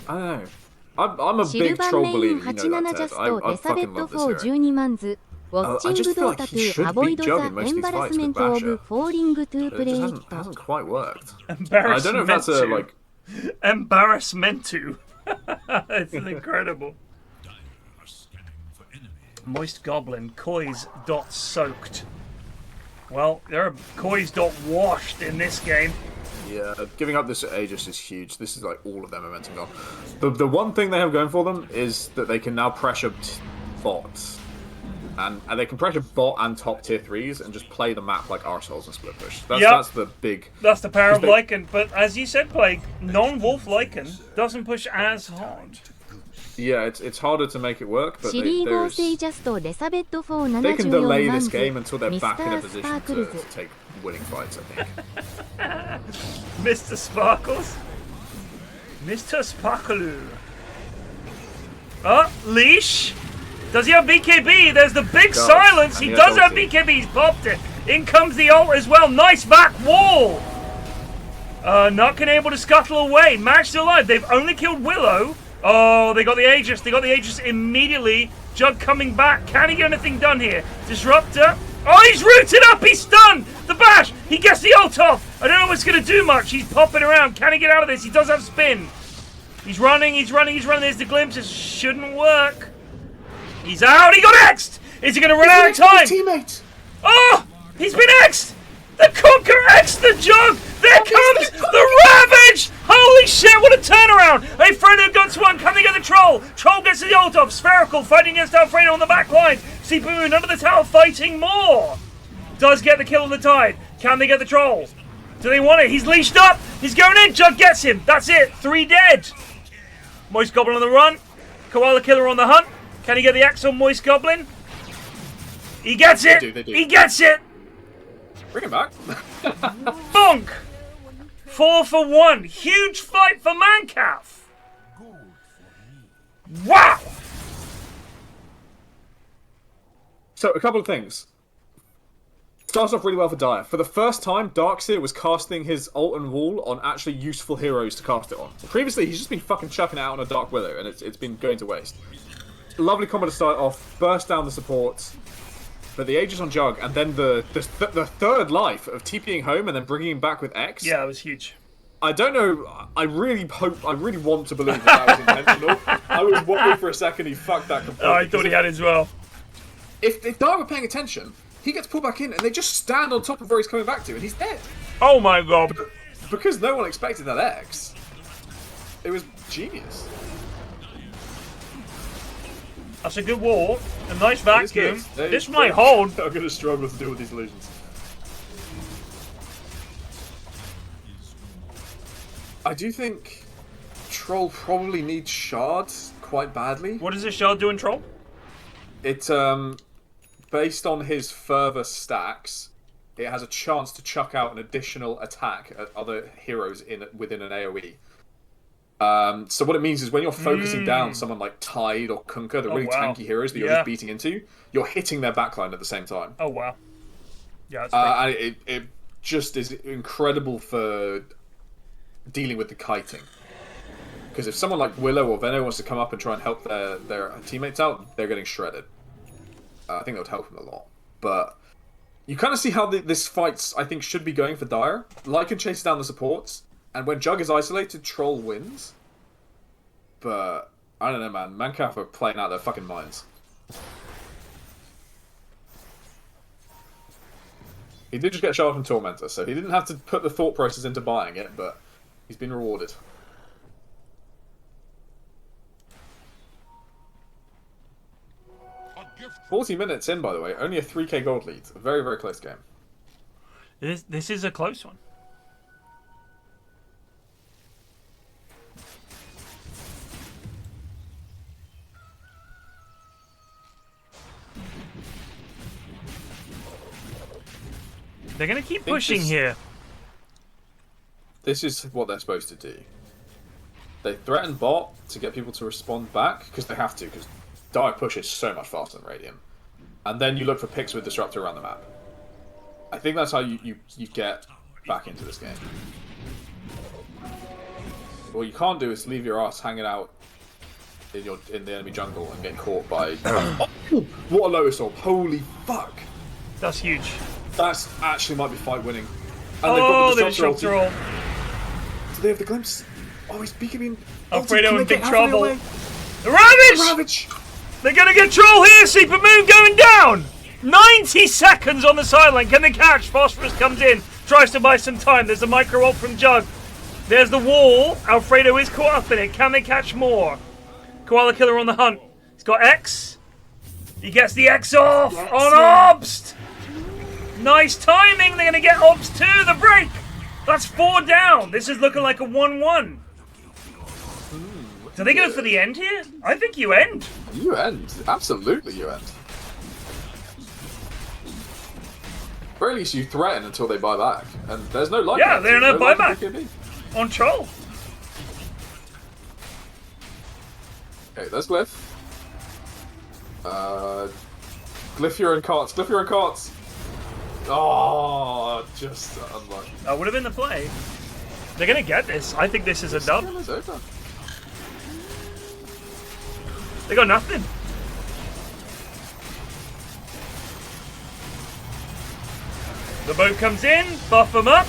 I don't know. I'm a big troll believer, you know that, Ted. I fucking love this hero. I just feel like he should beat Jug in most of these fights with Basher. But it just hasn't quite worked. I don't know if that's a, like... Embarrassmentu. It's incredible. Moist Goblin, Koi's dot soaked. Well, there are Koi's dot washed in this game. Yeah, giving up this Aegis is huge. This is like all of their momentum gone. The one thing they have going for them is that they can now pressure bots. And they can pressure bot and top tier 3s and just play the map like arseholes and split push. That's the big... That's the power of Lycan. But as you said, Plague, non-Wolf Lycan doesn't push as hard. Yeah, it's harder to make it work, but they can they delay this game until they're back in a position to take winning fights, I think. Mr. Sparkles? Mr. Sparkaloo. Oh, leash? Does he have BKB? There's the big silence. He does have BKB. He's popped it. In comes the ult as well. Nice back wall. Nutkin able to scuttle away. Match still alive. They've only killed Willow. Oh, they got the Aegis. They got the Aegis immediately. Jug coming back. Can he get anything done here? Disruptor. Oh, he's rooted up. He's stunned. The bash. He gets the ult off. I don't know what's going to do much. He's popping around. Can he get out of this? He does have spin. He's running. He's running. He's running. There's the glimpses. Shouldn't work. He's out. He got X'd. Is he going to run out of time? Teammate. Oh, he's been X'd. The Conqueror X'd the Jug. There comes the Ravage. Holy shit, what a turnaround. Alfredo guts one. Can they get the Troll? Troll gets the ult off. Spherical fighting against Alfredo on the back line. Sleepymoon under the tower fighting more. Does get the kill on the Tide. Can they get the Troll? Do they want it? He's leashed up. He's going in. Jug gets him. That's it. 3 dead. Moist Goblin on the run. Koala Killer on the hunt. Can he get the axe on Moist Goblin? He gets it! They do. He gets it! Bring him back. Bonk! 4 for 1. Huge fight for Mancaf. Wow! So, a couple of things. Starts off really well for Dire. For the first time, Darkseer was casting his ult and wall on actually useful heroes to cast it on. Previously, he's just been fucking chucking it out on a Dark Willow, and it's been going to waste. Lovely combo to start off, burst down the supports, but the Aegis on Jug, and then the third life of TPing home and then bringing him back with X. Yeah, it was huge. I don't know, I really want to believe that was intentional. I was wondering for a second he fucked that completely. Oh, I thought he had as well. If Dara were paying attention, he gets pulled back in and they just stand on top of where he's coming back to and he's dead. Oh my god. Because no one expected that X. It was genius. That's a good wall. A nice vacuum. This might hold. I'm going to struggle to deal with these illusions. I do think Troll probably needs shards quite badly. What does this shard do in Troll? It's based on his further stacks, it has a chance to chuck out an additional attack at other heroes within an AoE. So what it means is when you're focusing down someone like Tide or Kunkka, the really tanky heroes that you're just beating into, you're hitting their backline at the same time. Oh wow. Yeah, that's and it just is incredible for dealing with the kiting. Because if someone like Willow or Veno wants to come up and try and help their teammates out, they're getting shredded. I think that would help them a lot. But you kind of see how this fight, I think, should be going for Dire. Lycan chases down the supports, and when Jug is isolated, Troll wins. But, I don't know, man. Mancaf are playing out their fucking minds. He did just get shot from Tormentor, so he didn't have to put the thought process into buying it, but he's been rewarded. "40 minutes in, by the way. Only a 3k gold lead. A very, very close game." This is a close one. They're going to keep pushing here. This is what they're supposed to do. They threaten bot to get people to respond back, because they have to, because Dire pushes so much faster than Radiant. And then you look for picks with Disruptor around the map. I think that's how you get back into this game. What you can't do is leave your ass hanging out in the enemy jungle and get caught by... Oh, what a Lotus Orb. Holy fuck. That's huge. That's actually might be fight winning. And they've got the Disruptor roll. Do they have the glimpse? Oh, he's beacon. Alfredo in big trouble. The Ravage! Ravage! They're going to get Troll here. Sleepymoon going down. 90 seconds on the sideline. Can they catch? Phosphorus comes in. Tries to buy some time. There's a micro ult from Jug. There's the wall. Alfredo is caught up in it. Can they catch more? Koala Killer on the hunt. He's got X. He gets the X off on Obst. Nice timing. They're going to get Obst too. The break. That's 4 down. This is looking like a 1-1. Do they go for the end here? I think you end. You end. Absolutely you end. Or at least you threaten until they buy back. And there's no life. Yeah, they're no buyback. On troll. Okay, there's Glyph. Glyph, and Carts. Glyph, and Carts. Oh, just unlucky. That would have been the play. They're going to get this. I think this is a dub. They got nothing. The boat comes in, buff them up.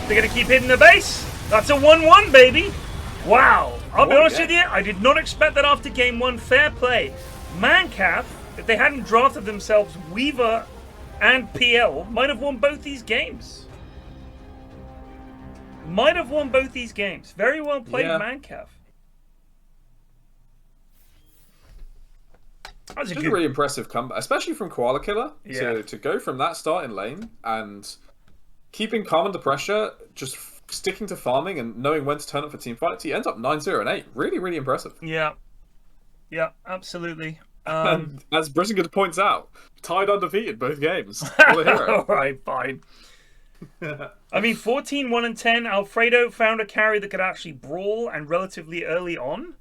They're going to keep hitting the base. That's a 1-1, baby. Wow. I'll be honest with you, I did not expect that after game 1. Fair play. Mancaf, if they hadn't drafted themselves Weaver and PL, might have won both these games. Might have won both these games. Very well played, Mancaf. That was a really impressive comeback, especially from Koala Killer. Yeah. To go from that starting lane and keeping calm under pressure, just sticking to farming and knowing when to turn up for team fights, he ends up 9-0 and 8. Really, really impressive. Yeah. Yeah, absolutely. And as Brisington points out, tied undefeated both games. What a hero. Alright, fine. I mean, 14-1-10. Alfredo found a carry that could actually brawl and relatively early on.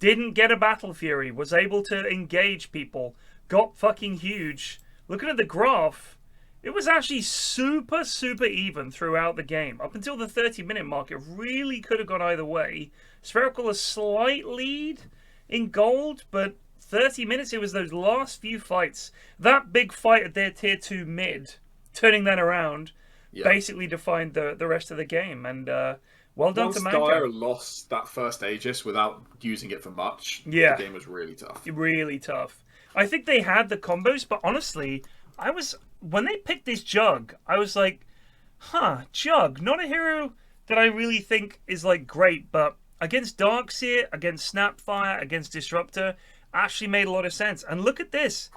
Didn't get a Battle Fury. Was able to engage people. Got fucking huge. Looking at the graph, it was actually super, super even throughout the game. Up until the 30-minute mark, it really could have gone either way. Spherical a slight lead in gold, but 30 minutes, it was those last few fights. That big fight at their tier 2 mid, turning that around, basically defined the rest of the game. And well done to Mango. Once Dyer lost that first Aegis without using it for much, the game was really tough. Really tough. I think they had the combos, but honestly, when they picked this Jug, I was like, Jug, not a hero that I really think is like great, but against Darkseer, against Snapfire, against Disruptor, actually made a lot of sense. And look at this.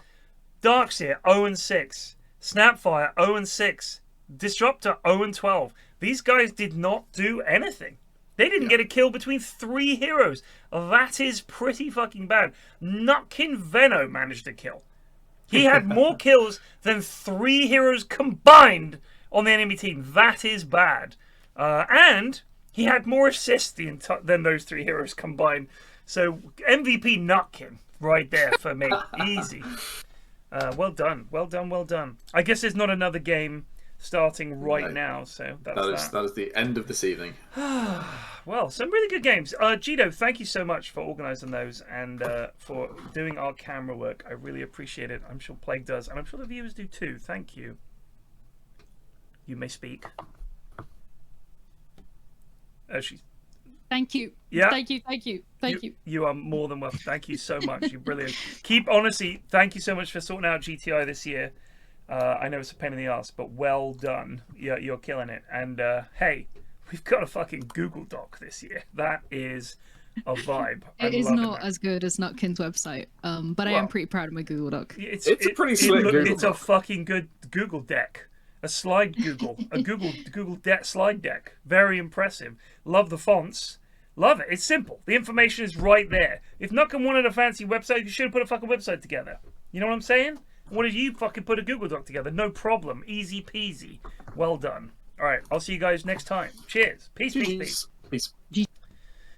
Darkseer, 0-6. Snapfire, 0-6. Disruptor, 0-12. These guys did not do anything. They didn't get a kill between 3 heroes. That is pretty fucking bad. Nutkin Veno managed to kill. He had more kills than 3 heroes combined on the enemy team. That is bad. And he had more assists than those 3 heroes combined. So MVP Nutkin right there for me. Easy. Well done. Well done. Well done. I guess there's not another game starting right now, so that's that is the end of this evening. Well, some really good games. Gito, thank you so much for organising those and for doing our camera work. I really appreciate it. I'm sure Plague does, and I'm sure the viewers do too. Thank you. You may speak. Thank you. Yeah. Thank you. You are more than welcome. Thank you so much. You're brilliant. Honestly, thank you so much for sorting out GTI this year. I know it's a pain in the ass, but well done. You're killing it. And hey, we've got a fucking Google Doc this year. That is a vibe. It is not as good as Nutkin's website, but I am pretty proud of my Google Doc. It's a pretty slick Google It's a fucking good Google deck. A slide Google. A Google slide deck. Very impressive. Love the fonts. Love it. It's simple. The information is right there. If Nutkin wanted a fancy website, you should have put a fucking website together. You know what I'm saying? What did you fucking put a Google Doc together? No problem. Easy peasy. Well done. All right. I'll see you guys next time. Cheers. Peace, peace, peace. Peace.